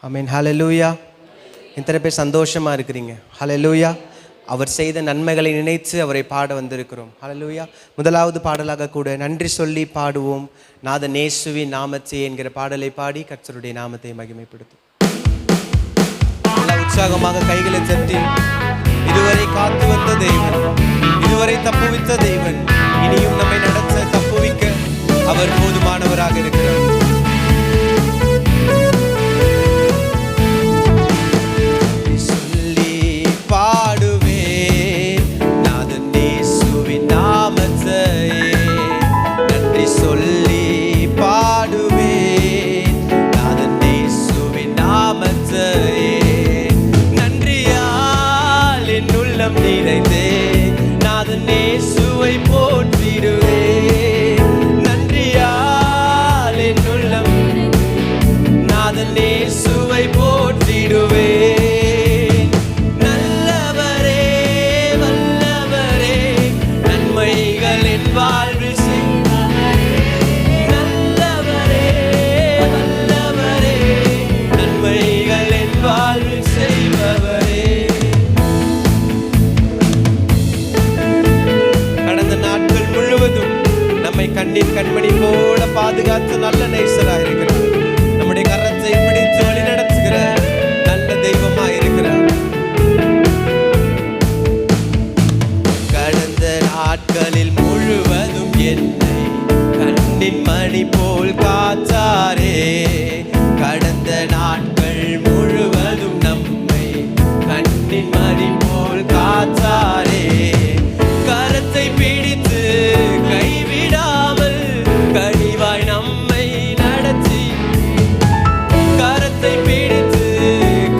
ஆமென். ஹல்லேலூயா. எத்தனை பேர் சந்தோஷமா இருக்கிறீங்க? ஹல்லேலூயா. அவர் செய்த நன்மைகளை நினைத்து அவரை பாட வந்திருக்கிறோம். ஹல்லேலூயா. முதலாவது பாடலாக கூட நன்றி சொல்லி பாடுவோம் நாதன் இயேசுவின் நாமத்தை என்கிற பாடலை பாடி கர்த்தருடைய நாமத்தை மகிமைப்படுத்தும். உற்சாகமாக கைகளை தட்டி, இதுவரை காத்து வந்த தேவன், இதுவரை தப்புவித்த தேவன், இனியும் நம்மை நடத்த தப்புவிக்க அவர் போதுமானவராக இருக்கிறார். கண்மணி போல பாதுகாத்து நல்ல நேசராக இருக்கிறார். நம்முடைய கரத்தை பிடித்து வழி நடத்துகிற நல்ல தெய்வமா இருக்கிறார். கடந்த நாட்களில் முழுவதும் என்னை கண்ணின் மணி போல் காத்தாரே. கடந்த நாட்கள் முழுவதும் நம்மை கண்ணின் மணி போல் காத்தாரே. கரத்தை பிடித்து கைவிடாமல் கனிவாய் நம்மை நடத்தி, கரத்தை பிடித்து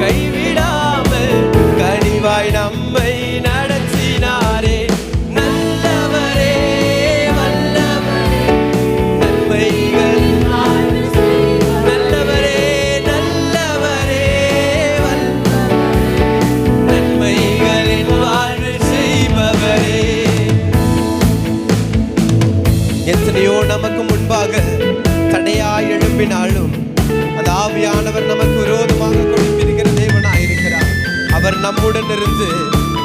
கைவிடாமல் கனிவாய் நம்மை நடத்தினாரே. நல்லவரே வல்லவரே நன்மைகள், நல்லவரே நல்லவரே நன்மைகள் என் வாழ்வில் செய்பவரே. எத்தனையோ நமக்கு முன்பாக தடையாய் எழுப்பினாலும் அந்த ஆவியானவர் நமக்கு விரோதமாக கொடுப்பிருக்கிற தேவனாயிருக்கிறார். அவர் நம்முடன் இருந்து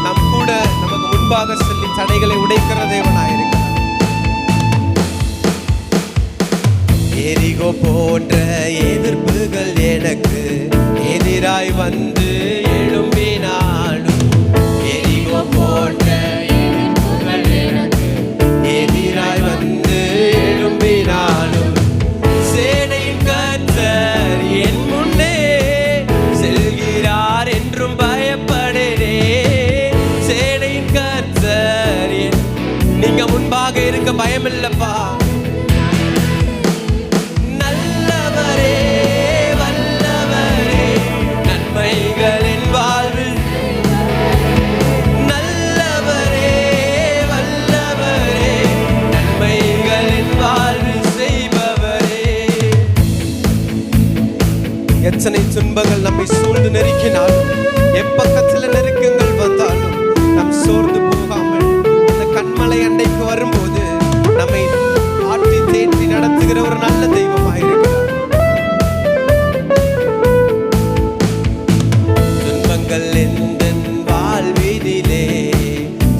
நம் கூட நமக்கு முன்பாக சொல்லி தடைகளை உடைக்கிற தேவனாயிருக்கிறார். எரிகோ போன்ற எதிர்ப்புகள் எனக்கு எதிராய் வந்து எழும்பினாலும், எரிகோ போன்ற எதிர்ப்புகள் எனக்கு எதிராய் வந்து எழும்பினாலும், சேனையின் கர்த்தர் என் முன்னே செல்கிறார் என்றும் பயப்படேனே. சேனையின் கர்த்தர் நீங்க முன்பாக இருக்க பயமில்லப்பா. நல்லவரே வல்லவரே நன்மைகள் என் வாழ்வில், நல்லவரே வல்லவரே நன்மைகள் என் வாழ்வில் செய்பவரே. எத்தனை துன்பங்கள் நம்மை சூழ்ந்து நெருக்கினாலும், எப்பக்கத்தில் நெருக்கங்கள் வந்தாலும் நாம் சோர்ந்து போகாமல் அந்த கண்மலை அண்டைக்கு வரும்போது நம்மை ஆட்டி தேற்றி நடத்துகிற ஒரு நல்ல தெய்வமாயிருக்கிறார். துன்பங்கள் எந்தன் வாழ்வினிலே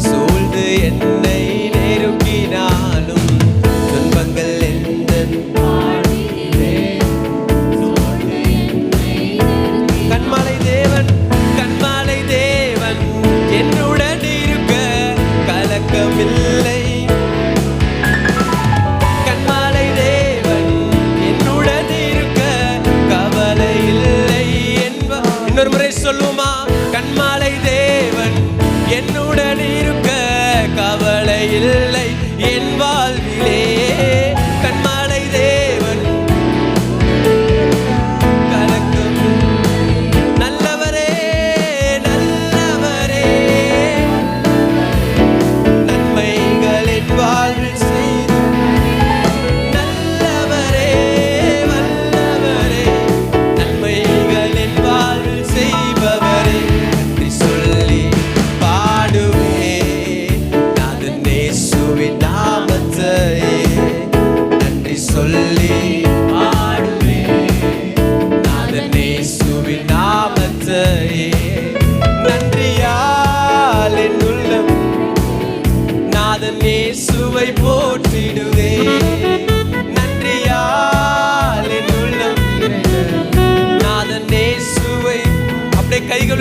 சூழ்ந்து என்னை நெருக்கினாலும், துன்பங்கள் எந்தன் வாழ்வினிலே சூழ்ந்து என்னை கண்மலை தேவன், கண்மலை தேவன் என்னுடன் இருக்க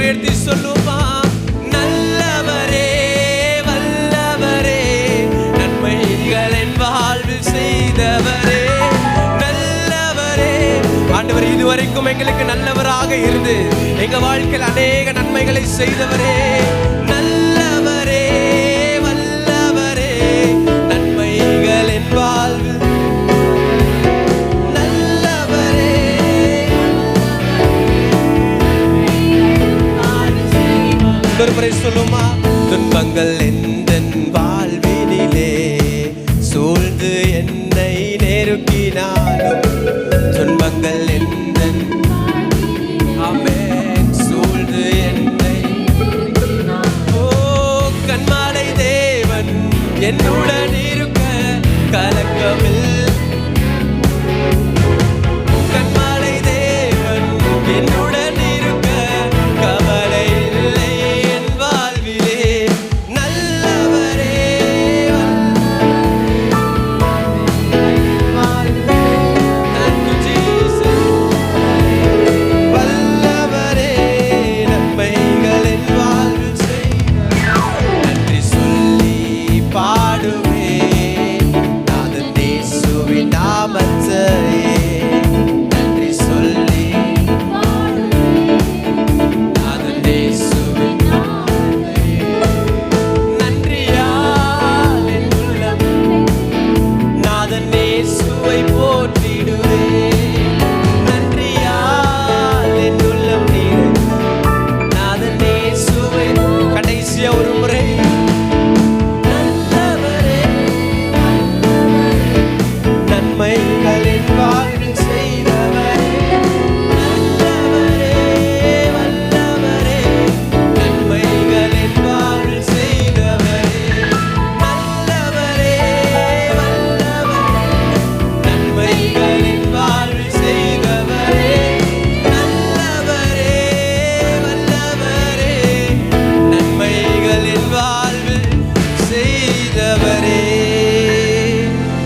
உயர்த்தி சொல்லுமா, நல்லவரே வல்லவரே நன்மைகள் என் வாழ்வில் செய்தவரே, நல்லவரே. ஆண்டவர் இதுவரைக்கும் எங்களுக்கு நல்லவராக இருந்து எங்க வாழ்க்கையில் அநேக நன்மைகளை செய்தவரே, நல்லவரே வல்லவரே நன்மைகள் என் வாழ்வில் ஒருமுறை சொல்லுமா, துன்பங்கள் எந்தன் வாழ்வினிலே சூழ்ந்து என்னை நெருக்கினாலும், துன்பங்கள் எந்தன் ஆமென் சூழ்ந்து என்னை, ஓ கண்மாலை தேவன் என்னுடன் இருக்க கலக்கமில்லை, கண்மாலை தேவன் என்னுடன் இருக்க கவலை இல்லை.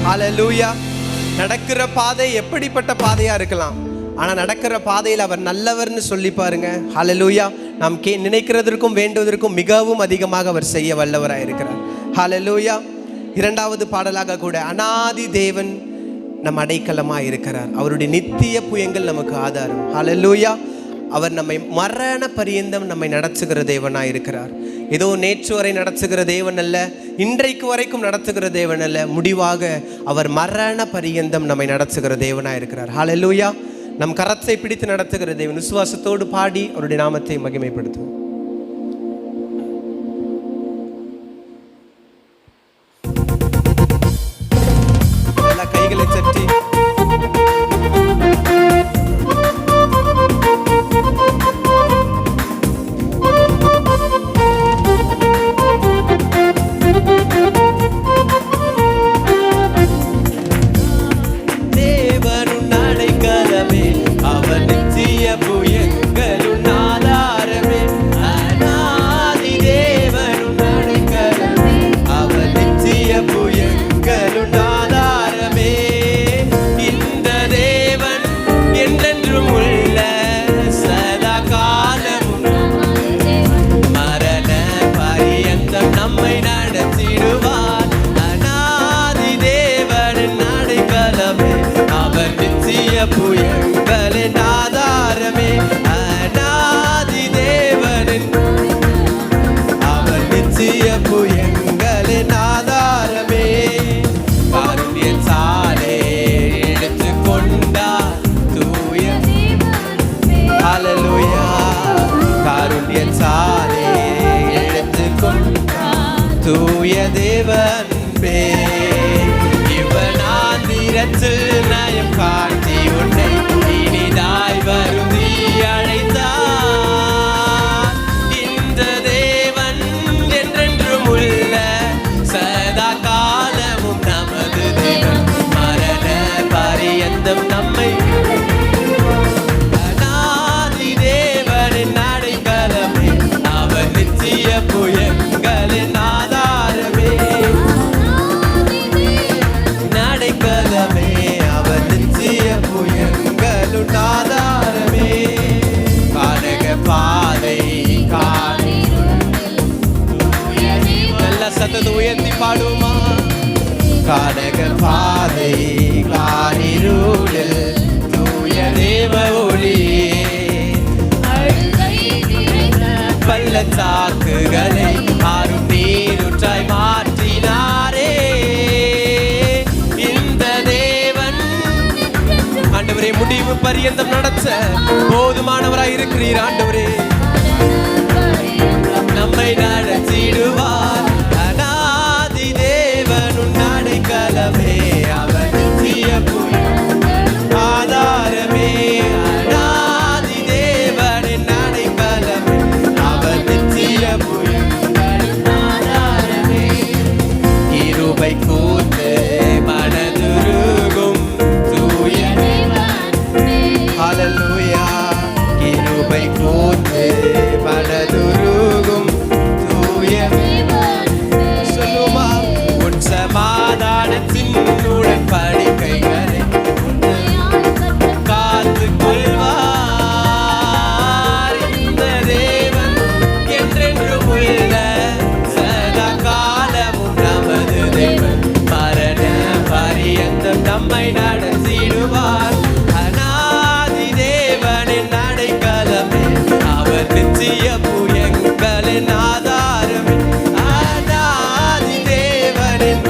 ஹல்லேலூயா. நடக்கிற பாதை எப்படிப்பட்ட பாதையா இருக்கலாம், ஆனா நடக்கிற பாதையில் அவர் நல்லவர்னு சொல்லி பாருங்க. ஹல்லேலூயா. நாம் நினைக்கிறதற்கும் வேண்டுவதற்கும் மிகவும் அதிகமாக அவர் செய்ய வல்லவராக இருக்கிறார். ஹல்லேலூயா. இரண்டாவது பாடலாக கூட, அநாதி தேவன் நம் அடைக்கலமாக இருக்கிறார், அவருடைய நித்திய புயங்கள் நமக்கு ஆதாரம். ஹல்லேலூயா. அவர் நம்மை மரண பரியந்தம் நம்மை நடத்துகிற தேவனாக இருக்கிறார். ஏதோ நேற்று வரை நடத்துகிற தேவன் அல்ல, இன்றைக்கு வரைக்கும் நடத்துகிற தேவன் அல்ல, முடிவாக அவர் மரண பரியந்தம் நம்மை நடத்துகிற தேவனாக இருக்கிறார். ஹல்லேலூயா. நம் கரத்தை பிடித்து நடத்துகிற தேவன். விசுவாசத்தோடு பாடி அவருடைய நாமத்தை மகிமைப்படுத்துவோம். எல்லா கைகளை தட்டி அவர் நித்திய புயங்களும் ஆதாரமே, கானக பாதை காரிருளில் தூய தேவ ஒளியே பள்ளத்தாக்குகளை ஆறும் நீருற்றாய் மாற்றினாரே இந்த தேவன். ஆண்டவரே, முடிவு பரியந்தம் நடத்த போதுமானவராய் இருக்கிறீர். ஆண்டவரே, நம்மை நடத்திடுவார். அநாதி தேவன் உன் அடைக்கலமே, அவர் நித்திய ஆதாரமே. அநாதி தேவன் என் அடைக்கலமே, அவர் நித்திய ஆதாரமே. கிருபை கூர்ந்து மனதுருகும் தூய ஹல்லேலூயா. கிருபை கூர்ந்து மனதுருகும் தூய சொல்லுமா உன் சமாதானத்தின் உடன்படிக்கைகளை காத்து கொள்வார். இந்த தேவன் என்றென்றும் உள்ள சதா காலமும் நமது தேவன். மரண பரியந்தம் நம்மை நடத்திடுவார். அநாதி தேவனின் அடைக்கலமே, அவர் நித்திய புயங்களின் ஆதாரமே. அநாதி தேவனின்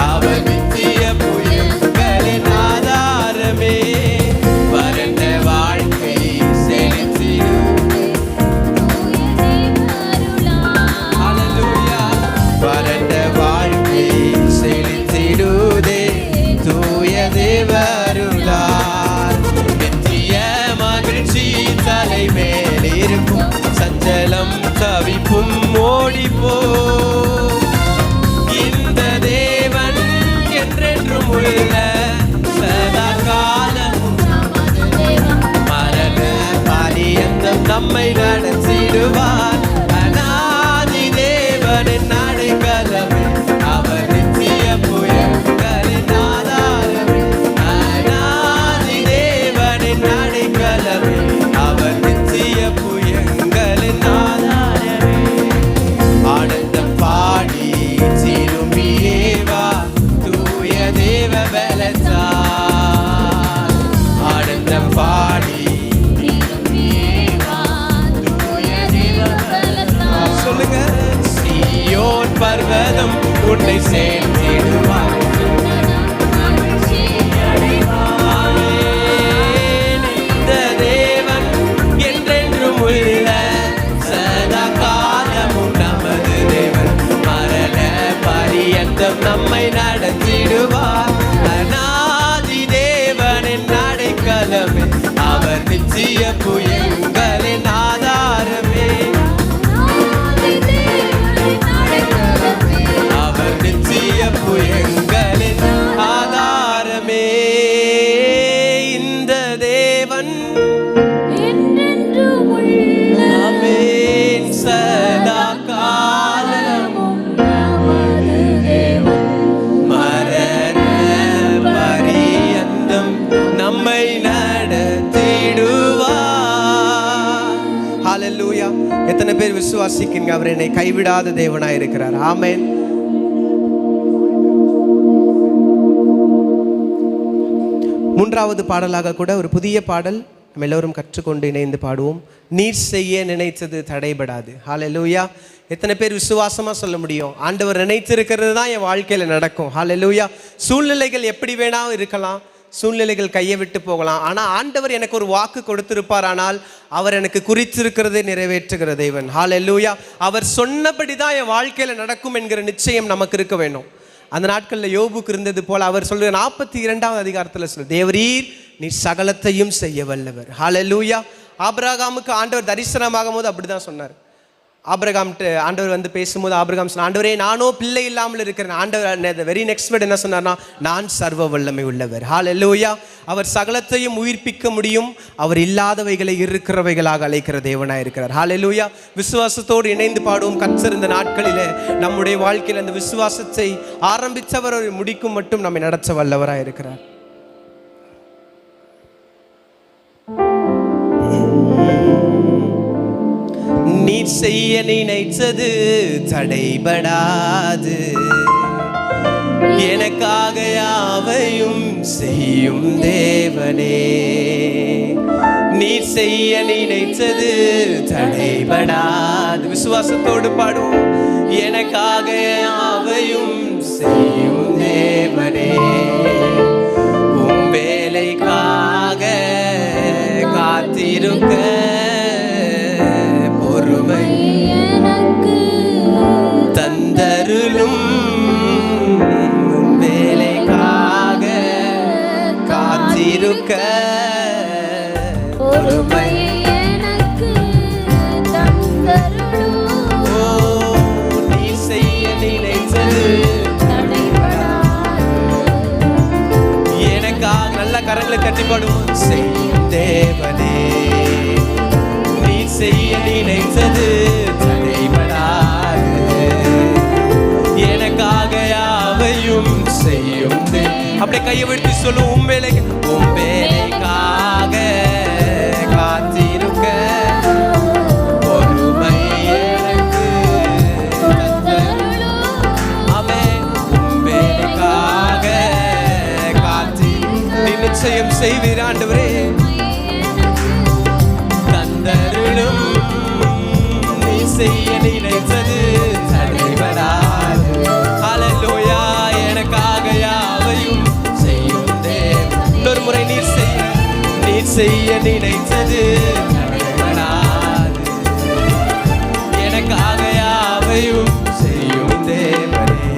அவர் நித்திய புயங்களின் ஆதாரமே. வறண்ட வாழ்க்கை செழித்திடும். ஹல்லேலூயா. வறண்ட வாழ்க்கை செழித்திடுதே தூய தேவருளார். நித்திய மகிழ்ச்சி தலை மேல் இருக்கும். சஞ்சலம் தவிப்பும் ஓடிப்போ. இந்த தேவன் என்றென்றும் உள்ள சதா காலமும் மரண பரியந்தம் நம்மை நடத்திடுவார். அநாதி தேவனின் அடைக்கலமே, அவர் நித்திய புயங்களின் ஆதாரமே. அநாதி தேவனின் அடைக்கலமே, அவர் நித்திய புயங்களின் ஆதாரமே. ஆனந்தம் பாடி திரும்பியேவா தூய தேவ பலத்தால். ஆனந்தம் பாடி தூய தேவ பலத்தால். சொல்லுங்க. சீயோன் பர்வதம் உன்னை சேர்த்திடுவார். இந்த தேவன் என்றென்றும் உள்ள சதா காலமும் நமது தேவன். மரண பரியந்தம் நம்மை நடத்திடுவார். அநாதி தேவனின் அடைக்கலமே, அவர் நித்திய புயங்களின் ஆதாரமே. அவர் நித்திய புயங்களின் ஆதாரமே. இந்த தேவன் ஆமென் சதா காலமும் மரண பரியந்தம் நம்மை நடத்திடுவார். ஹல்லேலூயா. எத்தனை பேர் விசுவாசிக்கிறீங்க அவர் என்னை கைவிடாத தேவனாய் இருக்கிறார்? ஆமென். மூன்றாவது பாடலாக கூட ஒரு புதிய பாடல் நம்ம எல்லோரும் கற்றுக்கொண்டு இணைந்து பாடுவோம். நீர் செய்ய நினைத்தது தடைபடாது. ஹல்லேலூயா. எத்தனை பேர் விசுவாசமா சொல்ல முடியும், ஆண்டவர் நினைத்திருக்கிறது தான் என் வாழ்க்கையில நடக்கும்? ஹல்லேலூயா. சூழ்நிலைகள் எப்படி வேணா இருக்கலாம், சூழ்நிலைகள் கையை விட்டு போகலாம், ஆனால் ஆண்டவர் எனக்கு ஒரு வாக்கு கொடுத்திருப்பார். ஆனால் அவர் எனக்கு குறித்திருக்கிறதை நிறைவேற்றுகிற தேவன். ஹல்லேலூயா. அவர் சொன்னபடி தான் என் வாழ்க்கையில நடக்கும் என்கிற நிச்சயம் நமக்கு இருக்க வேணும். அந்த நாட்களில் யோபுக்கு இருந்தது போல அவர் சொல்ற 42வது அதிகாரத்தில் சொல்ற, தேவரீர் நீ சகலத்தையும் செய்ய வல்லவர். ஹல்லேலூயா. ஆபிரகாமுக்கு ஆண்டவர் தரிசனமாகும் போது அப்படிதான் சொன்னார். ஆபிரகாம்கிட்ட ஆண்டவர் வந்து பேசும்போது ஆபிரகாம் சொன்ன, ஆண்டவரே நானோ பிள்ளை இல்லாமல் இருக்கிறேன். ஆண்டவர் வெரி நெக்ஸ்ட் வேர்ட் என்ன சொன்னார்னா, நான் சர்வ வல்லமை உள்ளவர். ஹல்லேலூயா. அவர் சகலத்தையும் உயிர்ப்பிக்க முடியும். அவர் இல்லாதவைகளை இருக்கிறவைகளாக அழைக்கிற தேவனாக இருக்கிறார். ஹல்லேலூயா. விசுவாசத்தோடு இணைந்து பாடுவோம். கர்த்தர் இந்த நாட்களில் நம்முடைய வாழ்க்கையில் அந்த விசுவாசத்தை ஆரம்பித்தவர் முடிக்கும் மட்டும் நம்மை நடத்த வல்லவராக இருக்கிறார். நீர் செய்ய நினைத்தது தடைபடாது. எனக்காக யாவையும் செய்யும் தேவனே, நீர் செய்ய நினைத்தது தடைபடாது. விசுவாசத்தோடு பாடுவோம். எனக்காக யாவையும் செய்யும் தேவனே, உம் வேலைக்காக காத்திருக்க பொறுமை தந்தருளும், வேலைக்காக காத்திருக்க பொறுமை எனக்கு தந்தருளும். ஓ, நீ செய்ய நினைத்தது எனக்காக. நல்ல கரங்களை தட்டி பாடுவோம். செய்யும் தேவனே, நீ செய்ய நினைத்தது தடைபடாது. எனக்காக யாவையும் செய்யும். அப்படியே கையை விடுத்து சொல்லும். உம் வேலைக்காக காத்திருக்க பொறுமை எனக்கு தந்தருளும். ஆமென். உம் வேலைக்காக காத்திருக்க நிச்சயம் செய்வீர் ஆண்டவரே, தந்தருளும். நீ செய்ய நினைத்தது தடைபடாது. ஹல்லேலூயா. எனக்காக யாவையும் செய்யும் தேவன். இன்னொரு முறை நீர் செய்ய நினைத்தது தடைபடாது. எனக்காக யாவையும் செய்யும் தேவனே.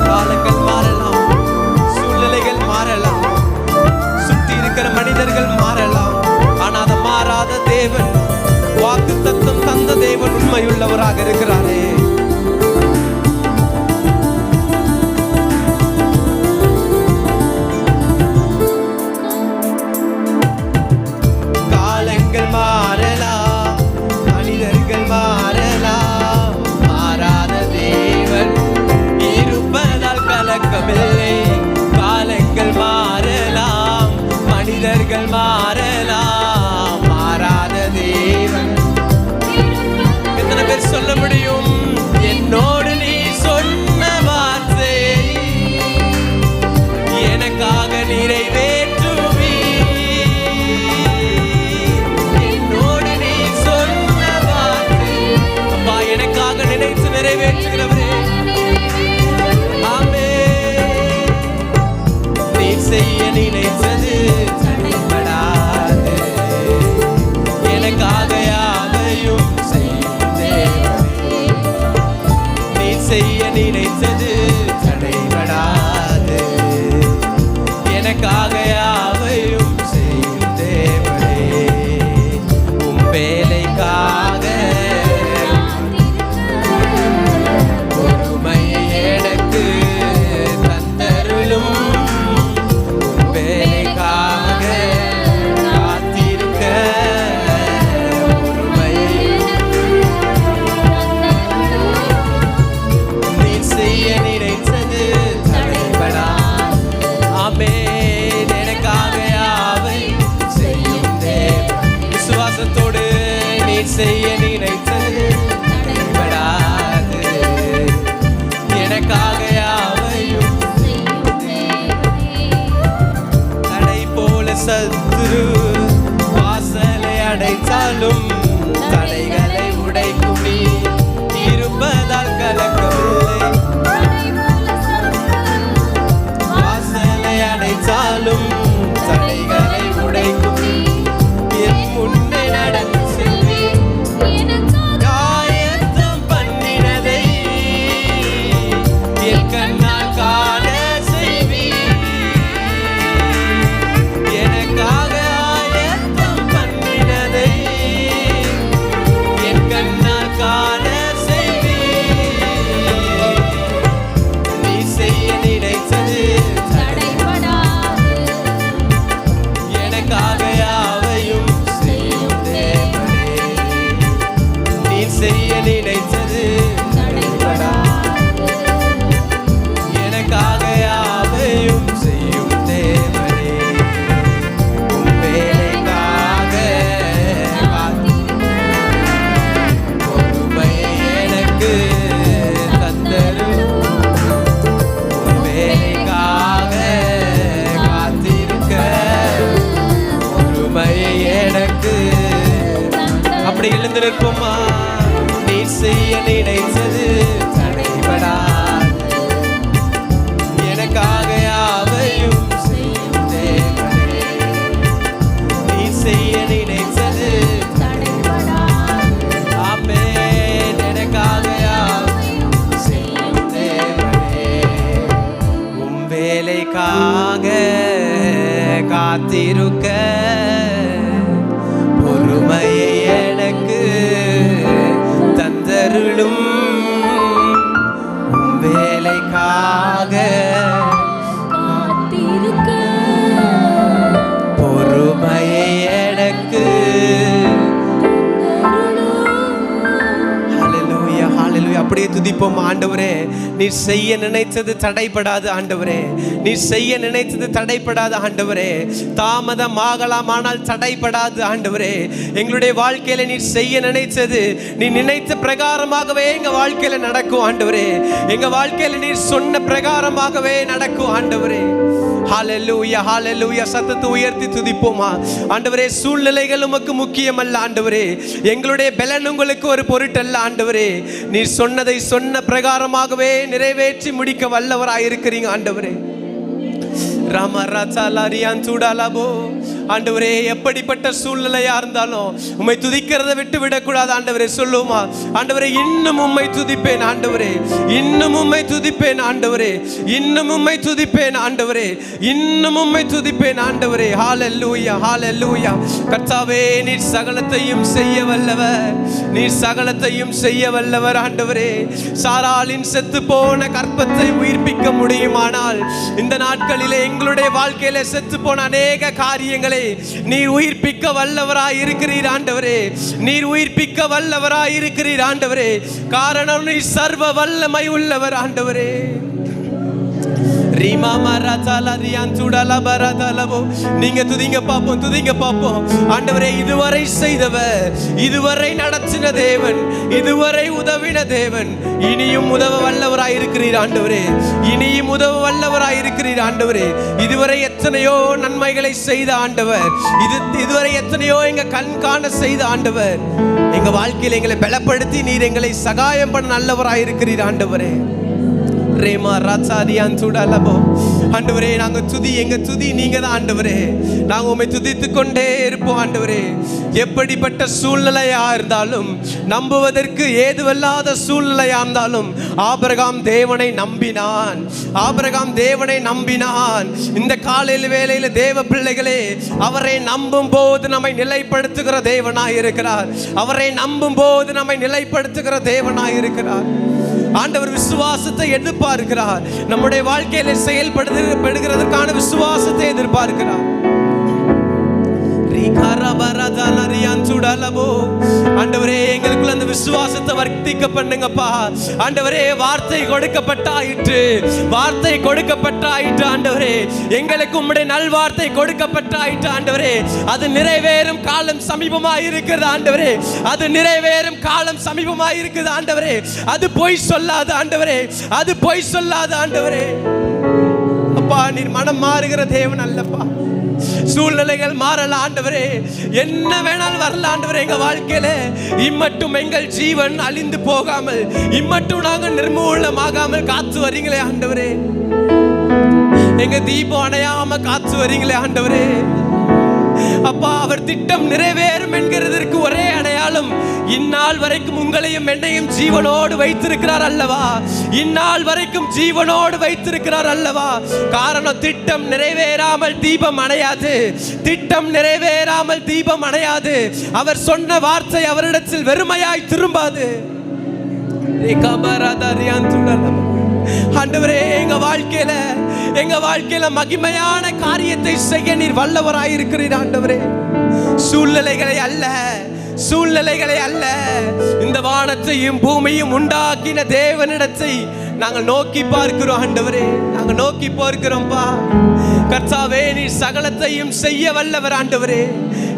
காலங்கள் மாறலாம், சூழ்நிலைகள் மாறலாம், சுற்றி இருக்கிற மனிதர்கள் மாறலாம், ஆனா அதை மாறாத தேவன், வாக்குத்தத்தம் தந்த தேவன் உண்மையுள்ளவராக இருக்கிறாரே. காலங்கள் மாறலாம், மனிதர்கள் மாறலாம், மாறாத தேவன் இருப்பதால் கலக்கமில்லை. காலங்கள் மாறலாம், மனிதர்கள் மாறலாம், மாறாத தேவன். எத்தனை பேர் சொல்ல முடியும்? என்னோடு நீ சொன்ன வார்த்தை எனக்காக நிறைவேற்றுவி. என்னோடு நீ சொன்ன வார்த்தை அப்பா எனக்காக நினைத்து நிறைவேற்றுகிறவரே. ஆமென். நீ செய்ய நினைத்தது தடைபடாது. எனக்காக யாவையும் செய்யும் தேவனே, நீ செய்ய நினைத்தது தடைபடாது. எனக்காக யாவையும் செய்யும் தேவனே, உம் வேலைக்காக பொறுமை எனக்கு தந்தருளும். உம் வேலைக்காக காத்திருக்க பொறுமை நீ செய்ய நினைத்தது தடைபடாது. ஆமென். எனக்காக யாவை செய்யும் தேவன். விசுவாசத்தோடு நீ செய்ய நினைத்தது தடைபடாது. எனக்காக யாவையும் தடை போல சத்துரு வாசலை அடைத்தாலும் தடைகளை உடைக்கும் நீ இருப்பதால் கலக்கவில்லை. வாசலை அடைத்தாலும் தடைகளை உடைக்கும் நீ என் முன்னே நடந்து செல்வி. காயத்தம் பண்ணினதை என் கண்ணால் காண செய்வி. எனக்காக ஆயத்தம் பண்ணினதை காத்திருக்க பொறுமையை எனக்கு தந்தருளும் வேலைக்காக காத்திருக்க பொறுமையை எனக்கு. ஹல்லேலூயா ஹல்லேலூயா. அப்படியே துதிப்போம். ஆண்டவரே, நீ செய்ய நினைத்தது தடைபடாது ஆண்டவரே, நீ செய்ய நினைத்தது தடைபடாது ஆண்டவரே. தாமதம் ஆகலாம், ஆனால் தடைபடாது ஆண்டவரே. எங்களுடைய வாழ்க்கையில நீ செய்ய நினைத்தது நீ நினைத்த பிரகாரமாகவே எங்க வாழ்க்கையில நடக்கும் ஆண்டவரே. எங்க வாழ்க்கையில நீ சொன்ன பிரகாரமாகவே நடக்கும் ஆண்டவரே. ஹல்லேலூயா ஹல்லேலூயா. சத்தத்தை உயர்த்தி துதிப்போமா. ஆண்டவரே, சூழ்நிலைகள் உமக்கு முக்கியம் அல்ல ஆண்டவரே. எங்களுடைய பலன் உங்களுக்கு ஒரு பொருட்டல்ல ஆண்டவரே. நீ சொன்னதை சொன்ன பிரகாரமாகவே நிறைவேற்றி முடிக்க வல்லவராயிருக்கிறீங்க ஆண்டவரே. ஆண்டவரே, எப்படிப்பட்ட சூழ்நிலையா இருந்தாலும் உம்மை துதிக்கிறத விட்டு விடக்கூடாது ஆண்டவரே. சொல்லுமா ஆண்டவரே, இன்னும் உம்மை துதிப்பேன் ஆண்டவரே, இன்னும் உம்மை துதிப்பேன் ஆண்டவரே, இன்னும் உம்மை துதிப்பேன் ஆண்டவரே, இன்னும் உம்மை துதிப்பேன் ஆண்டவரே. ஹல்லேலூயா ஹல்லேலூயா. கர்த்தாவே, நீர் சகலத்தையும் செய்ய வல்லவர், நீர் சகலத்தையும் செய்ய வல்லவர் ஆண்டவரே. சாராளின் செத்து போன கற்பத்தை உயிர்ப்பிக்க முடியுமானால் இந்த நாட்களிலே எங்களுடைய வாழ்க்கையில செத்து போன அநேக காரியங்களை நீர் உயிர்ப்பிக்க வல்லவராய் இருக்கிறீர் ஆண்டவரே. நீர் உயிர்ப்பிக்க வல்லவராய் இருக்கிறீர் ஆண்டவரே. காரணம் நீர் சர்வ வல்லமை உள்ளவர் ஆண்டவரே. நீங்க துதிங்க பாப்போம், துதிங்க பாப்போம். ஆண்டவரே, இதுவரை செய்தவர், இதுவரை நடத்தின தேவன், இதுவரை உதவின தேவன், இனியும் உதவ வல்லவராய் இருக்கிறீர் ஆண்டவரே, இனியும் உதவ வல்லவராய் இருக்கிறீர் ஆண்டவரே. இதுவரை எத்தனையோ நன்மைகளை செய்த ஆண்டவர், இதுவரை எத்தனையோ எங்க கண் காண செய்த ஆண்டவர். எங்க வாழ்க்கையில் எங்களை பலப்படுத்தி நீர் எங்களை சகாயம் பண்ண நல்லவராய் இருக்கிறீர் ஆண்டவரே. ஆண்டவரே, நாங்க துதி, எங்க துதி நீங்க தான் ஆண்டவரே. நாங்க உம்மை துதித்து கொண்டே இருப்போம் ஆண்டவரே. எப்படிப்பட்ட சூழ்நிலையா இருந்தாலும், நம்புவதற்கு ஏதுவல்லாத சூழ்நிலையா இருந்தாலும், ஆபிரகாம் தேவனை நம்பினான், ஆபிரகாம் தேவனை நம்பினான். இந்த காலையில் வேளையில தேவ பிள்ளைகளே, அவரை நம்பும் போது நம்மை நிலைப்படுத்துகிற தேவனாய் இருக்கிறார். அவரை நம்பும் போது நம்மை நிலைப்படுத்துகிற தேவனாய் இருக்கிறார். ஆண்டவர் விசுவாசத்தை எதிர்பார்க்கிறார். நம்முடைய வாழ்க்கையில செயல்படுகிறதற்கான விசுவாசத்தை எதிர்பார்க்கிறார். ஆண்டவரே, எங்களுக்குள்ள அந்த விசுவாசத்தை வர்த்திக்க பண்ணுங்கப்பா. ஆண்டவரே, வார்த்தை கொடுக்கப்பட்டாயிற்று, வார்த்தை கொடுக்கப்பட்டாயிற்று ஆண்டவரே. எங்களுக்கு உம்முடைய நல்வார்த்தை கொடுக்கப்பட்டாயிற்று ஆண்டவரே. அது நிறைவேறும் காலம் சமீபமாய் இருக்கிறது ஆண்டவரே. அது நிறைவேறும் காலம் சமீபமாய் இருக்குது ஆண்டவரே. அது பொய் சொல்லாது ஆண்டவரே, அது பொய் சொல்லாது ஆண்டவரே. அப்பா, நீர் மனம் மாறுகிற தேவன் அல்லப்பா. சூழ்நிலைகள் மாறல ஆண்டவரே, என்ன வேணாலும் வரல ஆண்டவரே. எங்க வாழ்க்கையில இம்மட்டும் எங்கள் ஜீவன் அழிந்து போகாமல், இம்மட்டும் நாங்கள் நிர்மூலமாகாமல் காத்து வரீங்களே ஆண்டவரே. எங்க தீபம் அணையாம காத்து வரீங்களே ஆண்டவரே. அப்பா, அவர் திட்டம் நிறைவேறும் என்கிறதற்கு ஒரே அடையாளம், இந்நாள் வரைக்கும் உங்களையும் என்னையும் ஜீவனோடு வைத்திருக்கிறார் அல்லவா. இந்நாள் வரைக்கும் ஜீவனோடு வைத்திருக்கிறார் அல்லவா. காரணம், திட்டம் நிறைவேறாமல் தீபம் அணையாது, திட்டம் நிறைவேறாமல் தீபம் அணையாது. அவர் சொன்ன வார்த்தை அவரிடத்தில் வெறுமையாய் திரும்பாது. ஆண்டவரே, எங்க வாழ்க்கையில மகிமையான காரியத்தை செய்ய நீர் வல்லவராய் இருக்கிறீர் ஆண்டவரே. சூழ்நிலைகளை அல்ல, சூழ்நிலைகளை அல்ல, இந்த வானத்தையும் பூமியும் உண்டாக்கின தேவனிடத்தை நாங்கள் நோக்கி பார்க்கிறோம் ஆண்டவரே. நாங்கள் நோக்கி பார்க்கிறோம்பா. கர்த்தாவே, நீர் சகலத்தையும் செய்ய வல்லவர் ஆண்டவரே.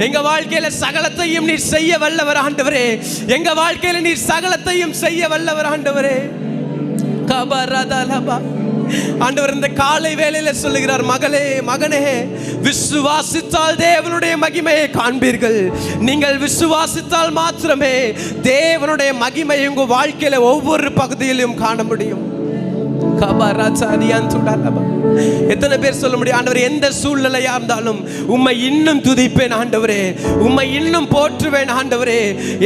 எங்க வாழ்க்கையில சகலத்தையும் நீர் செய்ய வல்லவர் ஆண்டவரே. எங்க வாழ்க்கையில நீர் சகலத்தையும் செய்ய வல்லவர் ஆண்டவரே. ஆண்டவர் இந்த காலை வேளையில சொல்லுகிறார், மகளே, மகனே, விசுவாசித்தால் தேவனுடைய மகிமையை காண்பீர்கள். நீங்கள் விசுவாசித்தால் மாத்திரமே தேவனுடைய மகிமை உங்க வாழ்க்கையில ஒவ்வொரு பகுதியிலும் காண முடியும். எத்தனை பேர் சொல்ல முடியும், ஆண்டவரே எந்த சூழ்நிலையா இருந்தாலும் உம்மை இன்னும் துதிப்பேன் ஆண்டவரே, உம்மை இன்னும் போற்றுவேன் ஆண்டவரே,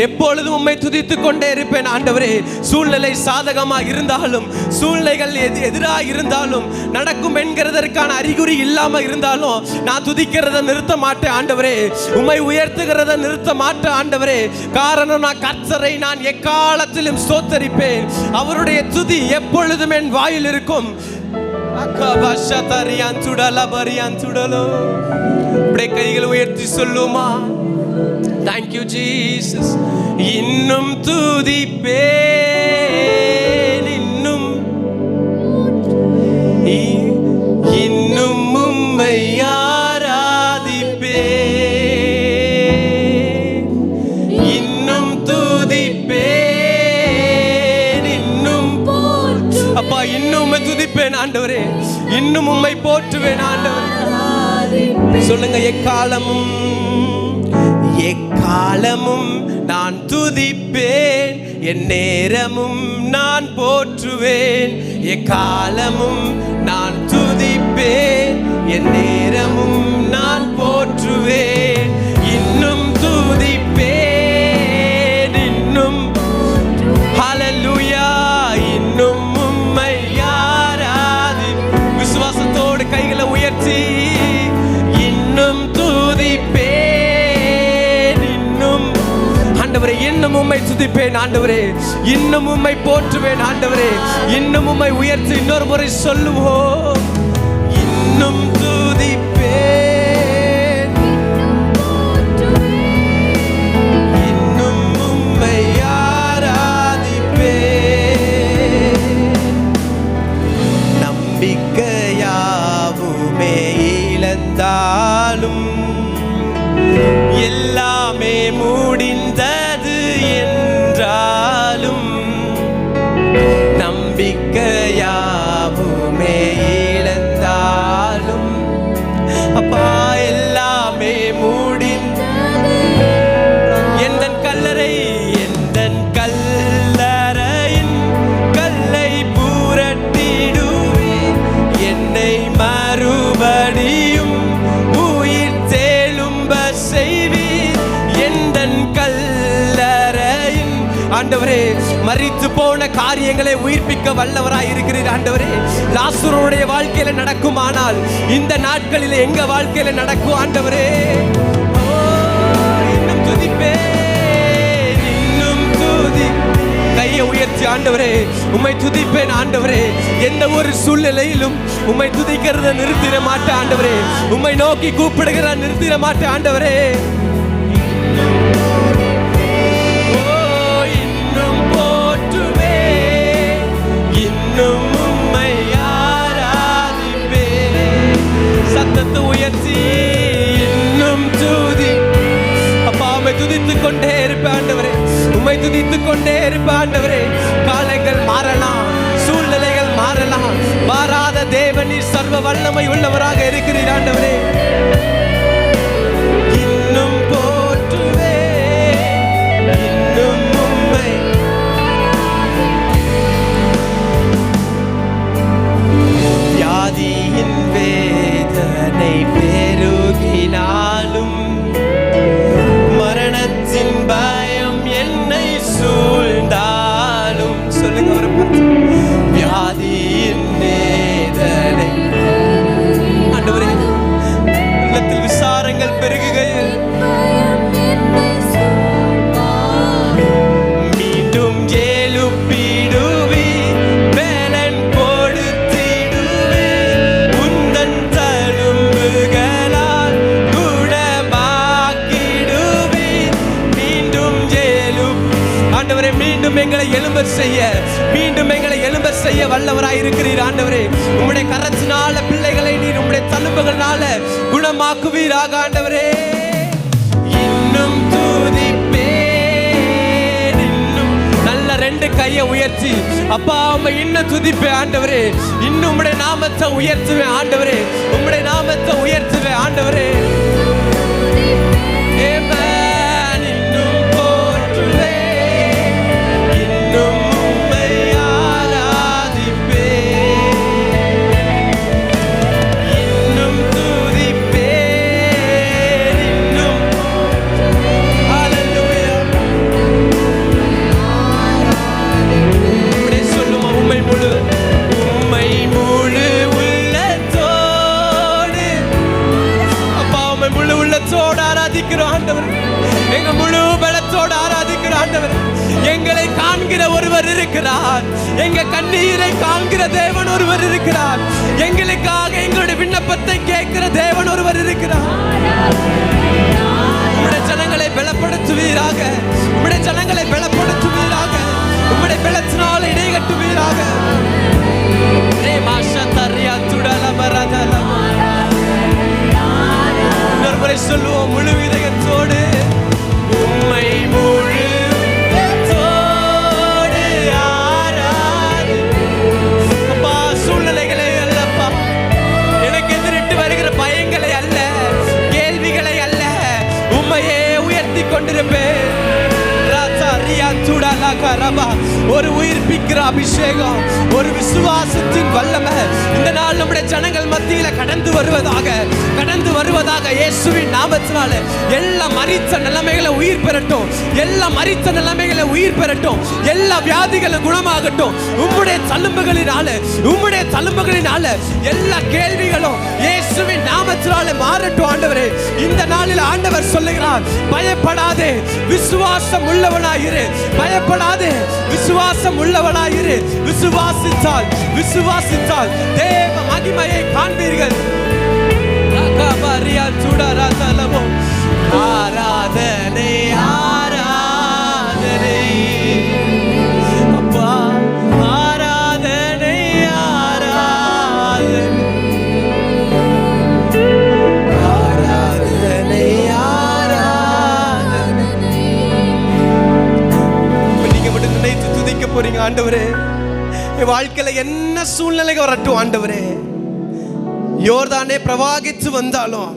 எப்பொழுதும் உம்மை துதித்துக் கொண்டே இருப்பேன் ஆண்டவரே. சூழ்நிலை சாதகமாக இருந்தாலும் சூழ்நிலைகள் எதிராக இருந்தாலும் நடக்கும் என்கிறதற்கான அறிகுறி இல்லாம இருந்தாலும் நான் துதிக்கிறத நிறுத்த மாட்டேன் ஆண்டவரே, உம்மை உயர்த்துகிறத நிறுத்த மாட்டேன் ஆண்டவரே. காரணம் நான் கர்த்தரை நான் எக்காலத்திலும் ஸ்தோத்தரிப்பேன், அவருடைய துதி எப்பொழுதும் என் வாயில் இருக்கும். கைகளை உயர்த்தி சொல்லுமா, தேங்க்யூ ஜீசஸ். இன்னும் துதிப்பேன், இன்னும் இன்னும் உம்மை ஆராதிப்பேன், இன்னும் துதிப்பேன், இன்னும் அப்பா இன்னும் உம்மை துதிப்பேன் ஆண்டவரே, இன்னும் உம்மை போற்றுவேன் ஆண்டவரே. சொல்லுங்க, எக்காலமும் எக்காலமும் நான் துதிப்பேன், என் நேரமும் நான் போற்றுவேன். எக்காலமும் நான் துதிப்பேன், என் நேரமும் நான் போற்றுவேன். இன்னும் துதிப்பேன், இன்னும் ஹல்லேலூயா, இன்னும் உம்மை ஆராதி. விசுவாசத்தோடு கைகளை உயர்த்தி இன்னும் துதிப்பேன், இன்னும் ஆண்டவரே இன்னும் உம்மை துதிப்பேன் ஆண்டவரே, இன்னும் உம்மை போற்றுவேன் ஆண்டவரே, இன்னும் உம்மை உயர்த்தி. இன்னொரு முறை சொல்லுவோம், இன்னும் துதிப்பேன், இன்னும் உம்மை ஆராதிப்பேன். நம்பிக்கையாவுமே இழந்தாலும் எல்லாமே முடிந்தது என்றாலும், நம்பிக்கையாவுமே இழந்தாலும் அப்பா எல்லாமே முடிந்தது. எந்தன் கல்லறை எந்தன் கல்லறையின் கல்லை புரட்டிடுவே, என்னை மறுபடியும் உயிர் தேழும்ப செய்வீர். எந்தன் கல்லறையின் ஆண்டவரே மரித்து போன காரியங்களை உயிர்ப்பிக்க வல்லவராய் இருக்கிறீர் ஆண்டவரே. லாசருடைய வாழ்க்கையில நடக்குமானால் இந்த நாட்களில் எங்க வாழ்க்கையில நடக்கும் ஆண்டவரே. இன்னும் துதிப்பேன், இன்னும் துதி. கையை உயர்த்தி ஆண்டவரே உம்மை துதிப்பேன் ஆண்டவரே. எந்த ஒரு சூழ்நிலையிலும் உம்மை துதிக்கிறத நிறுத்திட மாட்டேன் ஆண்டவரே, உம்மை நோக்கி கூப்பிடுகிற நிறுத்திட மாட்டேன் ஆண்டவரே. இன்னும் உம்மை ஆராதிப்பேன், சத்தத்தை உயர்த்தி இன்னும் துதி. அப்பா உம்மை துதித்துக் கொண்டே இருப்பேன் ஆண்டவரே, உம்மை துதித்துக் கொண்டே இருப்பேன் ஆண்டவரே. காலங்கள் மாறலாம், சூழ்நிலைகள் மாறலாம், மாறாத தேவனீர் சர்வ வல்லமை உள்ளவராக இருக்கிறீர் ஆண்டவரே. இன்னும் போற்றுவேன், இன்னும் உம்மை வியாதியின் வேதனை பெருகினாலும், மரணத்தின் பயம் என்னை சூழ்ந்தாலும், சொல்லுங்க ஒரு வியாதியின் வேதனை ஆண்டவரே, உள்ளத்தில் விசாரங்கள் பெருகுகையில் மீண்டும் எழுப்பிடுவி, பலன் கொடுத்திடுவி, உந்தன் தழும்புகளால் குணமாக்கிடுவி. மீண்டும் ஆண்டவரே மீண்டும் எங்களை எழும்ப செய்ய, மீண்டும் எங்களை எழும்ப செய்ய வல்லவராய் இருக்கிறீர் ஆண்டவரே. உம்முடைய கரத்தினால பிள்ளைகளை நீர் உம்முடைய தழும்புகளால குணமாக்குவீராக ஆண்டவரே. இன்னும் துதிப்பேன், இன்னும் நல்ல ரெண்டு கையை உயர்த்தி அப்பா உம்மை இன்னும் துதிப்பேன் ஆண்டவரே. இன்னும் உம்முடைய நாமத்தை உயர்த்துவேன் ஆண்டவரே, உம்முடைய நாமத்தை உயர்த்துவேன் ஆண்டவரே. மனசோடு ஆராதிக்கிறோம் ஆண்டவர். எங்க முழு பலத்தோடு ஆராதிக்கிறோம் ஆண்டவர். எங்களை காண்கிற ஒருவர் இருக்கிறார். எங்க கண்ணீரை காண்கிற தேவன் ஒருவர் இருக்கிறார். எங்களுக்காக எங்களுடைய விண்ணப்பத்தை கேட்கிற தேவன் ஒருவர் இருக்கிறார். உம்முடைய ஜனங்களை பலப்படுத்துவீராக. உம்முடைய ஜனங்களை பலப்படுத்துவீராக. உம்முடைய பலத்தினால் இடை கட்டுவீராக. இன்னொரு சொல்லுவோம் முழு இதயத்தோடு, உம்மை முழு இதயத்தோடு ஆராதி. அப்பா, சூழ்நிலைகளை அல்லப்பா, எனக்கு எதிரிட்டு வருகிற பயங்களை அல்ல, கேள்விகளை அல்ல, உம்மையே உயர்த்தி கொண்டிருப்பேன். ஒரு உயிர்ப்பிக்கிற அபிஷேகம், ஒரு விசுவாசத்தின் வல்லமை இந்த நாள் நம்முடைய ஜனங்கள் மத்தியில கடந்து வருவதாக இயேசுவின் நாமத்தினால எல்லா மரித்த நிலைமைகளை உயிர் பெறட்டும். எல்லா மரித்த நிலைமைகளை உயிர் பெறட்டும். எல்லா வியாதிகளும் குணமாகட்டும். உம்முடைய தழும்புகளினால எல்லா கேள்விகளும் இயேசுவின் நாமத்தினால மாறட்டும் ஆண்டவரே. இந்த நாளில் ஆண்டவர் சொல்லுகிறார், பயப்படாதே, விசுவாசம் உள்ளவனாயிரு. பயப்படாதே, விசுவாசம் உள்ளவனாயிரு. விசுவாசித்தால் தேவ மகிமையை காண்பீர்கள். ஆராதனை ஆராதனை அப்பா, ஆராதனை ஆராதனை ஆராதனை ஆராதனை. நீங்க மட்டும் நினைத்து துதிக்க போறீங்க. ஆண்டவரே, என் வாழ்க்கையில என்ன சூழ்நிலைகள் வரட்டும் ஆண்டவரே, யோர்தானே பிரவாகித்து வந்தாலும்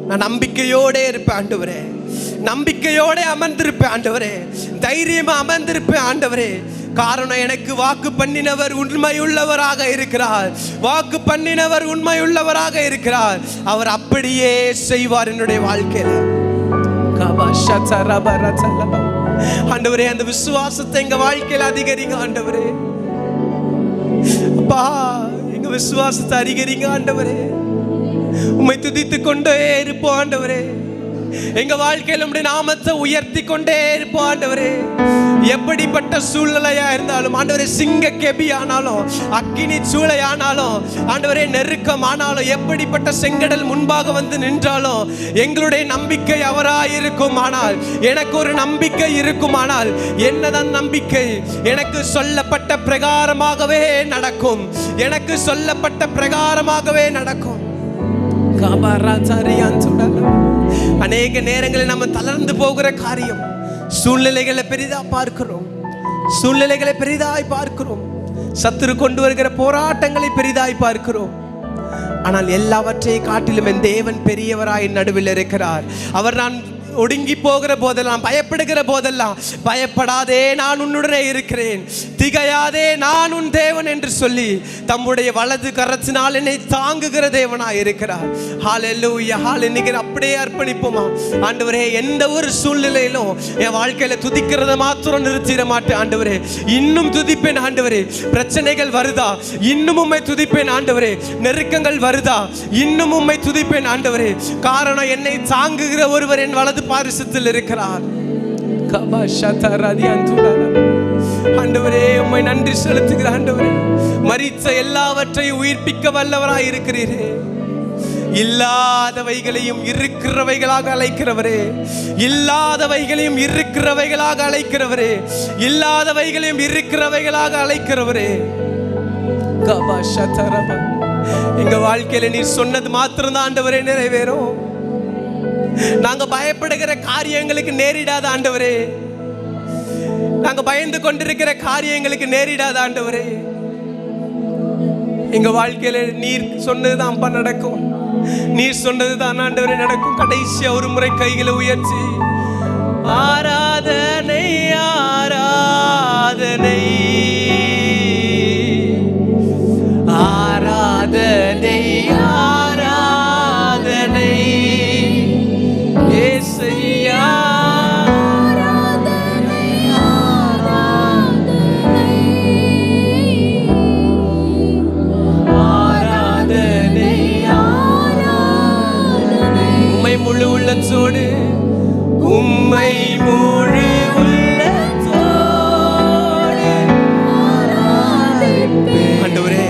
நான் நம்பிக்கையோட இருப்பேன் ஆண்டவரே. நம்பிக்கையோட அமர்ந்திருப்பேன் ஆண்டவரே. தைரியமா அமர்ந்திருப்பேன் ஆண்டவரே. காரணம், எனக்கு வாக்கு பண்ணினவர் உண்மையுள்ளவராக இருக்கிறார். வாக்கு பண்ணினவர் உண்மையுள்ளவராக இருக்கிறார். அவர் அப்படியே செய்வார் என்னுடைய வாழ்க்கையில. ஆண்டவரே, அந்த விசுவாசத்தை எங்க வாழ்க்கையில அதிகரிங்க ஆண்டவரே. அப்பா, எங்க விசுவாசத்தை அதிகரிங்க ஆண்டவரே. உம்மை துதித்துக் கொண்டே இருப்போம் ஆண்டவரே. எங்க வாழ்க்கையில் உம்முடைய நாமத்தை உயர்த்தி கொண்டே இருப்போம் ஆண்டவரே. எப்படிப்பட்ட சூழ்நிலையா இருந்தாலும் ஆண்டவரே, சிங்க கெபி ஆனாலும், அக்கினி சூளை ஆனாலும் ஆண்டவரே, நெருக்கம் ஆனாலும், எப்படிப்பட்ட செங்கடல் முன்பாக வந்து நின்றாலும் எங்களுடைய நம்பிக்கை அவராயிருக்கும். ஆனால் எனக்கு ஒரு நம்பிக்கை இருக்குமானால், என்னதான் நம்பிக்கை? எனக்கு சொல்லப்பட்ட பிரகாரமாகவே நடக்கும். எனக்கு சொல்லப்பட்ட பிரகாரமாகவே நடக்கும். அநேக நேரங்களில் நம்ம தளர்ந்து போகிற காரியம், சூழ்நிலைகளை பெரிதாய் பார்க்கிறோம். சத்துரு கொண்டு வருகிற போராட்டங்களை பெரிதாய் பார்க்கிறோம். ஆனால் எல்லாவற்றையும் காட்டிலும் என் தேவன் பெரியவராய் நடுவில் இருக்கிறார். அவர் நான் ஒடுங்கி போகிற போதெல்லாம், பயப்படுகிற போதெல்லாம், பயப்படாதே, நான் உன்னுடனே இருக்கிறேன், திகையாதே, நான் உன் தேவன் என்று சொல்லி தம்முடைய வலது கரத்தினால் என்னை தாங்குகிற தேவனாய் இருக்கிறார். ஹல்லேலூயா, ஹல்லேலூயா. அப்படியே அர்ப்பணிப்போமா? ஆண்டவரே, எந்த ஒரு சூழ்நிலையிலும் என் வாழ்க்கையில துதிக்கிறத மாத்திரம் நிறுத்திட மாட்டேன் ஆண்டவரே. இன்னும் துதிப்பேன் ஆண்டவரே. பிரச்சனைகள் வருதா, இன்னும் உம்மை துதிப்பேன் ஆண்டவரே. நெருக்கங்கள் வருதா, இன்னும் உம்மை துதிப்பேன் ஆண்டவரே. காரணம், என்னை தாங்குகிற ஒருவர் என் வலது பாரிசத்தில் இருக்கிறார். ஆண்டவரே, உம்மை நன்றி செலுத்துகிற ஆண்டவரே. மரித்த எல்லாவற்றையும் உயிர்ப்பிக்க வல்லவராய் இருக்கிறீரே. இல்லாதவைகளையும் இருக்கிறவைகளாக அழைக்கிறவரே. இல்லாதவைகளையும் இருக்கிறவைகளாக அழைக்கிறவரே. இல்லாதவைகளையும் இருக்கிறவைகளாக அழைக்கிறவரே. எங்க வாழ்க்கையில நீர் சொன்னது மாத்திரம்தான் ஆண்டவரே நிறைவேறும். நாங்க பயப்படுகிற காரியங்களுக்கு நேரிடாத ஆண்டவரே. நாங்க பயந்து கொண்டிருக்கிற காரியங்களுக்கு நேரிடாத ஆண்டவரே. எங்க வாழ்க்கையில நீர் சொன்னதுதான் நடக்கும். நீர் சொன்னதுதான் ஆண்டவரே நடக்கும். கடைசியா ஒரு முறை கைகளை உயர்த்தி ஆராதனை ஆராதனை ஆராதனை ஆராதனை ஏசையா. முழு உள்ளத்தோடு உம்மை முழு உள்ளத்தோடு ஆண்டவரே,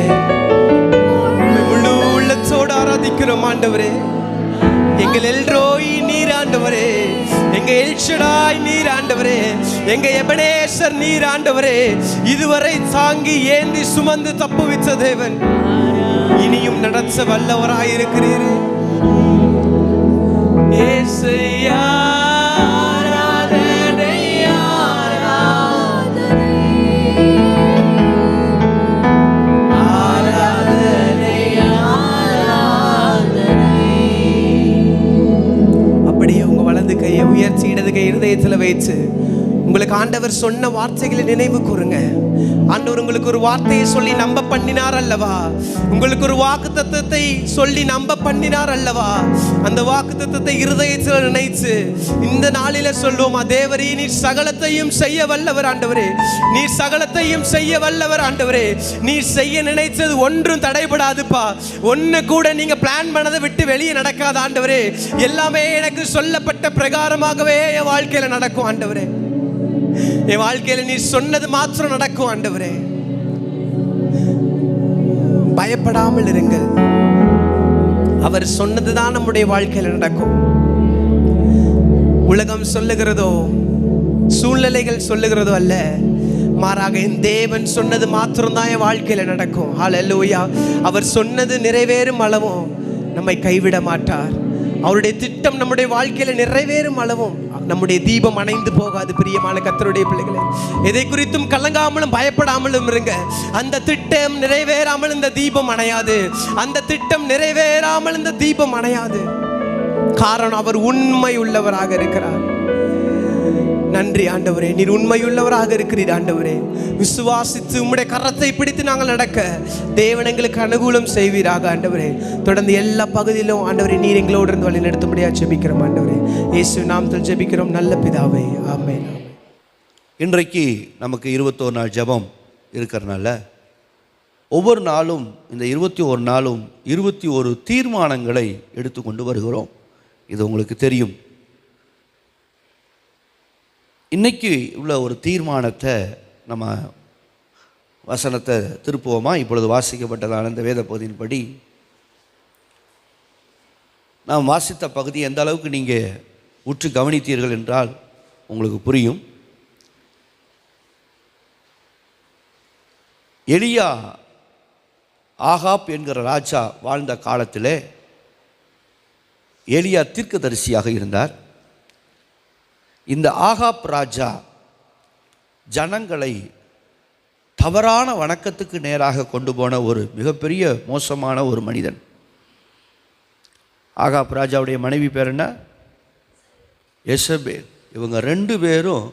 முழு உள்ளத்தோடு ஆராதிக்கிறோம் ஆண்டவரே. எங்கள் எல்ரோய் நீர் ஆண்டவரே, எங்க எல்ஷடாய் நீர் ஆண்டவரே, எங்க எபனேசர் நீர் ஆண்டவரே. இதுவரை தாங்கி ஏந்தி சுமந்து தப்புவித்த தேவன், இனியும் நடத்த வல்லவராயிருக்கிறீரே. ஏசையா கையை உயர்த்தி இடது கை இருதயத்தில் வைத்து உங்களுக்கு ஆண்டவர் சொன்ன வார்த்தைகளை நினைவு கூறுங்க. ஆண்டவர் உங்களுக்கு ஒரு வார்த்தையை சொல்லி நம்ப பண்ணினார் அல்லவா? உங்களுக்கு ஒரு வாக்குத்தத்தத்தை சொல்லி நம்ப பண்ணினார் அல்லவா? அந்த வாக்குத்தத்தத்தை இருதயத்தில் நினைத்து இந்த நாளில சொல்லுவோமா, தேவரே நீர் சகலத்தையும் செய்ய வல்லவர் ஆண்டவரே, நீர் சகலத்தையும் செய்ய வல்லவர் ஆண்டவரே. நீர் செய்ய நினைத்தது ஒன்றும் தடைபடாதுப்பா. ஒன்னு கூட நீங்க பிளான் பண்ணதை விட்டு வெளியே நடக்காத ஆண்டவரே. எல்லாமே எனக்கு சொல்லப்பட்ட பிரகாரமாகவே என் வாழ்க்கையில நடக்கும் ஆண்டவரே. என் வாழ்க்கையில நீ சொன்னது மாத்திரம் நடக்கும் ஆண்டவரே. பயப்படாமல் இருங்கள். அவர் சொன்னதுதான் நம்முடைய வாழ்க்கையில நடக்கும். உலகம் சொல்லுகிறதோ சூழ்நிலைகள் சொல்லுகிறதோ அல்ல, மாறாக என் தேவன் சொன்னது மாத்திரம் தான் என் வாழ்க்கையில நடக்கும். ஹல்லேலூயா. அவர் சொன்னது நிறைவேறும் அளவும் நம்மை கைவிட மாட்டார். அவருடைய திட்டம் நம்முடைய வாழ்க்கையில நிறைவேறும் அளவும் நம்முடைய தீபம் அணைந்து போகாது. பிரியமான கர்த்தருடைய பிள்ளைகளே, எதை குறித்தும் கலங்காமலும் பயப்படாமலும் இருங்க. அந்த திட்டம் நிறைவேறாமல் இந்த தீபம் அணையாது. அந்த திட்டம் நிறைவேறாமல் இந்த தீபம் அணையாது. காரணம், அவர் உண்மை உள்ளவராக இருக்கிறார். நன்றி ஆண்டவரே, நீர் உண்மையுள்ளவராக இருக்கிறீர் ஆண்டவரே. விசுவாசித்து உம்முடைய கரத்தை பிடித்து நாங்கள் நடக்க தேவன் எங்களுக்கு அனுகூலம் செய்வீராக ஆண்டவரே. தொடர்ந்து எல்லா பகுதியிலும் ஆண்டவரே நீர் எங்களோடு இருந்து வழி நடத்தும்படியாக ஜெபிக்கிறோம் ஆண்டவரே. இயேசு நாமத்தில் ஜெபிக்கிறோம் நல்ல பிதாவே, ஆமென். இன்றைக்கு நமக்கு 21 நாள் ஜெபம் இருக்கிறனால ஒவ்வொரு நாளும் இந்த 21 நாளும் 21 தீர்மானங்களை எடுத்துக்கொண்டு வருகிறோம். இது உங்களுக்கு தெரியும். இன்னைக்கு உள்ள ஒரு தீர்மானத்தை நம்ம வசனத்தை திருப்புவோமா? இப்பொழுது வாசிக்கப்பட்டதான இந்த வேத பகுதியின்படி நாம் வாசித்த பகுதி எந்த அளவுக்கு நீங்கள் உற்று கவனித்தீர்கள் என்றால் உங்களுக்கு புரியும். எலியா ஆகாப் என்கிற ராஜா வாழ்ந்த காலத்தில் எலியா தீர்க்கதரிசியாக இருந்தார். இந்த ஆகாப் ராஜா ஜனங்களை தவறான வணக்கத்துக்கு நேராக கொண்டு போன ஒரு மிகப்பெரிய மோசமான ஒரு மனிதன். ஆகாப் ராஜாவுடைய மனைவி பேர் என்ன? யேசபேல். இவங்க 2 பேரும்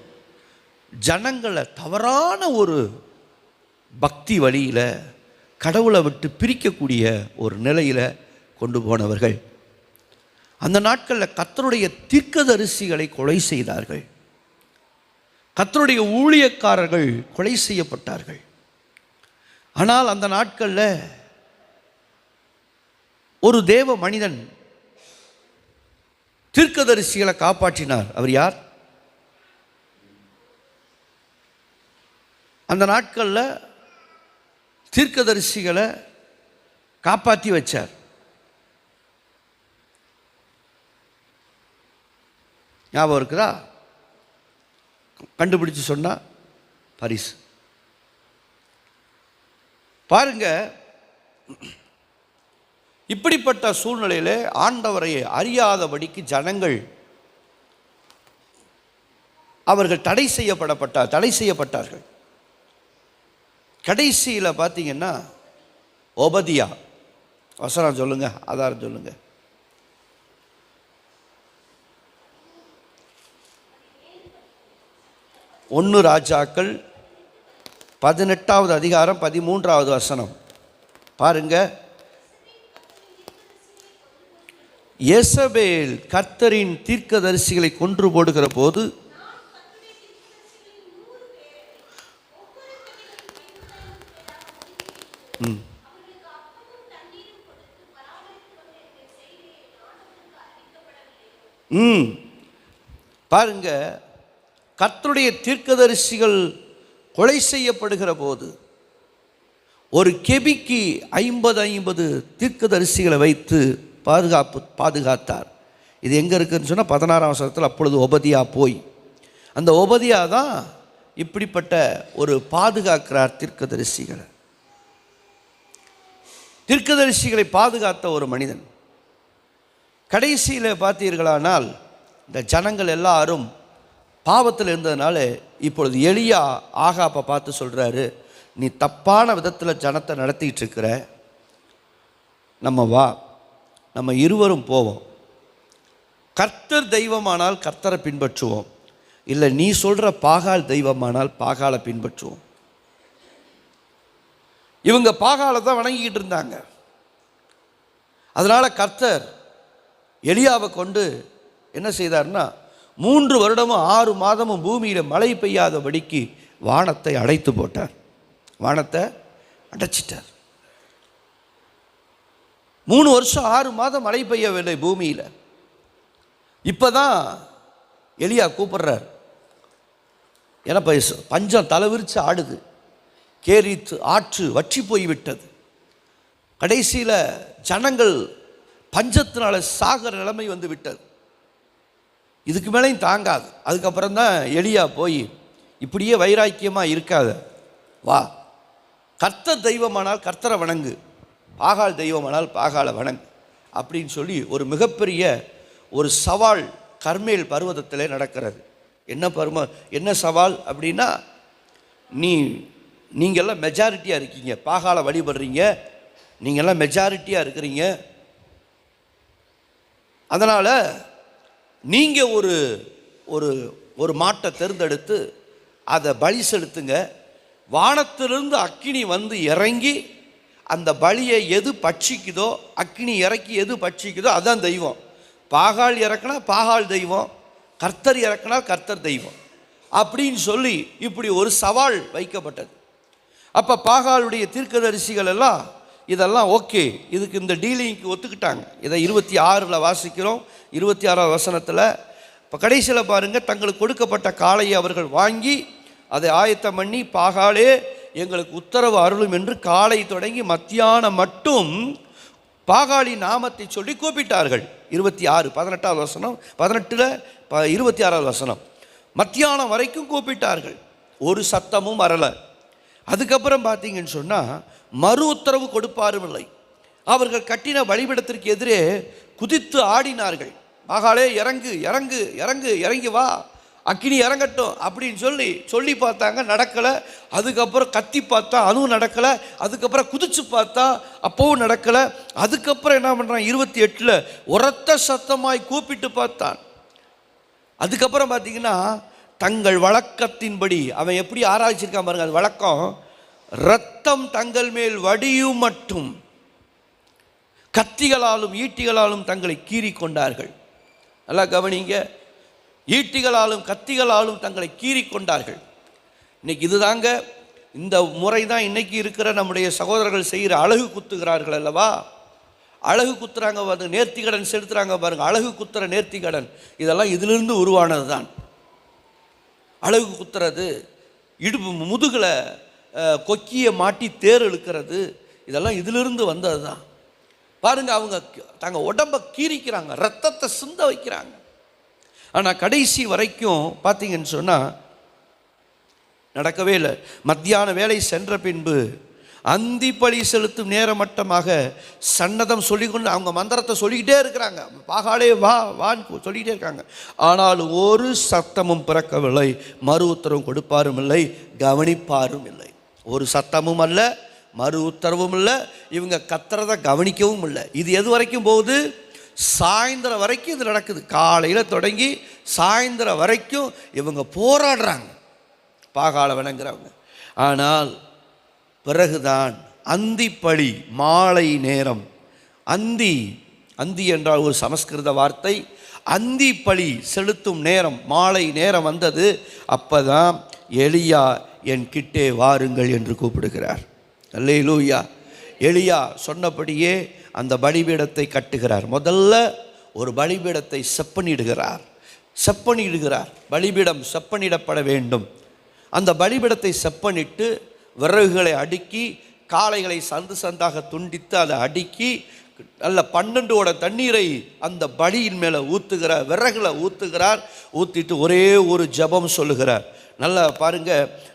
ஜனங்களை தவறான ஒரு பக்தி வழியில் கடவுளை விட்டு பிரிக்கக்கூடிய ஒரு நிலையில் கொண்டு போனவர்கள். அந்த நாட்களில் கர்த்தருடைய தீர்க்கதரிசிகளை கொலை செய்தார்கள். கர்த்தருடைய ஊழியக்காரர்கள் கொலை செய்யப்பட்டார்கள். ஆனால் அந்த நாட்களில் ஒரு தேவ மனிதன் தீர்க்கதரிசிகளை காப்பாற்றினார். அவர் யார்? அந்த நாட்களில் தீர்க்கதரிசிகளை காப்பாற்றி வச்சார். ஞாபகம் இருக்குதா? கண்டுபிடிச்சு சொன்னா பரிசு. பாருங்க, இப்படிப்பட்ட சூழ்நிலையில் ஆண்டவரை அறியாதபடிக்கு ஜனங்கள் அவர்கள் தடை செய்யப்பட்டார்கள். கடைசியில் பார்த்தீங்கன்னா ஒபதியா, வசனம் சொல்லுங்க, ஆதாரம் சொல்லுங்க. ஒன்று ராஜாக்கள் 18வது அதிகாரம் 13வது வசனம் பாருங்க. யேசபேல் கர்த்தரின் தீர்க்கதரிசிகளை கொன்று போடுகிற போது பாருங்க, கர்த்தருடைய தீர்க்கதரிசிகள் கொலை செய்யப்படுகிற போது ஒரு கெபிக்கு 50 தீர்க்கதரிசிகளை வைத்து பாதுகாத்தார். இது எங்கே இருக்குதுன்னு சொன்னால் 16ஆம் வசனத்தில் அப்பொழுது ஒபதியா போய், அந்த ஒபதியா தான் இப்படிப்பட்ட ஒரு பாதுகாக்கிறார் தீர்க்கதரிசிகளை பாதுகாத்த ஒரு மனிதன். கடைசியில் பார்த்தீர்களானால் இந்த ஜனங்கள் எல்லாரும் பாவத்தில் இருந்ததுனால இப்பொழுது எலியா ஆகாப்பை பார்த்து சொல்கிறாரு, நீ தப்பான விதத்தில் ஜனத்தை நடத்திட்டு இருக்கிற, நம்ம வா, நம்ம இருவரும் போவோம், கர்த்தர் தெய்வமானால் கர்த்தரை பின்பற்றுவோம், இல்லை நீ சொல்கிற பாகால் தெய்வமானால் பாகாலை பின்பற்றுவோம். இவங்க பாகாலை தான் வணங்கிக்கிட்டு இருந்தாங்க. அதனால் கர்த்தர் எலியாவை கொண்டு என்ன செய்தார்னா 3 வருடமும் 6 மாதமும் பூமியில் மழை பெய்யாதபடிக்கு வானத்தை அடைத்து போட்டார். வானத்தை அடைச்சிட்டார். 3 வருஷம் 6 மாதம் மழை பெய்யவில்லை பூமியில். இப்போ தான் எலியா கூப்பிட்றார். ஏன்னா பஞ்சம் தலைவிரிச்சு ஆடுது, கேரித்து ஆற்று வற்றி போய்விட்டது. கடைசியில் ஜனங்கள் பஞ்சத்தினால சாகர நிலைமை வந்து விட்டது. இதுக்கு மேலேயும் தாங்காது. அதுக்கப்புறம் தான் எலியா போய், இப்படியே வைராக்கியமாக இருக்காத, வா, கர்த்தர் தெய்வமானால் கர்த்தரை வணங்கு, பாகால் தெய்வமானால் பாகாலை வணங்கு அப்படின்னு சொல்லி ஒரு மிகப்பெரிய ஒரு சவால் கர்மேல் பர்வதத்திலே நடக்கிறது. என்ன சவால் அப்படின்னா, நீங்கள்லாம் மெஜாரிட்டியாக இருக்கீங்க, பாகாலை வழிபடுறீங்க, நீங்கள்லாம் மெஜாரிட்டியாக இருக்கிறீங்க, அதனால் நீங்கள் ஒரு ஒரு ஒரு மாட்டை தேர்ந்தெடுத்து அதை பலி செலுத்துங்க. வானத்திலிருந்து அக்கினி வந்து இறங்கி அந்த பலியை எது பட்சிக்குதோ, அக்கினி இறக்கி எது பட்சிக்குதோ அதுதான் தெய்வம். பாகால் இறக்குனா பாகால் தெய்வம், கர்த்தர் இறக்குனா கர்த்தர் தெய்வம் அப்படின்னு சொல்லி இப்படி ஒரு சவால் வைக்கப்பட்டது. அப்போ பாகாலுடைய தீர்க்கதரிசிகள் எல்லாம் இதெல்லாம் ஓகே, இதுக்கு இந்த டீலிங்க்கு ஒத்துக்கிட்டாங்க. இதை 26 வாசிக்கிறோம். 26ஆம் வசனத்தில் இப்போ கடைசியில் பாருங்கள், தங்களுக்கு கொடுக்கப்பட்ட காளையை அவர்கள் வாங்கி அதை ஆயத்தம் பண்ணி, பாகாலே எங்களுக்கு உத்தரவு அருளும் என்று காலை தொடங்கி மத்தியானம் மட்டும் பாகாலின் நாமத்தை சொல்லி கூப்பிட்டார்கள். 26 18ஆவது வசனம், 18 26ஆவது வசனம், மத்தியானம் வரைக்கும் கூப்பிட்டார்கள், ஒரு சத்தமும் வரலை. அதுக்கப்புறம் பார்த்தீங்கன்னு சொன்னால் மறு உத்தரவு கொடுப்பாரும் இல்லை. அவர்கள் கட்டின வழிபடத்திற்கு எதிரே குதித்து ஆடினார்கள். பாகாலே இறங்கு இறங்கு இறங்கு இறங்கி வா, அக்கினி இறங்கட்டும் அப்படின்னு சொல்லி பார்த்தாங்க, நடக்கலை. அதுக்கப்புறம் கத்தி பார்த்தா அதுவும் நடக்கலை. அதுக்கப்புறம் குதிச்சு பார்த்தா அப்பவும் நடக்கலை. அதுக்கப்புறம் என்ன பண்ணுறான், 28 உரத்த சத்தமாய் கூப்பிட்டு பார்த்தான். அதுக்கப்புறம் பார்த்தீங்கன்னா தங்கள் வழக்கத்தின்படி அவன் எப்படி ஆராய்ச்சிருக்கான் பாருங்க. அது வழக்கம், இரத்தம் தங்கள் மேல் வடியும் மட்டும் கத்திகளாலும் ஈட்டிகளாலும் தங்களை கீறி கொண்டார்கள். நல்லா கவனிங்க, ஈட்டிகளாலும் கத்திகளாலும் தங்களை கீறி கொண்டார்கள். இன்னைக்கு இதுதாங்க, இந்த முறை தான் இன்னைக்கு இருக்கிற நம்முடைய சகோதரர்கள் செய்கிற அழகு குத்துகிறார்கள் அல்லவா. அழகு குத்துறாங்க பாருங்க, நேர்த்திக்கடன் செலுத்துறாங்க பாருங்க, அழகு குத்துற நேர்த்திக்கடன், இதெல்லாம் இதிலிருந்து உருவானது தான். அழகு குத்துறது, இடுப்பு முதுகில் கொக்கியை மாட்டி தேர் இழுக்கிறது, இதெல்லாம் இதிலிருந்து வந்தது தான். பாருங்க, அவங்க தங்க உடம்பை கீறிக்கிறாங்க, ரத்தத்தை சிந்த வைக்கிறாங்க. ஆனால் கடைசி வரைக்கும் பார்த்தீங்கன்னு சொன்னால் நடக்கவே இல்லை. மத்தியான வேலை சென்ற பின்பு அந்தி பலி செலுத்தும் நேரமட்டமாக சன்னதம் சொல்லிக்கொண்டு அவங்க மந்திரத்தை சொல்லிக்கிட்டே இருக்கிறாங்க, பாகாலே வா வான்னு சொல்லிக்கிட்டே இருக்காங்க. ஆனால் ஒரு சத்தமும் பிறக்கவில்லை, மறு உத்தரவும் கொடுப்பாரும் இல்லை, கவனிப்பாரும் இல்லை. ஒரு சத்தமும் அல்ல, மறு உத்தரவும் இல்லை, இவங்க கத்துறதை கவனிக்கவும் இல்லை. இது எது வரைக்கும் போகுது, சாயந்தரம் வரைக்கும் இது நடக்குது. காலையில் தொடங்கி சாயந்தரம் வரைக்கும் இவங்க போராடுறாங்க, பாகால வணங்குறவங்க. ஆனால் பிறகுதான் அந்திப்பழி, மாலை நேரம், அந்தி என்றால் ஒரு சமஸ்கிருத வார்த்தை, அந்தி பலி செலுத்தும் நேரம், மாலை நேரம் வந்தது. அப்பதான் எலியா என் கிட்டே வாருங்கள் என்று கூப்பிடுகிறார். அல்லேலூயா. எலியா சொன்னபடியே அந்த பலிபீடத்தை கட்டுகிறார். முதல்ல ஒரு பலிபீடத்தை செப்பனிடுகிறார். பலிபீடம் செப்பனிடப்பட வேண்டும். அந்த பலிபீடத்தை செப்பனிட்டு விறகுகளை அடுக்கி, காளைகளை சந்து சந்தாக துண்டித்து அதை அடுக்கி, நல்ல 12 தண்ணீரை அந்த பலியின் மேலே ஊற்றுகிறார், விறகுல ஊற்றுகிறார். ஊற்றிட்டு ஒரே ஒரு ஜெபம் சொல்லுகிறார். நல்லா பாருங்க,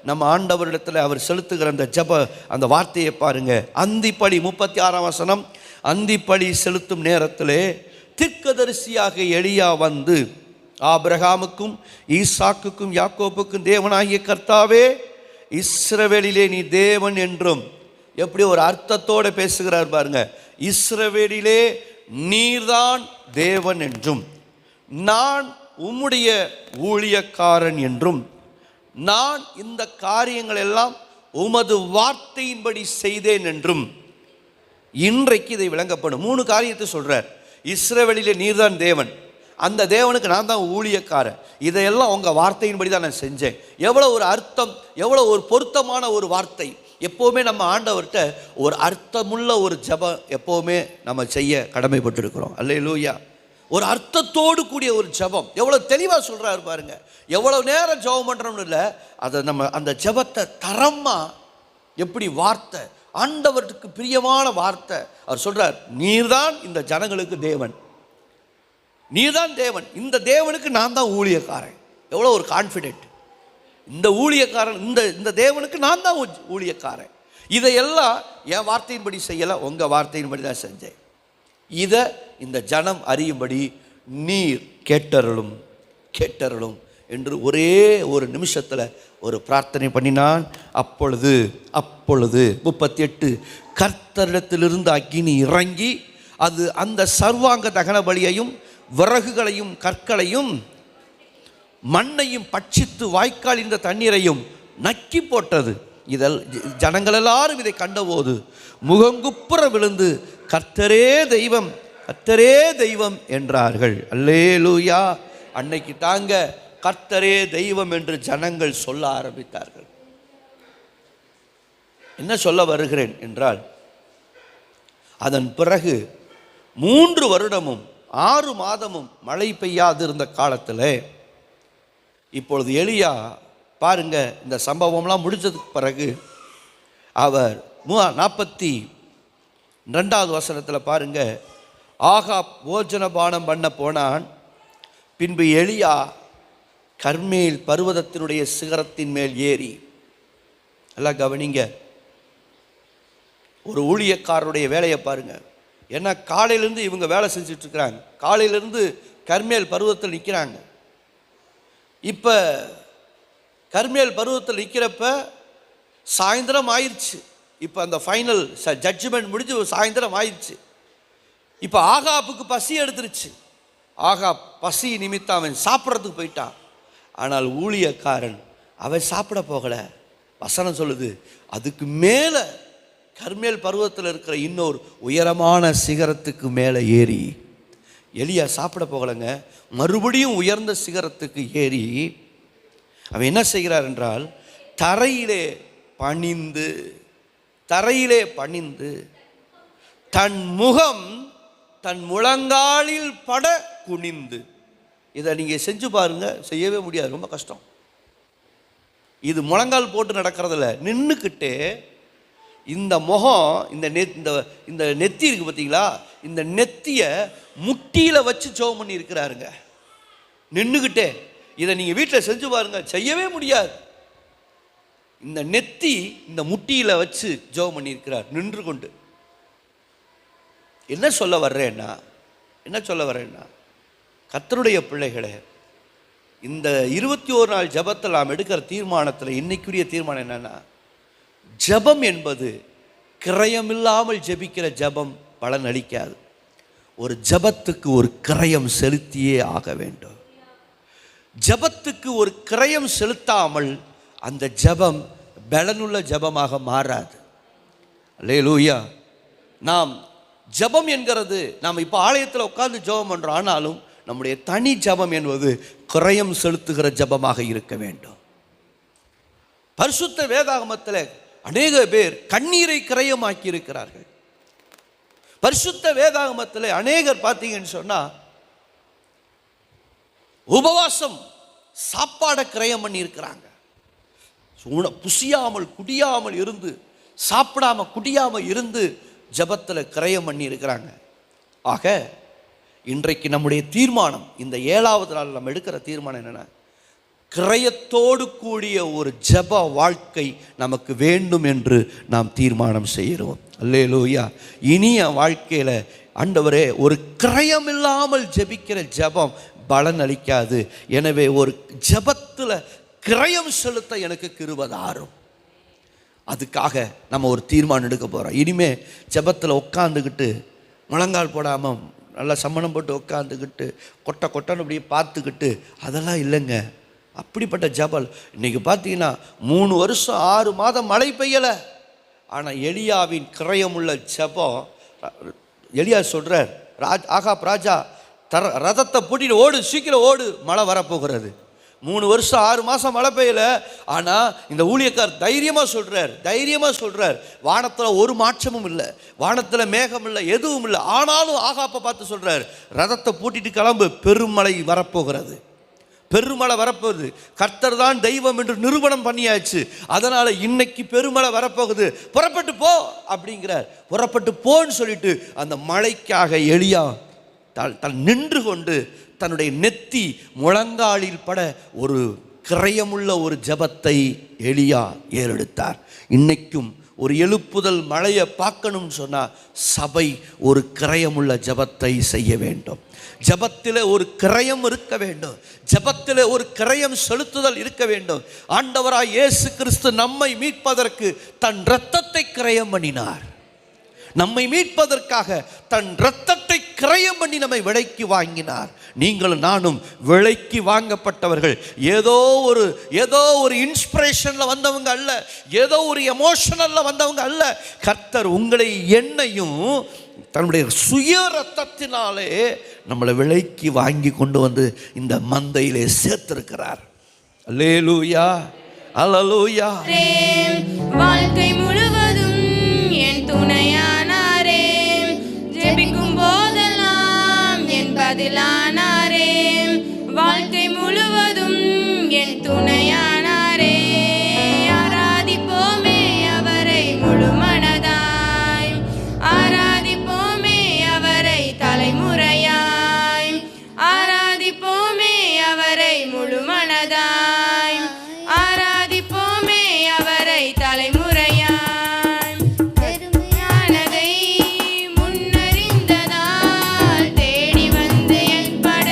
நம்ம ஆண்டவரிடத்தில் அவர் செலுத்துகிற அந்த அந்த வார்த்தையை பாருங்க. அந்திப்பலி 36ஆம் வசனம். அந்திப்பலி செலுத்தும் நேரத்திலே தீர்க்கதரிசியாக எலியா வந்து, ஆபிரகாமுக்கும் ஈசாக்குக்கும் யாக்கோபுக்கும் தேவனாகிய கர்த்தாவே, இஸ்ரவேலிலே நீ தேவன் என்றும், எப்படி ஒரு அர்த்தத்தோடு பேசுகிறார் பாருங்க. இஸ்ரவேலிலே நீர்தான் தேவன் என்றும், நான் உம்முடைய ஊழியக்காரன் என்றும், நான் இந்த காரியங்கள் எல்லாம் உமது வார்த்தையின்படி செய்தேன் என்றும் இன்றைக்கு இதை விளங்கப்படும். 3 காரியத்தை சொல்றார். இஸ்ரவேலிலே நீர்தான் தேவன், அந்த தேவனுக்கு நான் தான் ஊழியக்காரன், இதையெல்லாம் உங்கள் வார்த்தையின்படி தான் நான் செஞ்சேன். எவ்வளோ ஒரு அர்த்தம், எவ்வளோ ஒரு பொருத்தமான ஒரு வார்த்தை. எப்போவுமே நம்ம ஆண்டவர்கிட்ட ஒரு அர்த்தமுள்ள ஒரு ஜெபம் எப்போவுமே நம்ம செய்ய கடமைப்பட்டிருக்கிறோம். அல்லேலூயா. ஒரு அர்த்தத்தோடு கூடிய ஒரு ஜெபம். எவ்வளோ தெளிவாக சொல்கிறாரு பாருங்க. எவ்வளோ நேரம் ஜெபம் பண்ணுறோம்னு இல்லை, அதை நம்ம அந்த ஜெபத்தை தரமாக எப்படி வார்த்தை, ஆண்டவருக்கு பிரியமான வார்த்தை. அவர் சொல்கிறார், நீர்தான் இந்த ஜனங்களுக்கு தேவன், நீதான் தேவன், இந்த தேவனுக்கு நான் தான் ஊழியக்காரன். எவ்வளோ ஒரு கான்ஃபிடென்ட். இந்த ஊழியக்காரன், இந்த தேவனுக்கு நான் தான் ஊழியக்காரன். இதையெல்லாம் என் வார்த்தையின்படி செய்யலை, உங்கள் வார்த்தையின்படி தான் செஞ்சேன். இதை இந்த ஜனம் அறியும்படி நீர் கேட்டருளும் என்று ஒரே ஒரு நிமிஷத்தில் ஒரு பிரார்த்தனை பண்ணினான். அப்பொழுது 38 கர்த்தரிடத்திலிருந்து அக்கினி இறங்கி அது அந்த சர்வாங்க தகன பலியையும் விறகுகளையும் கற்களையும் மண்ணையும் பட்சித்து வாய்க்கால் இந்த தண்ணீரையும் நக்கி போட்டது. ஜனங்கள் எல்லாரும் இதை கண்டபோது முகங்குப்புற விழுந்து கர்த்தரே தெய்வம், கர்த்தரே தெய்வம் என்றார்கள். அல்லேலூயா. அன்னைக்கு தாங்க கர்த்தரே தெய்வம் என்று ஜனங்கள் சொல்ல ஆரம்பித்தார்கள். என்ன சொல்ல வருகிறேன் என்றால், அதன் பிறகு 3 வருடமும் 6 மாதமும் மழை பெய்யாது இருந்த காலத்தில் இப்பொழுது எலியா பாருங்க, இந்த சம்பவம்லாம் முடிஞ்சதுக்கு பிறகு அவர் 42வது வசனத்தில் பாருங்க, ஆகாப் போஜன பானம் பண்ண போனான். பின்பு எலியா கர்மேல் பர்வதத்தினுடைய சிகரத்தின் மேல் ஏறி, எல்லாம் கவனிங்க, ஒரு ஊழியக்காரருடைய வேலையை பாருங்க. ஏன்னா காலையிலேருந்து இவங்க வேலை செஞ்சுட்டு இருக்கிறாங்க, காலையிலேருந்து கர்மேல் பருவத்தில் நிற்கிறாங்க. இப்போ கர்மேல் பருவத்தில் நிற்கிறப்ப சாயந்தரம் ஆயிடுச்சு. இப்போ அந்த ஃபைனல் ஜட்ஜ்மெண்ட் முடிஞ்சு சாயந்தரம் ஆயிடுச்சு. இப்போ ஆகாப்புக்கு பசி எடுத்துருச்சு. ஆகாப் பசி நிமித்தம் அவன் சாப்பிட்றதுக்கு போயிட்டான். ஆனால் ஊழியக்காரன் அவன் சாப்பிட போகலை. வசனம் சொல்லுது, அதுக்கு மேலே கர்மேல் பருவத்தில் இருக்கிற இன்னொரு உயரமான சிகரத்துக்கு மேலே ஏறி, எலியா சாப்பிட போகலைங்க, மறுபடியும் உயர்ந்த சிகரத்துக்கு ஏறி அவன் என்ன செய்கிறார் என்றால், தரையிலே பணிந்து தன் முகம் தன் முழங்காலில் பட குனிந்து. இதை நீங்கள் செஞ்சு பாருங்க, செய்யவே முடியாது, ரொம்ப கஷ்டம். இது முழங்கால் போட்டு நடக்கிறதில்ல, நின்றுக்கிட்டே இந்த முகம், இந்த நெத்தி இருக்கு பார்த்தீங்களா, இந்த நெத்தியை முட்டியில் வச்சு ஜெபம் பண்ணி இருக்கிறாருங்க நின்றுக்கிட்டே. இதை நீங்கள் வீட்டில் செஞ்சு பாருங்க, செய்யவே முடியாது. இந்த நெத்தி இந்த முட்டியில் வச்சு ஜெபம் பண்ணியிருக்கிறார் நின்று கொண்டு. என்ன சொல்ல வர்றேன்னா கர்த்தருடைய பிள்ளைகளே, இந்த 21 நாள் ஜெபத்தில் நாம் எடுக்கிற தீர்மானத்தில் இன்னைக்குரிய தீர்மானம் என்னன்னா, ஜெபம் என்பது கிரயமில்லாமல் ஜெபிக்கிற ஜெபம் பலன் அளிக்காது. ஒரு ஜெபத்துக்கு ஒரு கிரயம் செலுத்தியே ஆக வேண்டும். ஜெபத்துக்கு ஒரு கிரயம் செலுத்தாமல் அந்த ஜெபம் பலனுள்ள ஜெபமாக மாறாது. அல்லேலூயா. நாம் ஜெபம் என்கிறது, நாம் இப்போ ஆலயத்தில் உட்கார்ந்து ஜெபம் பண்ணுறோம், ஆனாலும் நம்முடைய தனி ஜெபம் என்பது கிரயம் செலுத்துகிற ஜெபமாக இருக்க வேண்டும். பரிசுத்த வேதாகமத்தில் அநேக பேர் கண்ணீரை கிரயமாக்கி இருக்கிறார்கள். பரிசுத்த வேதாகமத்தில் அநேகர் பார்த்தீங்கன்னு சொன்னால் உபவாசம், சாப்பாடை கிரயம் பண்ணி இருக்கிறாங்க. புசியாமல் குடியாமல் இருந்து, சாப்பிடாம குடியாமல் இருந்து ஜபத்தில் கிரயம் பண்ணி இருக்கிறாங்க. ஆக இன்றைக்கு நம்முடைய தீர்மானம், இந்த 7வது நாள் நம்ம எடுக்கிற தீர்மானம் என்னென்ன? கிரயத்தோடு கூடிய ஒரு ஜப வாழ்க்கை நமக்கு வேண்டும் என்று நாம் தீர்மானம் செய்கிறோம். அல்லேலூயா. இனிய வாழ்க்கையில் ஆண்டவரே, ஒரு கிரயம் இல்லாமல் ஜெபிக்கிற ஜபம் பலன் அளிக்காது. எனவே ஒரு ஜபத்தில் கிரயம் செலுத்த எனக்கு கிருபை தாரும். அதுக்காக நம்ம ஒரு தீர்மானம் எடுக்க போகிறோம். இனிமே ஜபத்தில் உட்காந்துக்கிட்டு முழங்கால் போடாமல் நல்லா சம்மணம் போட்டு உட்காந்துக்கிட்டு கொட்டன்னு அப்படியே பார்த்துக்கிட்டு அதெல்லாம் இல்லைங்க. அப்படிப்பட்ட ஜபல் இன்றைக்கி பார்த்தீங்கன்னா 3 வருஷம் 6 மாதம் மழை பெய்யலை. ஆனால் எலியாவின் கிரயமுள்ள ஜபம், எலியா சொல்கிறார், ஆகாப் ராஜா ரதத்தை பூட்டிட்டு ஓடு, சீக்கிரம் ஓடு, மழை வரப்போகிறது. 3 வருஷம் 6 மாதம் மழை பெய்யலை. ஆனால் இந்த ஊழியக்கார் தைரியமாக சொல்கிறார், வானத்தில் ஒரு மாற்றமும் இல்லை, வானத்தில் மேகம் இல்லை, எதுவும் இல்லை. ஆனாலும் ஆகாப்பை பார்த்து சொல்கிறார், ரதத்தை பூட்டிட்டு கிளம்பு, பெருமழை வரப்போகிறது, பெருமழை வரப்போகுது. கர்த்தர் தான் தெய்வம் என்று நிரூபணம் பண்ணியாச்சு. அதனால் இன்னைக்கு பெருமழை வரப்போகுது, புறப்பட்டு போ அப்படிங்கிறார். புறப்பட்டு போன்னு சொல்லிட்டு அந்த மழைக்காக எலியா தன் நின்று கொண்டு தன்னுடைய நெத்தி முழங்காலில் பட ஒரு கிரயமுள்ள ஒரு ஜபத்தை எலியா ஏறெடுத்தார். இன்னைக்கும் ஒரு எழுப்புதல் மழையை பார்க்கணும்னு சொன்னால் சபை ஒரு கிரயமுள்ள ஜபத்தை செய்ய வேண்டும். ஜபத்தில் ஒரு கிரயம் இருக்க வேண்டும். ஜபத்தில் ஒரு கிரயம் செலுத்துதல் இருக்க வேண்டும். ஆண்டவராய் இயேசு கிறிஸ்து நம்மை மீட்பதற்கு தன் இரத்தத்தை கிரயம் பண்ணினார். நம்மை மீட்பதற்காக தன் இரத்தத்தை கிரயம் பண்ணி நம்மை விலைக்கு வாங்கினார். நீங்களும் நானும் விலைக்கு வாங்கப்பட்டவர்கள். ஏதோ ஒரு இன்ஸ்பிரேஷனில் வந்தவங்க அல்ல, ஏதோ ஒரு எமோஷனலில் வந்தவங்க அல்ல. கர்த்தர் உங்களை என்னையும் தன்னுடைய சுய ரத்தத்தினாலே நம்மளை விலைக்கு வாங்கி கொண்டு வந்து இந்த மந்தையிலே சேர்த்திருக்கிறார். அல்லேலூயா, அல்லேலூயா. வாழ்க்கை முழுவதும் என் துணையானாரே, ஜெபிக்கும் போதெல்லாம் என் பதிலானாரே. வாழ்க்கை முழுவதும் என் துணையானாரே, ஆராதிப்போமே அவரை முழு மனதாய், ஆராதிப்போமே அவரை தலைமுறையாய், ஆராதிப்போமே அவரை முழு மனதாய், ஆராதிப்போமே அவரை தலைமுறையாய். பெருமையானதை முன்னறிந்ததால் தேடி வந்து என் பட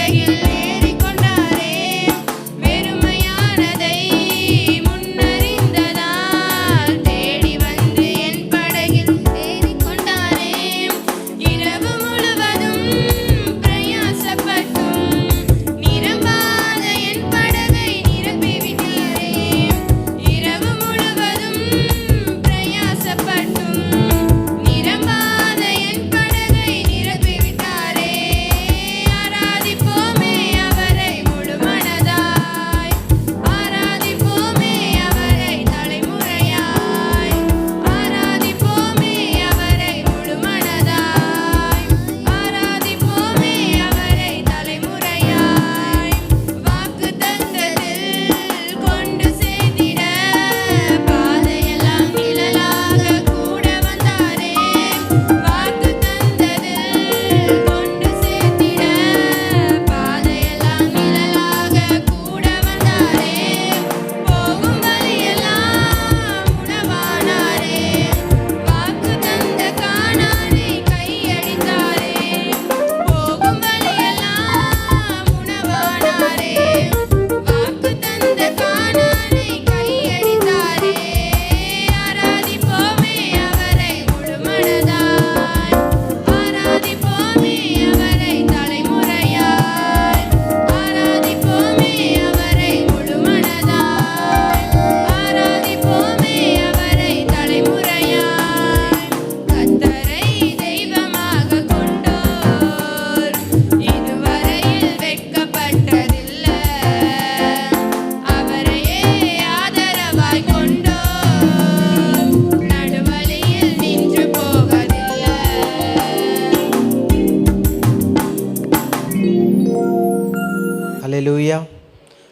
ஹalleluya.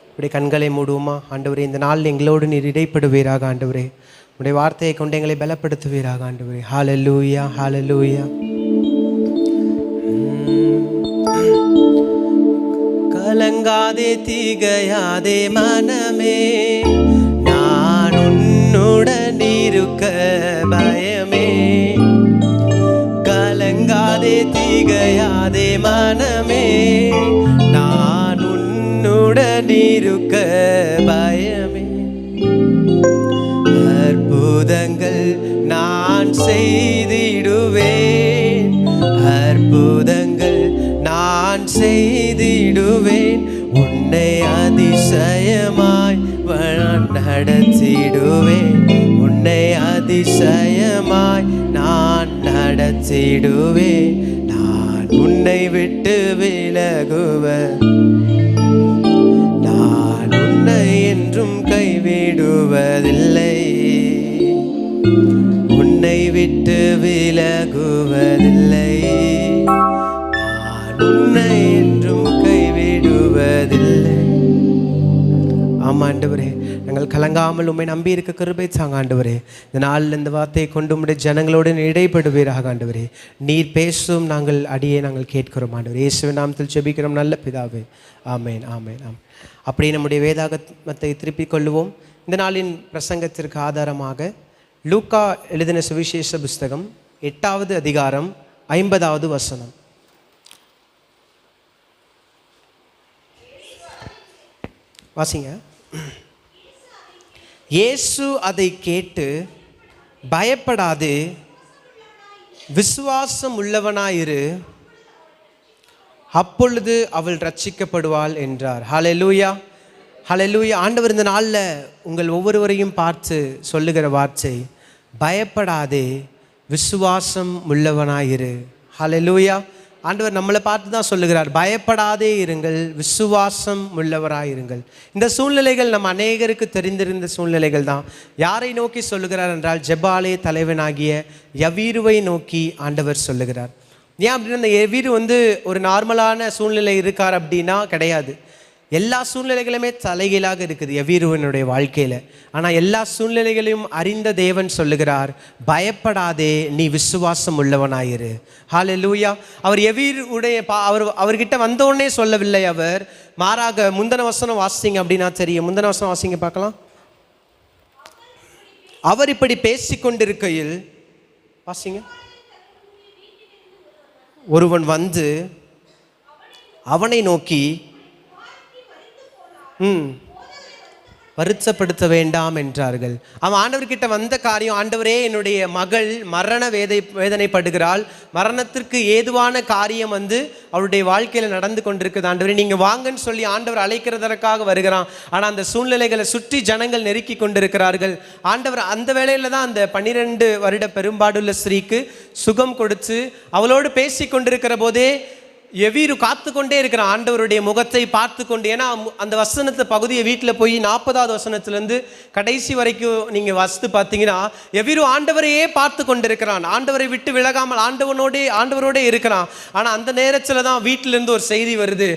இப்படி கண்களை மூடுவோமா? ஆண்டவரே, இந்த நாள் எங்களோடு நீர் இடைப்படுவீராக. ஆண்டவரே, உடைய வார்த்தையை கொண்டு எங்களை பலப்படுத்துவீராக. ஆண்டவரே, ஹalleluya, ஹalleluya. கலங்காதே திகையாதே மனமே, நான் உன்னுடன் இருக்க பயமே. கலங்காதே திகையாதே மனமே, நான் உன்னுடன் இருக்க பயமே. அற்புதங்கள் நான் செய்திடுவேன், அற்புதங்கள் நான் செய்திடுவேன். உன்னை அதிசயமாய் நடத்திடுவேன், உன்னை அதிசயமாய் நான் நடத்திடுவேன். நான் உன்னை விட்டு விலகுவேன், நான் உன்னை என்றும் கைவிடுவதில்லை, உன்னை விட்டு விலகுவதில்லை, நான் உன்னை என்றும் கைவிடுவதில்லை. ஆமாம் ஆண்டவரே, நாங்கள் கலங்காமல் உண்மை நம்பி இருக்க கிருபை தாங்க ஆண்டவரே. இந்த நாளில் இந்த வார்த்தையை கொண்டு உம்முடைய ஜனங்களோடு இடைப்படுவீராக ஆண்டவரே. நீர் பேசும் நாங்கள் அடியே நாங்கள் கேட்கிறோம் ஆண்டவரே. இயேசுவின் நாமத்தில் ஜெபிக்கிறோம் நல்ல பிதாவே, ஆமேன், ஆமேன், ஆமேன். அப்படியே நம்முடைய வேதாகமத்தை திருப்பிக் கொள்ளுவோம். இந்த நாளின் பிரசங்கத்திற்கு ஆதாரமாக லூக்கா எழுதின சுவிசேஷ புஸ்தகம் 8வது அதிகாரம் 50வது வசனம். வாசிங்க. இயேசு அதை கேட்டு, பயப்படாது, விசுவாசம் உள்ளவனாயிரு, அப்பொழுது அவள் ரட்சிக்கப்படுவாள் என்றார். ஹல்லேலூயா, ஹல்லேலூயா. ஆண்டவர் இந்த நாளில் உங்கள் ஒவ்வொருவரையும் பார்த்து சொல்லுகிற வார்த்தை, பயப்படாதே, விசுவாசம் உள்ளவனாயிரு. ஹல்லேலூயா. ஆண்டவர் நம்மளை பார்த்து தான் சொல்லுகிறார், பயப்படாதே இருங்கள், விசுவாசம் உள்ளவராயிருங்கள். இந்த சூழ்நிலைகள் நம்ம அநேகருக்கு தெரிந்திருந்த சூழ்நிலைகள் தான். யாரை நோக்கி சொல்லுகிறார் என்றால், ஜெபாலே தலைவனாகிய யவீருவை நோக்கி ஆண்டவர் சொல்லுகிறார். ஏன் அப்படின்னா, அந்த யவீரு ஒரு நார்மலான சூழ்நிலை இருக்கார் அப்படின்னா கிடையாது. எல்லா சூழ்நிலைகளுமே தலைகீழாக இருக்குது யவீருவனுடைய வாழ்க்கையில். ஆனால் எல்லா சூழ்நிலைகளையும் அறிந்த தேவன் சொல்லுகிறார், பயப்படாதே, நீ விசுவாசம் உள்ளவனாயிரு. ஹல்லேலூயா. அவர் யவீருடைய அவர்கிட்ட வந்தோடனே சொல்லவில்லை அவர், மாறாக முந்தின வசனம் வாசிங்க அப்படின்னா தெரியும். முந்தின வசனம் வாசிங்க பார்க்கலாம். அவர் இப்படி பேசிக்கொண்டிருக்கையில், வாசிங்க, ஒருவன் வந்து அவனை நோக்கி, வருத்தப்படுத்த வேண்டாம் என்றார்கள். அவன் ஆண்டவர்கிட்ட வந்த காரியம், ஆண்டவரே, என்னுடைய மகள் மரண வேதனைப்படுகிறாள், மரணத்திற்கு ஏதுவான காரியம் அவருடைய வாழ்க்கையில் நடந்து கொண்டிருக்குது ஆண்டவரே, நீங்கள் வாங்கன்னு சொல்லி ஆண்டவர் அழைக்கிறதற்காக வருகிறான். ஆனால் அந்த சூழ்நிலைகளை சுற்றி ஜனங்கள் நெருக்கி கொண்டிருக்கிறார்கள். ஆண்டவர் அந்த வேளையில் தான் அந்த 12 வருட பெரும்பாடுள்ள ஸ்திரீக்கு சுகம் கொடுத்து அவளோடு பேசி கொண்டிருக்கிற போதே யவீரு காத்து கொண்டே இருக்கிறான், ஆண்டவருடைய முகத்தை பார்த்து கொண்டு. ஏன்னா அந்த வசனத்தை பகுதியை வீட்டில் போய் 40வது வசனத்திலேருந்து கடைசி வரைக்கும் நீங்கள் வசத்து பார்த்தீங்கன்னா, யவீரு ஆண்டவரையே பார்த்து கொண்டிருக்கிறான், ஆண்டவரை விட்டு விலகாமல் ஆண்டவரோடே இருக்கிறான். ஆனால் அந்த நேரத்தில் தான் வீட்டிலேருந்து ஒரு செய்தி வருது.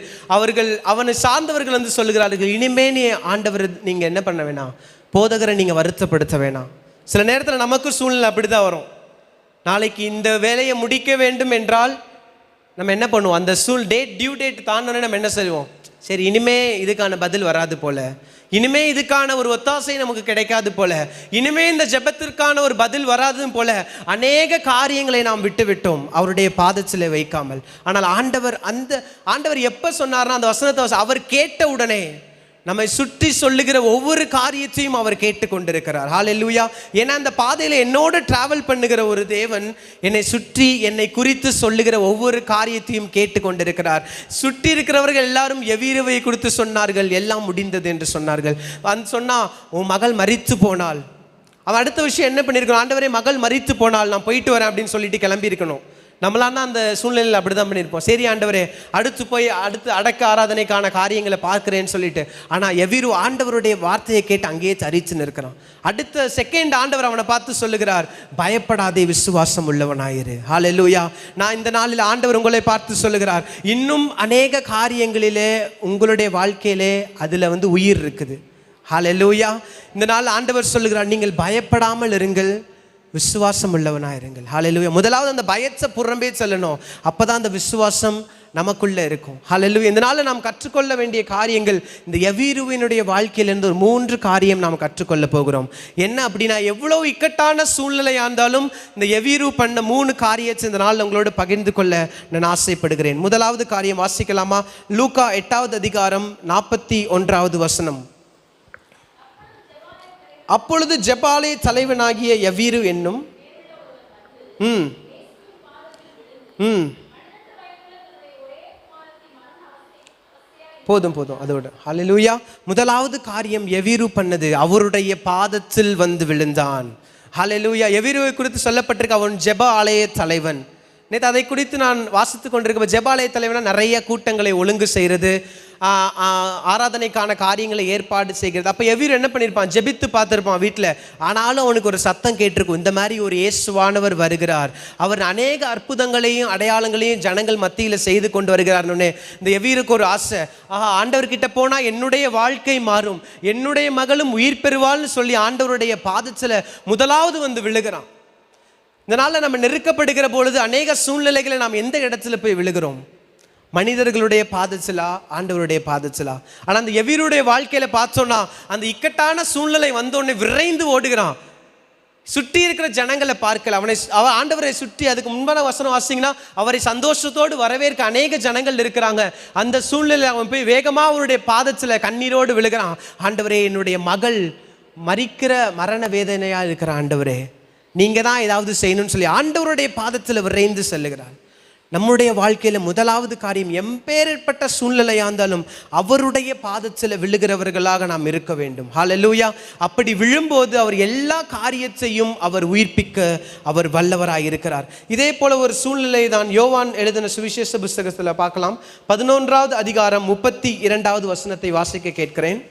அவனை சார்ந்தவர்கள் சொல்லுகிறார்கள், இனிமே நீ ஆண்டவர் நீங்கள் என்ன பண்ண வேணாம், போதகரை நீங்கள் வருத்தப்படுத்த வேணாம். சில நேரத்தில் நமக்கு சூழ்நிலை அப்படி தான் வரும். நாளைக்கு இந்த வேலையை முடிக்க வேண்டும் என்றால் நம்ம என்ன பண்ணுவோம், அந்த டியூ டேட் தாண்டோன்னே நம்ம என்ன செய்வோம், சரி இனிமே இதுக்கான பதில் வராது போல, இனிமே இதுக்கான ஒரு ஒத்தாசை நமக்கு கிடைக்காது போல, இனிமே இந்த ஜெபத்திற்கான ஒரு பதில் வராது போல அநேக காரியங்களை நாம் விட்டோம் அவருடைய பாதத்தில் வைக்காமல். ஆனால் ஆண்டவர் எப்போ சொன்னார்னா, அந்த வசனத்தை அவர் கேட்ட உடனே நம்மை சுற்றி சொல்லுகிற ஒவ்வொரு காரியத்தையும் அவர் கேட்டுக்கொண்டிருக்கிறார். ஹல்லேலூயா. ஏன்னா அந்த பாதையில் என்னோடு டிராவல் பண்ணுகிற ஒரு தேவன் என்னை சுற்றி என்னை குறித்து சொல்லுகிற ஒவ்வொரு காரியத்தையும் கேட்டுக்கொண்டிருக்கிறார். சுற்றி இருக்கிறவர்கள் எல்லாரும் யவீருவை குறித்து சொன்னார்கள், எல்லாம் முடிந்தது என்று சொன்னார்கள். சொன்னா, உன் மகள் மரித்து போனாள். அவன் அடுத்த விஷயம் என்ன பண்ணியிருக்கணும், ஆண்டவரே மகள் மரித்து போனாள், நான் போயிட்டு வரேன் அப்படின்னு சொல்லிட்டு கிளம்பி இருக்கணும். நம்மளான்னா அந்த சூழ்நிலையில் அப்படி தான் பண்ணியிருப்போம். சரி ஆண்டவரே, அடுத்து அடக்க ஆராதனைக்கான காரியங்களை பார்க்குறேன்னு சொல்லிட்டு. ஆனால் எவ்விரு ஆண்டவருடைய வார்த்தையை கேட்டு அங்கேயே தரிச்சு நிற்கிறான். அடுத்த செகண்ட் ஆண்டவர் அவனை பார்த்து சொல்லுகிறார், பயப்படாதே, விசுவாசம் உள்ளவனாயிரு. ஹல்லேலூயா. நான் இந்த நாளில் ஆண்டவர் உங்களை பார்த்து சொல்லுகிறார், இன்னும் அநேக காரியங்களிலே உங்களுடைய வாழ்க்கையிலே அதில் உயிர் இருக்குது. ஹல்லேலூயா. இந்த நாள் ஆண்டவர் சொல்லுகிறார், நீங்கள் பயப்படாமல் இருங்கள், விசுவாசம் உள்ளவனாக இருங்கள். ஹல்லேலூயா. முதலாவது அந்த பயத்தை புறம்பே சொல்லணும். அப்போ தான் அந்த விசுவாசம் நமக்குள்ளே இருக்கும். ஹல்லேலூயா. இந்த நாளில் நாம் கற்றுக்கொள்ள வேண்டிய காரியங்கள், இந்த எவீருவினுடைய வாழ்க்கையிலேருந்து ஒரு 3 காரியம் நாம் கற்றுக்கொள்ள போகிறோம். என்ன அப்படின்னா, எவ்வளோ இக்கட்டான சூழ்நிலையாக இருந்தாலும் இந்த எவீரு பண்ண 3 காரியத்தை இந்த நாளில் உங்களோடு பகிர்ந்து கொள்ள நான் ஆசைப்படுகிறேன். முதலாவது காரியம் வாசிக்கலாமா? லூக்கா 8வது அதிகாரம் 41வது வசனம். அப்பொழுது ஜெபாலே தலைவனாகிய எவீரு என்னும் போதும் அதோட. ஹல்லேலூயா. முதலாவது காரியம் எவீரு பண்ணது, அவருடைய பாதத்தில் விழுந்தான். ஹல்லேலூயா. எவீருவை குறித்து சொல்லப்பட்டிருக்கு, அவன் ஜெப ஆலய தலைவன். நேற்று அதை குறித்து நான் வாசித்து கொண்டிருக்க, ஜெபாலய தலைவனா நிறைய கூட்டங்களை ஒழுங்கு செய்கிறது, ஆராதனைக்கான காரியங்களை ஏற்பாடு செய்கிறது. அப்போ எவீரு என்ன பண்ணியிருப்பான், ஜெபித்து பார்த்துருப்பான் வீட்டில். ஆனாலும் அவனுக்கு ஒரு சத்தம் கேட்டிருக்கும், இந்த மாதிரி ஒரு இயேசுவானவர் வருகிறார், அவர் அநேக அற்புதங்களையும் அடையாளங்களையும் ஜனங்கள் மத்தியில் செய்து கொண்டு வருகிறார்னு இந்த எவீருக்கு ஒரு ஆசை. ஆண்டவர்கிட்ட போனால் என்னுடைய வாழ்க்கை மாறும், என்னுடைய மகளும் உயிர் பெறுவாள்னு சொல்லி ஆண்டவருடைய பாதத்தில் முதலாவது விழுகிறான். இதனால் நம்ம நெருக்கப்படுகிற பொழுது அநேக சூழ்நிலைகளை நாம் எந்த இடத்துல போய் விழுகிறோம்? மனிதர்களுடைய பாதத்திலா, ஆண்டவருடைய பாதத்திலா? ஆனால் அந்த எவீருடைய வாழ்க்கையில பார்த்தோன்னா, அந்த இக்கட்டான சூழ்நிலை வந்தோடனே விரைந்து ஓடுகிறான். சுற்றி இருக்கிற ஜனங்களை பார்க்கல, ஆண்டவரை சுற்றி. அதுக்கு முன்பான வசனம் வாசிங்கன்னா, அவரை சந்தோஷத்தோடு வரவேற்க அநேக ஜனங்கள் இருக்கிறாங்க. அந்த சூழ்நிலை அவன் போய் வேகமாக அவருடைய பாதத்தில் கண்ணீரோடு விழுகிறான். ஆண்டவரே, என்னுடைய மகள் மரிக்கிற மரண வேதனையாக இருக்கிற ஆண்டவரே, நீங்கள் தான் ஏதாவது செய்யணும்னு சொல்லி ஆண்டவருடைய பாதத்தில் விரைந்து செல்லுகிறார். நம்முடைய வாழ்க்கையில் முதலாவது காரியம், எம்பேற்பட்ட சூழ்நிலையாக இருந்தாலும் அவருடைய பாதத்தில் விழுகிறவர்களாக நாம் இருக்க வேண்டும். ஹல்லேலூயா. அப்படி விழும்போது அவர் எல்லா காரியத்தையும் அவர் உயிர்ப்பிக்க அவர் வல்லவராக இருக்கிறார். இதே போல ஒரு சூழ்நிலை தான் யோவான் எழுதின சுவிசேஷ புஸ்தகத்தில் பார்க்கலாம். 11வது அதிகாரம் 32வது வசனத்தை வாசிக்க கேட்கிறேன்.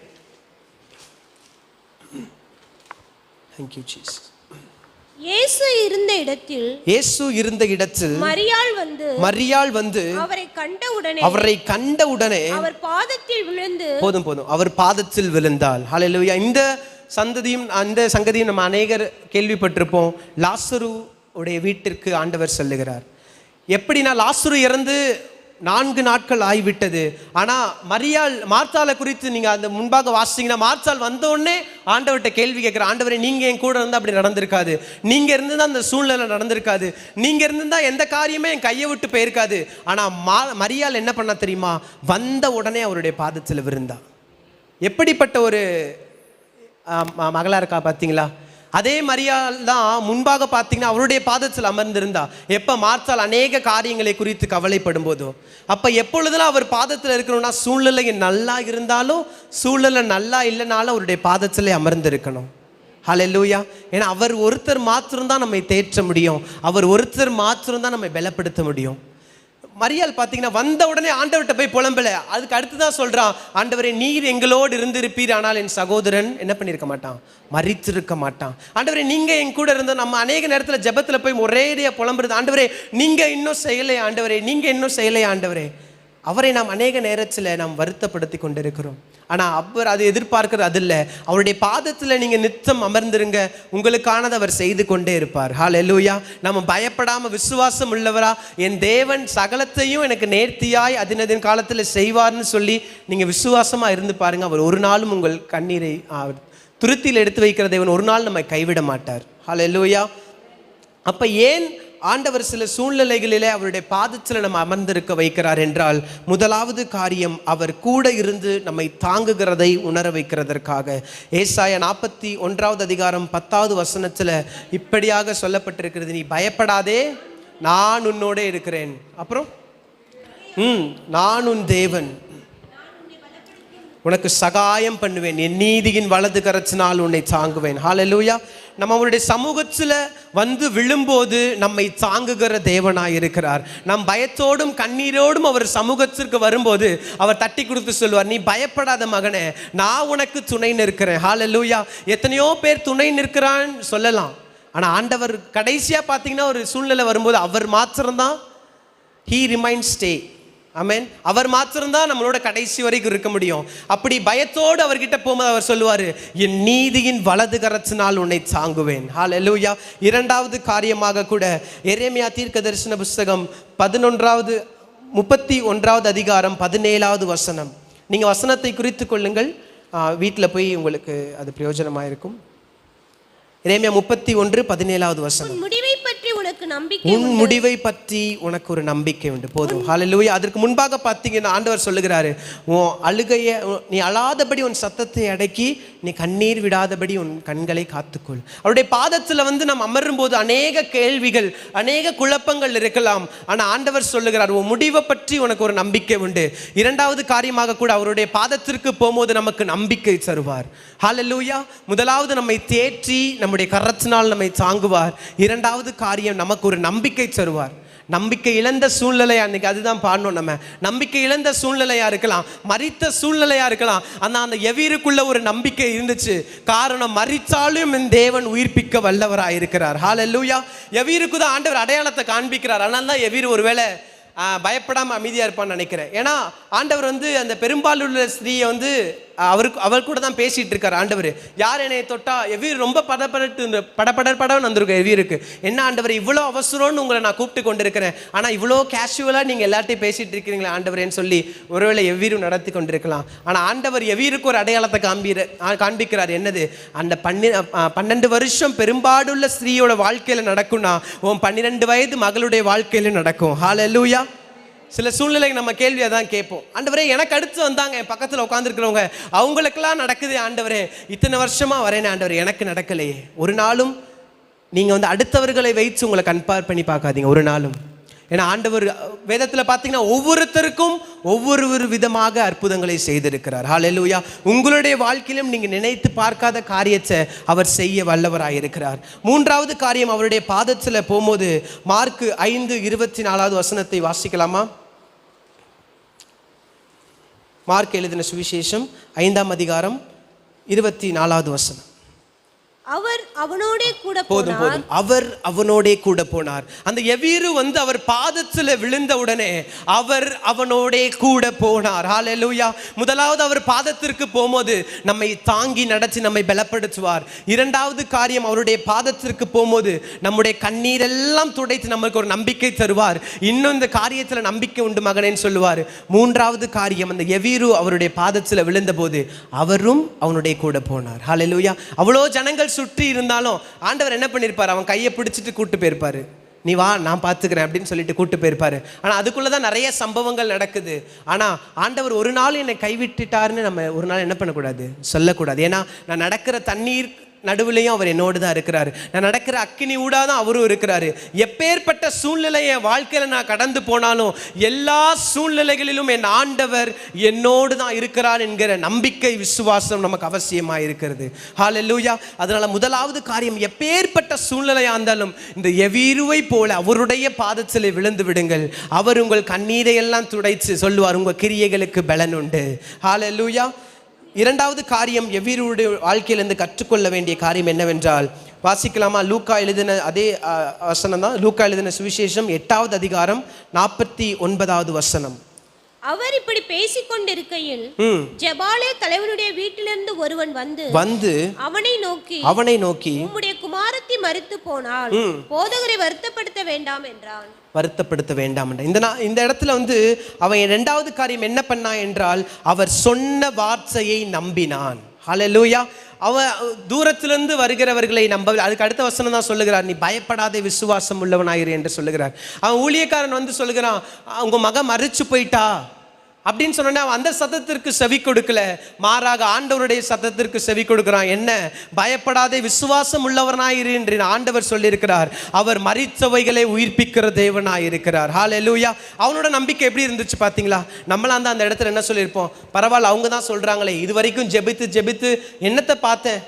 Thank you, Jesus. இயேசு இருந்த இடத்தில் மரியாள் வந்து அவரை கண்டவுடனே அவர் பாதத்தில் விழுந்து அவர் பாதத்தில் விழுந்தாள். ஹல்லேலூயா. இந்த சங்கதியும் நம்ம அநேகர் கேள்விப்பட்டிருப்போம். லாசரு உடைய வீட்டிற்கு ஆண்டவர் செல்லுகிறார். எப்படின்னா, லாசரு இறந்து 4 நாட்கள் ஆகிவிட்டது. ஆனால் மார்த்தாளை குறித்து நீங்கள் அந்த முன்பாக வாசிங்கன்னா, மார்த்தாள் வந்தோடனே ஆண்டவர்கிட்ட கேள்வி கேட்குற, ஆண்டவரை நீங்கள் என் கூட இருந்தால் அப்படி நடந்திருக்காது, நீங்கள் இருந்து தான் அந்த சூழ்நிலை நடந்திருக்காது, நீங்கள் இருந்துதான் எந்த காரியமே என் கையை விட்டு போயிருக்காது. ஆனால் மரியாள் என்ன பண்ணா தெரியுமா? வந்த உடனே அவருடைய பாதத்தில் விழுந்தா. எப்படிப்பட்ட ஒரு மகளா இருக்கா பார்த்தீங்களா? அதே மரியாள் தான் முன்பாக பார்த்தீங்கன்னா அவருடைய பாதத்தில் அமர்ந்திருந்தா. எப்போ மார்த்தாள் அநேக காரியங்களை குறித்து கவலைப்படும் போதோ, அப்போ எப்பொழுதெல்லாம் அவர் பாதத்தில் இருக்கணும்னா, சூழ்நிலை நல்லா இருந்தாலும் சூழ்நிலை நல்லா இல்லைனாலும் அவருடைய பாதத்திலே அமர்ந்திருக்கணும். ஹல்லேலூயா. ஏன்னா அவர் ஒருத்தர் மாத்திரம்தான் நம்மை தேற்ற முடியும், அவர் ஒருத்தர் மாத்திரம்தான் நம்மை பலப்படுத்த முடியும். மரியாள் பார்த்தீங்கன்னா வந்த உடனே ஆண்டவர்கிட்ட போய் புலம்பல. அதுக்கு அடுத்து தான் சொல்கிறான், ஆண்டவரே நீர் எங்களோடு இருந்திருப்பீர், ஆனால் என் சகோதரன் என்ன பண்ணியிருக்க மாட்டான், மரித்திருக்க மாட்டான். ஆண்டவரே நீங்கள் என் கூட இருந்தோம். நம்ம அநேக நேரத்தில் ஜெபத்தில் போய் ஒரேடியாக புலம்புறது, ஆண்டவரே நீங்கள் இன்னும் செய்யலையா, ஆண்டவரே நீங்கள் இன்னும் செய்யலையா. ஆண்டவரே, அவரை நாம் அநேக நேரத்தில் நாம் வருத்தப்படுத்தி கொண்டிருக்கிறோம். ஆனால் அவர் அது எதிர்பார்க்கிறது அது இல்லை. அவருடைய பாதத்தில் நீங்கள் நித்தம் அமர்ந்திருங்க, உங்களுக்கானது அவர் செய்து கொண்டே இருப்பார். ஹல்லேலூயா. நம்ம பயப்படாமல் விசுவாசம் உள்ளவரா, என் தேவன் சகலத்தையும் எனக்கு நேர்த்தியாய் அதினதின் காலத்தில் செய்வார்னு சொல்லி நீங்கள் விசுவாசமாக இருந்து பாருங்கள். அவர் ஒரு நாளும் உங்கள் கண்ணீரை துருத்தியில் எடுத்து வைக்கிற தேவன் ஒரு நாள் நம்மை கைவிட மாட்டார். ஹல்லேலூயா. அப்போ ஏன் ஆண்டவர் சில சூழ்நிலைகளிலே அவருடைய பாதத்தில் நம்ம அமர்ந்திருக்க வைக்கிறார் என்றால், முதலாவது காரியம் அவர் கூட இருந்து நம்மை தாங்குகிறதை உணர வைக்கிறதற்காக. ஏசாயா 41வது அதிகாரம் 10வது வசனத்தில் இப்படியாக சொல்லப்பட்டிருக்கிறது, நீ பயப்படாதே, நான் உன்னோட இருக்கிறேன். அப்புறம் நான் உன் தேவன், உனக்கு சகாயம் பண்ணுவேன், என் நீதியின் வலது கரத்தினால் உன்னை தாங்குவேன். ஹல்லேலூயா. நம்ம அவருடைய சமூகத்தில் வந்து விழும்போது நம்மை தாங்குகிற தேவனாய் இருக்கிறார். நம் பயத்தோடும் கண்ணீரோடும் அவர் சமூகத்திற்கு வரும்போது அவர் தட்டி கொடுத்து சொல்லுவார், நீ பயப்படாத மகனே, நான் உனக்கு துணை நிற்கிறேன். ஹல்லேலூயா. எத்தனையோ பேர் துணை நிற்கிறான்னு சொல்லலாம், ஆனால் ஆண்டவர் கடைசியாக பார்த்தீங்கன்னா ஒரு சூழ்நிலை வரும்போது அவர் மாத்திரம்தான் he remains stay. ஆமென். அவர் மாத்திரம்தான் நம்மளோட கடைசி வரைக்கும் இருக்க முடியும். அப்படி பயத்தோடு அவர்கிட்ட போகும்போது அவர் சொல்லுவார், என் நீதியின் வலது கரத்தினால் உன்னை தாங்குவேன். ஹல்லேலூயா. இரண்டாவது காரியமாக கூட எரேமியா தீர்க்கதரிசன புஸ்தகம் 31வது அதிகாரம் 17வது வசனம். நீங்கள் வசனத்தை குறித்து கொள்ளுங்கள், வீட்டில் போய் உங்களுக்கு அது பிரயோஜனமாக இருக்கும். எரேமியா 31:17வது வசனம். உன் முடிவை பற்றி உனக்கு ஒரு நம்பிக்கை உண்டு. போதும். ஹல்லேலூயா. அதற்கு முன்பாக பார்த்தீங்கன்னா ஆண்டவர் சொல்லுகிறாரு, உன் அழுகையை நீ அழாதபடி உன் சத்தத்தை அடக்கி நீ கண்ணீர் விடாதபடி உன் கண்களை காத்துக்கொள். அவருடைய பாதத்தில் வந்து நாம் அமரும் போது அநேக கேள்விகள், அநேக குழப்பங்கள் இருக்கலாம். ஆனால் ஆண்டவர் சொல்லுகிறார், உன் முடிவை பற்றி உனக்கு ஒரு நம்பிக்கை உண்டு. இரண்டாவது காரியமாக கூட அவருடைய பாதத்திற்கு போகும்போது நமக்கு நம்பிக்கை தருவார். ஹல்லேலூயா. முதலாவது நம்மை தேற்றி நம்முடைய கரத்தினால் நம்மை தாங்குவார். இரண்டாவது காரியம் நமக்கு ஒரு நம்பிக்கை தருவார். நம்பிக்கை இழந்த சூழ்நிலையா, அன்னைக்கு அதுதான் பாடணும். நம்ம நம்பிக்கை இழந்த சூழ்நிலையா இருக்கலாம், மரித்த சூழ்நிலையா இருக்கலாம். அந்த எவீருக்குள்ள ஒரு நம்பிக்கை இருந்துச்சு. காரணம், மரித்தாலும் என் தேவன் உயிர்ப்பிக்க வல்லவராக இருக்கிறார். ஹல்லேலூயா. எவீருக்கு தான் ஆண்டவர் அடையாளத்தை காண்பிக்கிறார். அதனால தான் எவீர் ஒருவேளை பயப்படாமல் அமைதியாக இருப்பான்னு நினைக்கிறேன். ஏன்னா ஆண்டவர் வந்து அந்த பெரும்பாலுள்ள ஸ்திரீயை வந்து அவர் கூட தான் பேசிகிட்டு இருக்கார். ஆண்டவர், யார் என்னை தொட்டா, எவ்வீர் ரொம்ப படப்படன்னு வந்திருக்கும். எவ்வீருக்கு என்ன ஆண்டவர் இவ்வளோ அவசரம்னு உங்களை நான் கூப்பிட்டு கொண்டு இருக்கிறேன், ஆனால் இவ்வளோ கேஷுவலாக நீங்கள் எல்லாத்தையும் பேசிகிட்டு இருக்கிறீங்களே ஆண்டவரேன்னு சொல்லி ஒருவேளை எவ்வீரும் நடத்தி கொண்டிருக்கலாம். ஆனால் ஆண்டவர் எவ்வீருக்கு ஒரு அடையாளத்தை காண்பிக்கிறார். என்னது? அந்த 12 வருஷம் பெரும்பாடுள்ள ஸ்திரீயோட வாழ்க்கையில் நடக்கும்னா உன் 12 வயது மகளுடைய வாழ்க்கையில் நடக்கும். ஹல்லேலூயா. சில சூழ்நிலைக்கு நம்ம கேள்வியை தான் கேட்போம், ஆண்டவரே எனக்கு அடுத்து வந்தாங்க என் பக்கத்தில் உட்காந்துருக்கிறவங்க, அவங்களுக்கெல்லாம் நடக்குது ஆண்டவரே, இத்தனை வருஷமாக வரேனே ஆண்டவரே, எனக்கு நடக்கலையே. ஒரு நாளும் நீங்கள் வந்து அடுத்தவர்களை வைத்து உங்களை கம்பேர் பண்ணி பார்க்காதீங்க, ஒரு நாளும். ஏன்னா ஆண்டவர் வேதத்தில் பார்த்தீங்கன்னா ஒவ்வொருத்தருக்கும் ஒவ்வொரு விதமாக அற்புதங்களை செய்திருக்கிறார். ஹல்லேலூயா. உங்களுடைய வாழ்க்கையிலும் நீங்கள் நினைத்து பார்க்காத காரியத்தை அவர் செய்ய வல்லவராக இருக்கிறார். மூன்றாவது காரியம், அவருடைய பாதத்தில் போகும்போது மார்க் 5:24வது வசனத்தை வாசிக்கலாமா? மார்க் எழுதின சுவிசேஷம் 5ஆம் அதிகாரம் 24வது வசனம். அவர் அவனோடே கூட போனார். அவர் அவனோடே கூட போனார். அந்த எவ்வீரு வந்து அவர் பாதத்தில் விழுந்த உடனே அவர் அவனோடே கூட போனார். ஹல்லேலூயா. முதலாவது அவர் பாதத்திற்கு போகும்போது நம்மை தாங்கி நடத்தி நம்மை பலப்படுத்துவார். இரண்டாவது காரியம், அவருடைய பாதத்திற்கு போகும்போது நம்முடைய கண்ணீரெல்லாம் துடைத்து நமக்கு ஒரு நம்பிக்கை தருவார். இன்னும் இந்த காரியத்தில் நம்பிக்கை உண்டு மகனேன்னு சொல்லுவார். மூன்றாவது காரியம், அந்த எவ்வீரு அவருடைய பாதத்தில் விழுந்த போது அவரும் அவனுடைய கூட போனார். ஹல்லேலூயா. அவ்வளோ ஜனங்கள் சுற்றி இருந்தாலும் ஆண்டவர் என்ன பண்ணிருப்பார், அவன் கையை பிடிச்சிட்டு கூட்டு போயிருப்பாரு. நீ வா நான் பார்த்துக்கிறேன் அப்படின்னு சொல்லிட்டு கூட்டு போயிருப்பாரு. ஆனால் அதுக்குள்ளதான் நிறைய சம்பவங்கள் நடக்குது. ஆனால் ஆண்டவர் ஒரு நாள் என்னை கைவிட்டுட்டாருன்னு நம்ம ஒரு நாள் என்ன பண்ணக்கூடாது, சொல்லக்கூடாது. ஏன்னா நான் நடக்கிற தண்ணீர் நடுவுலையும் அவர் என்னோடு தான் இருக்கிறாரு. நான் நடக்கிற அக்கினி ஊடாதான் அவரும் இருக்கிறாரு. எப்பேற்பட்ட சூழ்நிலையை வாழ்க்கையில் நான் கடந்து போனாலும் எல்லா சூழ்நிலைகளிலும் என் ஆண்டவர் என்னோடு தான் இருக்கிறார் என்கிற நம்பிக்கை, விசுவாசம் நமக்கு அவசியமாக இருக்கிறது. ஹல்லேலூயா. அதனால முதலாவது காரியம், எப்பேற்பட்ட சூழ்நிலையாக இருந்தாலும் இந்த எவ்வீருவை போல அவருடைய பாதத்தில் விழுந்து விடுங்கள். அவர் உங்கள் கண்ணீரை எல்லாம் துடைத்து சொல்லுவார், உங்கள் கிரியைகளுக்கு பலன் உண்டு. ஹல்லேலூயா. இரண்டாவது காரியம், எவ்வீருடைய வாழ்க்கையிலிருந்து கற்றுக்கொள்ள வேண்டிய காரியம் என்னவென்றால், வாசிக்கலாமா? லூக்கா எழுதின அதே வசனம் தான். லூக்கா எழுதின சுவிசேஷம் 8வது அதிகாரம் 49வது வசனம். அவர் இப்படி பேசிக்கொண்டிருக்கையில் ஜெபாலே தலைவனுடைய வீட்டிலிருந்து ஒருவன் வந்து அவனை நோக்கி உம்முடைய குமாரத்தி மரித்து போனால் போதகரை வருத்தப்படுத்த வேண்டாம் என்றான். வருத்தப்படுத்த வேண்டாம் என்ற இந்த இடத்துல வந்து அவன் இரண்டாவது காரியம் என்ன பண்ணான் என்றால், அவர் சொன்ன வார்த்தையை நம்பினான். ஹல்லேலூயா. அவன் தூரத்திலிருந்து வருகிறவர்களை நம்ப, அதுக்கு அடுத்த வசனம் தான் சொல்லுகிறார், நீ பயப்படாதே விசுவாசம் உள்ளவனாயிரு என்று சொல்லுகிறார். அவன் ஊழியக்காரன் வந்து சொல்லுகிறான், உங்க மகன் மரிச்சு போயிட்டா அப்படின்னு சொன்னா அவன் அந்த சத்தத்திற்கு செவி கொடுக்கல, மாறாக ஆண்டவருடைய சத்தத்திற்கு செவி கொடுக்கிறான். என்ன? பயப்படாதே விசுவாசம் உள்ளவனாயிரு என்று ஆண்டவர் சொல்லியிருக்கிறார். அவர் மரித்தவைகளை உயிர்ப்பிக்கிற தேவனாய் இருக்கிறார். ஹல்லேலூயா. அவனோட நம்பிக்கை எப்படி இருந்துச்சு பார்த்தீங்களா? நம்மளாம் தான் அந்த இடத்துல என்ன சொல்லியிருப்போம், பரவாயில்ல அவங்க தான் சொல்றாங்களே, இது வரைக்கும் ஜெபித்து என்னத்தை பார்த்தேன்,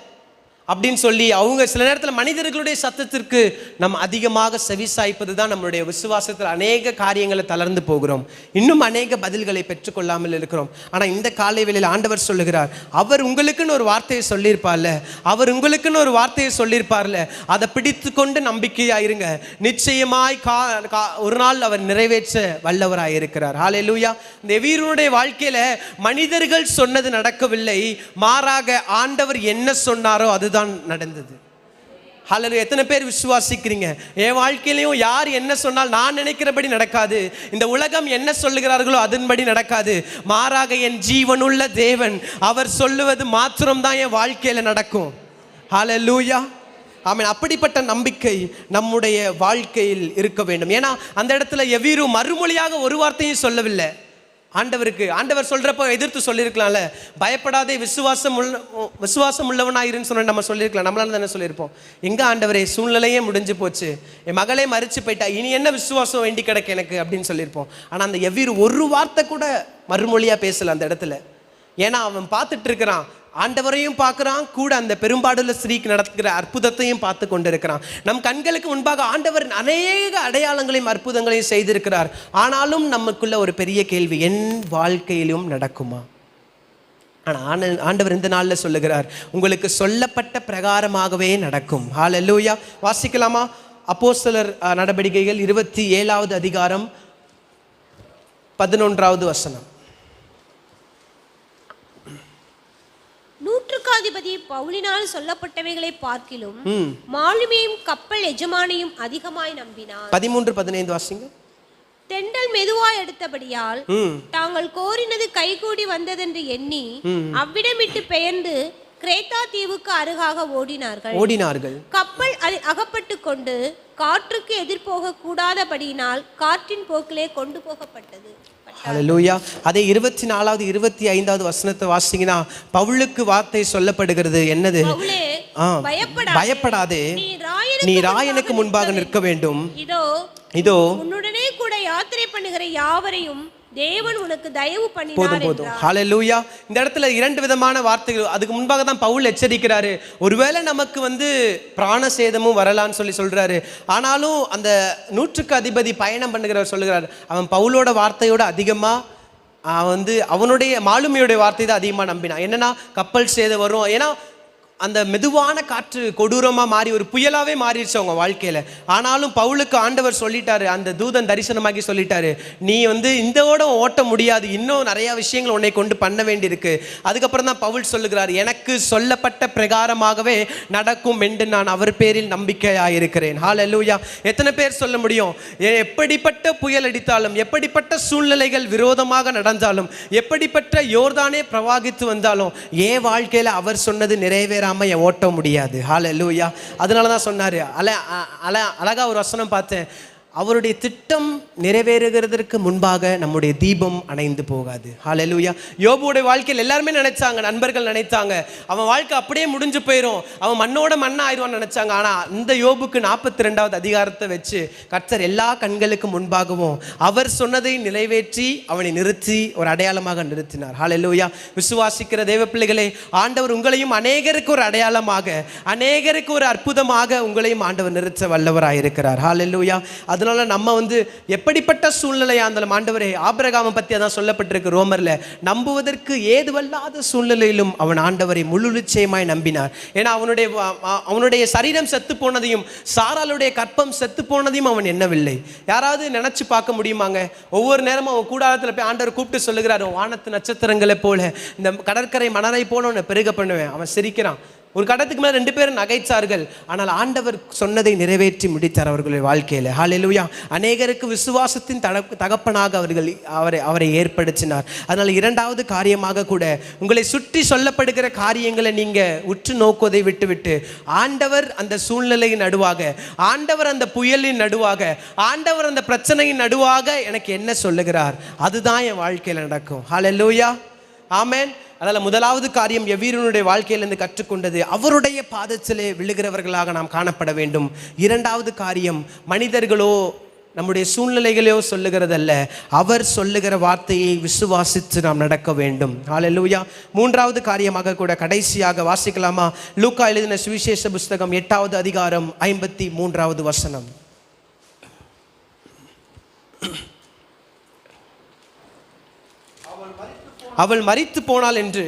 அப்படின்னு சொல்லி அவங்க சில நேரத்தில் மனிதர்களுடைய சத்தத்திற்கு நம்ம அதிகமாக செவிசாய்ப்பது தான் நம்மளுடைய விசுவாசத்தில் அநேக காரியங்களை தளர்ந்து போகிறோம், இன்னும் அநேக பதில்களை பெற்றுக்கொள்ளாமல் இருக்கிறோம். ஆனால் இந்த காலை வேளையில் ஆண்டவர் சொல்லுகிறார், அவர் உங்களுக்குன்னு ஒரு வார்த்தையை சொல்லியிருப்பார்ல, அவர் உங்களுக்குன்னு ஒரு வார்த்தையை சொல்லியிருப்பார்ல, அதை பிடித்து கொண்டு நம்பிக்கையாயிருங்க. நிச்சயமாய் ஒரு நாள் அவர் நிறைவேற்ற வல்லவராய் இருக்கிறார். ஹல்லேலூயா. இந்த எவீருடைய வாழ்க்கையில மனிதர்கள் சொன்னது நடக்கவில்லை, மாறாக ஆண்டவர் என்ன சொன்னாரோ அதுதான் நடந்தது. ஹல்லேலூயா. எத்தனை பேர் விசுவாசிக்கிறீங்க? என் வாழ்க்கையிலையும் யார் என்ன சொன்னால் நான் நினைக்கிறபடி நடக்காது, இந்த உலகம் என்ன சொல்லுகிறார்களோ அதன்படி நடக்காது, மாறாக என் ஜீவனுள்ள தேவன் அவர் சொல்லுவது மாத்திரம்தான் என் வாழ்க்கையில நடக்கும். ஹல்லேலூயா. ஆமென். அப்படிப்பட்ட நம்பிக்கை நம்முடைய வாழ்க்கையில் இருக்க வேண்டும். ஏன்னா அந்த இடத்துல எவீரு மறுமொழியாக ஒரு வார்த்தையும் சொல்லவில்லை. ஆண்டவர் சொல்றப்போ எதிர்த்து சொல்லியிருக்கலாம்ல, பயப்படாதே விசுவாசம் உள்ளவனாயிருன்னு சொன்ன நம்ம சொல்லியிருக்கலாம். நம்மளால தானே சொல்லியிருப்போம். எங்க ஆண்டவரே, சூழ்நிலையே முடிஞ்சு போச்சு, என் மகளே மரிச்சு போயிட்டா, இனி என்ன விசுவாசம் வேண்டி கிடக்கு எனக்கு அப்படின்னு சொல்லியிருப்போம். ஆனால் அந்த எவ்வீரு ஒரு வார்த்தை கூட மறுமொழியா பேசல அந்த இடத்துல. ஏன்னா அவன் பார்த்துட்டு இருக்கிறான், ஆண்டவரையும் பார்க்குறான், கூட அந்த பெரும்பாடுள்ள ஸ்திரீக்கு நடத்துகிற அற்புதத்தையும் பார்த்து கொண்டிருக்கிறான். நம் கண்களுக்கு முன்பாக ஆண்டவர் அநேக அடையாளங்களையும் அற்புதங்களையும் செய்திருக்கிறார். ஆனாலும் நமக்குள்ள ஒரு பெரிய கேள்வி, என் வாழ்க்கையிலும் நடக்குமா? ஆனால் ஆண்டவர் இந்த நாளில் சொல்லுகிறார், உங்களுக்கு சொல்லப்பட்ட பிரகாரமாகவே நடக்கும். ஹல்லேலூயா. வாசிக்கலாமா? அப்போஸ்தலர் நடவடிக்கைகள் 27வது அதிகாரம் 11வது வசனம். நூற்றுக்காதிபதி பவுலினால் சொல்லப்பட்டவைகளை பார்க்கிலும் மாலுமியும் கப்பல் எஜமானியும் அதிகமாய் நம்பினார். 13-15 வாசிங்க. தெண்டல் மெதுவாய் எடுத்தபடியால் தாங்கள் கோரினது கைகூடி வந்ததென்று எண்ணி அவ்விடமிட்டு பெயர்ந்து கிரேத்தா தீவுக்கு அருகாக ஓடினார்கள். கப்பல் அகப்பட்டு கொண்டு காற்றுக்கு எதிர்போக கூடாதபடியினால் காற்றின் போக்கிலே கொண்டு போகப்பட்டது. ஹல்லேலூயா. அதே 24வது 25வது வசனத்தை வாசிங்கன்னா பவுலுக்கு வார்த்தை சொல்லப்படுகிறது. என்னது? பயப்படாதே, நீ ராயனுக்கு முன்பாக நிற்க வேண்டும். இதோ உன்னுடனே கூட யாத்திரை பண்ணுகிற யாவரையும் தேவன் உனக்கு தயவு பண்ணினார். போதும். ஹல்லேலூயா. இந்த இடத்துல 2 விதமான வார்த்தைகள். அதுக்கு முன்பாக தான் பவுல் எச்சரிக்கிறாரு, ஒருவேளை நமக்கு பிராண சேதமும் வரலான்னு சொல்றாரு. ஆனாலும் அந்த 100க்கு அதிபதி பயணம் பண்ணுகிறவர் சொல்லுகிறார், அவன் பவுலோட வார்த்தையோட அதிகமா அவனுடைய மாலுமியோட வார்த்தை தான் அதிகமாக நம்பினான். என்னன்னா கப்பல் சேதம் வரும். ஏன்னா அந்த மெதுவான காற்று கொடூரமாக மாறி ஒரு புயலாகவே மாறிடுச்சு அவங்க வாழ்க்கையில். ஆனாலும் பவுலுக்கு ஆண்டவர் சொல்லிட்டாரு, அந்த தூதன் தரிசனமாகி சொல்லிட்டாரு, நீ இந்தோட ஓட்ட முடியாது, இன்னும் நிறையா விஷயங்கள் உன்னை கொண்டு பண்ண வேண்டியிருக்கு. அதுக்கப்புறம் தான் பவுல் சொல்லுகிறார், எனக்கு சொல்லப்பட்ட பிரகாரமாகவே நடக்கும் என்று நான் அவர் பேரில் நம்பிக்கையாக இருக்கிறேன். ஹல்லேலூயா. எத்தனை பேர் சொல்ல முடியும்? எப்படிப்பட்ட புயல் அடித்தாலும், எப்படிப்பட்ட சூழ்நிலைகள் விரோதமாக நடந்தாலும், எப்படிப்பட்ட யோர்தானே பிரவாகித்து வந்தாலும் என் வாழ்க்கையில் அவர் சொன்னது நிறைவேற ஓட்ட முடியாது. ஹல்லேலூயா. அதனால தான் சொன்னாரு, அழகா ஒரு வசனம் பார்த்தேன், அவருடைய திட்டம் நிறைவேறுகிறதற்கு முன்பாக நம்முடைய தீபம் அணைந்து போகாது. ஹல்லேலூயா. யோபுடைய வாழ்க்கையில் எல்லாருமே நினைச்சாங்க, நண்பர்கள் நினைத்தாங்க, அவன் வாழ்க்கை அப்படியே முடிஞ்சு போயிடும், அவன் மண்ணோட மண்ணா ஆயிடுவான்னு நினைச்சாங்க. ஆனால் இந்த யோபுக்கு 42வது அதிகாரத்தை வச்சு கர்த்தர் எல்லா கண்களுக்கு முன்பாகவும் அவர் சொன்னதை நிறைவேற்றி அவனை நிறுத்தி ஒரு அடையாளமாக நிறுத்தினார். ஹல்லேலூயா. விசுவாசிக்கிற தேவ பிள்ளைகளே, ஆண்டவர் உங்களையும் அநேகருக்கு ஒரு அடையாளமாக, அநேகருக்கு ஒரு அற்புதமாக உங்களையும் ஆண்டவர் நிறுத்த வல்லவராக இருக்கிறார். ஹல்லேலூயா. அதனால நம்ம எப்படிப்பட்ட சூழ்நிலையா இருந்தாலும், ஆண்டவரே, ஆபிரகாமை பற்றி அதான் சொல்லப்பட்டிருக்கு ரோமர்ல, நம்புவதற்கு ஏதுவல்லாத சூழ்நிலையிலும் அவன் ஆண்டவரை முழு நிச்சயமாய் நம்பினார். ஏன்னா அவனுடைய சரீரம் செத்து போனதையும் சாராளுடைய கற்பம் செத்து போனதையும் அவன் எண்ணவில்லை. யாராவது நினைச்சு பார்க்க முடியுமாங்க? ஒவ்வொரு நேரமும் அவன் கூடாரத்தில் போய் ஆண்டவர் கூப்பிட்டு சொல்லுகிறார், வானத்து நட்சத்திரங்களை போல, இந்த கடற்கரை மணலை போல உன்னை பெருக பண்ணுவேன். அவன் சிரிக்கிறான். ஒரு கட்டத்துக்கு மேலே 2 பேரும் நகைச்சார்கள். ஆனால் ஆண்டவர் சொன்னதை நிறைவேற்றி முடித்தார் அவர்களுடைய வாழ்க்கையில். ஹல்லேலூயா. அநேகருக்கு விசுவாசத்தின் தகப்பனாக அவரை ஏற்படுத்தினார். அதனால் 2வது காரியமாக கூட உங்களை சுற்றி சொல்லப்படுகிற காரியங்களை நீங்கள் உற்று நோக்குவதை விட்டுவிட்டு, ஆண்டவர் அந்த சூழ்நிலையின் நடுவாக, ஆண்டவர் அந்த புயலின் நடுவாக, ஆண்டவர் அந்த பிரச்சனையின் நடுவாக எனக்கு என்ன சொல்லுகிறார், அதுதான் என் வாழ்க்கையில் நடக்கும். ஹல்லேலூயா. ஆமென். அதனால் முதலாவது காரியம் எவ்வீரனுடைய வாழ்க்கையிலிருந்து கற்றுக்கொண்டது, அவருடைய பாதத்திலே விழுகிறவர்களாக நாம் காணப்பட வேண்டும். 2வது காரியம், மனிதர்களோ நம்முடைய சூழ்நிலைகளையோ சொல்லுகிறதல்ல, அவர் சொல்லுகிற வார்த்தையை விசுவாசித்து நாம் நடக்க வேண்டும். ஹல்லேலூயா. மூன்றாவது காரியமாக கூட கடைசியாக வாசிக்கலாமா? லூக்கா எழுதின சுவிசேஷ புஸ்தகம் 8வது அதிகாரம் 53வது வசனம். அவள் மரித்து போனாள் என்று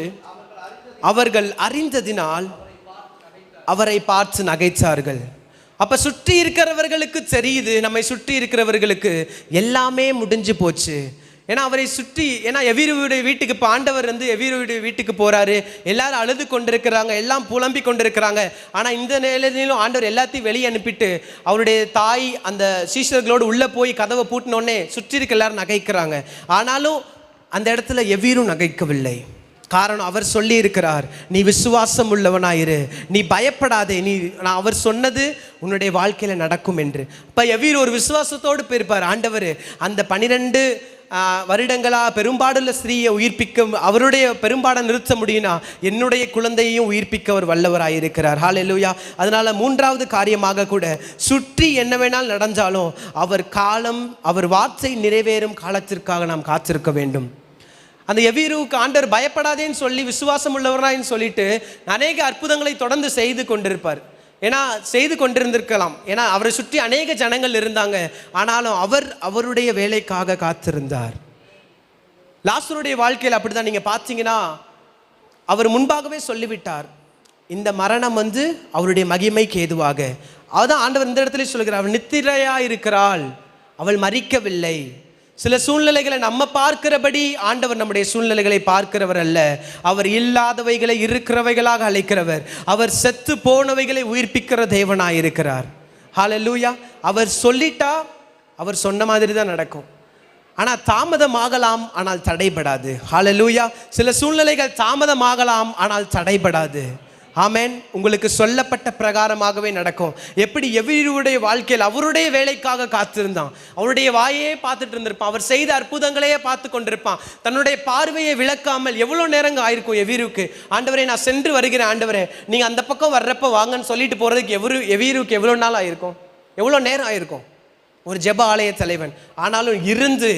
அவர்கள் அறிந்ததினால் அவரை பார்த்து நகைச்சார்கள். அப்ப சுற்றி இருக்கிறவர்களுக்கு தெரியுது, நம்மை சுற்றி இருக்கிறவர்களுக்கு எல்லாமே முடிஞ்சு போச்சு. ஏன்னா அவரை சுற்றி, ஏன்னா எவீருடைய வீட்டுக்கு இப்போ ஆண்டவர் வந்து எவீருடைய வீட்டுக்கு போறாரு, எல்லாரும் அழுது கொண்டிருக்கிறாங்க, எல்லாம் புலம்பி கொண்டிருக்கிறாங்க. ஆனால் இந்த நிலையிலும் ஆண்டவர் எல்லாத்தையும் வெளியே அனுப்பிட்டு அவருடைய தாய் அந்த சீஷர்களோடு உள்ளே போய் கதவை பூட்டினோடனே சுற்றி இருக்க எல்லாரும் நகைக்கிறாங்க. ஆனாலும் அந்த இடத்துல எவீரும் நகைக்கவில்லை. காரணம், அவர் சொல்லி இருக்கிறார், நீ விசுவாசம் உள்ளவனாயிரு, நீ பயப்படாதே, நான் அவர் சொன்னது உன்னுடைய வாழ்க்கையில் நடக்கும் என்று. இப்போ எவீர் ஒரு விசுவாசத்தோடு போயிருப்பார். ஆண்டவர் அந்த 12 வருடங்களாக பெரும்பாடுள்ள ஸ்திரீயை உயிர்ப்பிக்க, அவருடைய பெரும்பாடை நிறுத்த முடியும்னா என்னுடைய குழந்தையையும் உயிர்ப்பிக்க அவர் வல்லவராயிருக்கிறார். ஹல்லேலூயா. அதனால மூன்றாவது காரியமாக கூட சுற்றி என்ன வேணால் நடந்தாலும் அவர் காலம், அவர் வார்த்தை நிறைவேறும் காலத்திற்காக நாம் காத்திருக்க வேண்டும். அந்த எவீருவுக்கு ஆண்டவர் பயப்படாதேன்னு சொல்லி விசுவாசம் உள்ளவரான்னு சொல்லிட்டு அநேக அற்புதங்களை தொடர்ந்து செய்து கொண்டிருப்பார். ஏன்னா செய்து கொண்டிருந்திருக்கலாம், ஏன்னா அவரை சுற்றி அநேக ஜனங்கள் இருந்தாங்க. ஆனாலும் அவருடைய வேலைக்காக காத்திருந்தார். லாசருடைய வாழ்க்கையில் அப்படிதான். நீங்க பார்த்தீங்கன்னா அவர் முன்பாகவே சொல்லிவிட்டார், இந்த மரணம் வந்து அவருடைய மகிமைக்கு ஏதுவாக. அதுதான் ஆண்டவர் இந்த இடத்துல சொல்கிறார், அவள் நித்திரையா இருக்கிறாள், அவள் மரிக்கவில்லை. சில சூழ்நிலைகளை நம்ம பார்க்கிறபடி ஆண்டவர் நம்முடைய சூழ்நிலைகளை பார்க்கிறவர் அல்ல. அவர் இல்லாதவைகளை இருக்கிறவைகளாக அழைக்கிறவர். அவர் செத்து போனவைகளை உயிர்ப்பிக்கிற தேவனாயிருக்கிறார். ஹல்லேலூயா. அவர் சொல்லிட்டா அவர் சொன்ன மாதிரி தான் நடக்கும். ஆனால் தாமதமாகலாம், ஆனால் தடைபடாது. ஹல்லேலூயா. சில சூழ்நிலைகள் தாமதமாகலாம், ஆனால் தடைபடாது. ஆமென். உங்களுக்கு சொல்லப்பட்ட பிரகாரமாகவே நடக்கும். எப்படி எவீருடைய வாழ்க்கையில் அவருடைய வேலைக்காக காத்திருந்தான், அவருடைய வாயே பார்த்துட்டு இருந்திருப்பான், அவர் செய்த அற்புதங்களையே பார்த்து கொண்டிருப்பான், தன்னுடைய பார்வையை விளக்காமல் எவ்வளோ நேரங்க ஆயிருக்கும் எவீருக்கு. ஆண்டவரே நான் சென்று வருகிறேன், ஆண்டவரே நீங்கள் அந்த பக்கம் வர்றப்ப வாங்கன்னு சொல்லிட்டு போகிறதுக்கு எவீருக்கு எவ்வளோ நாள் ஆயிருக்கும், எவ்வளோ நேரம் ஆயிருக்கும். ஒரு ஜெப ஆலய தலைவன். ஆனாலும் இருந்து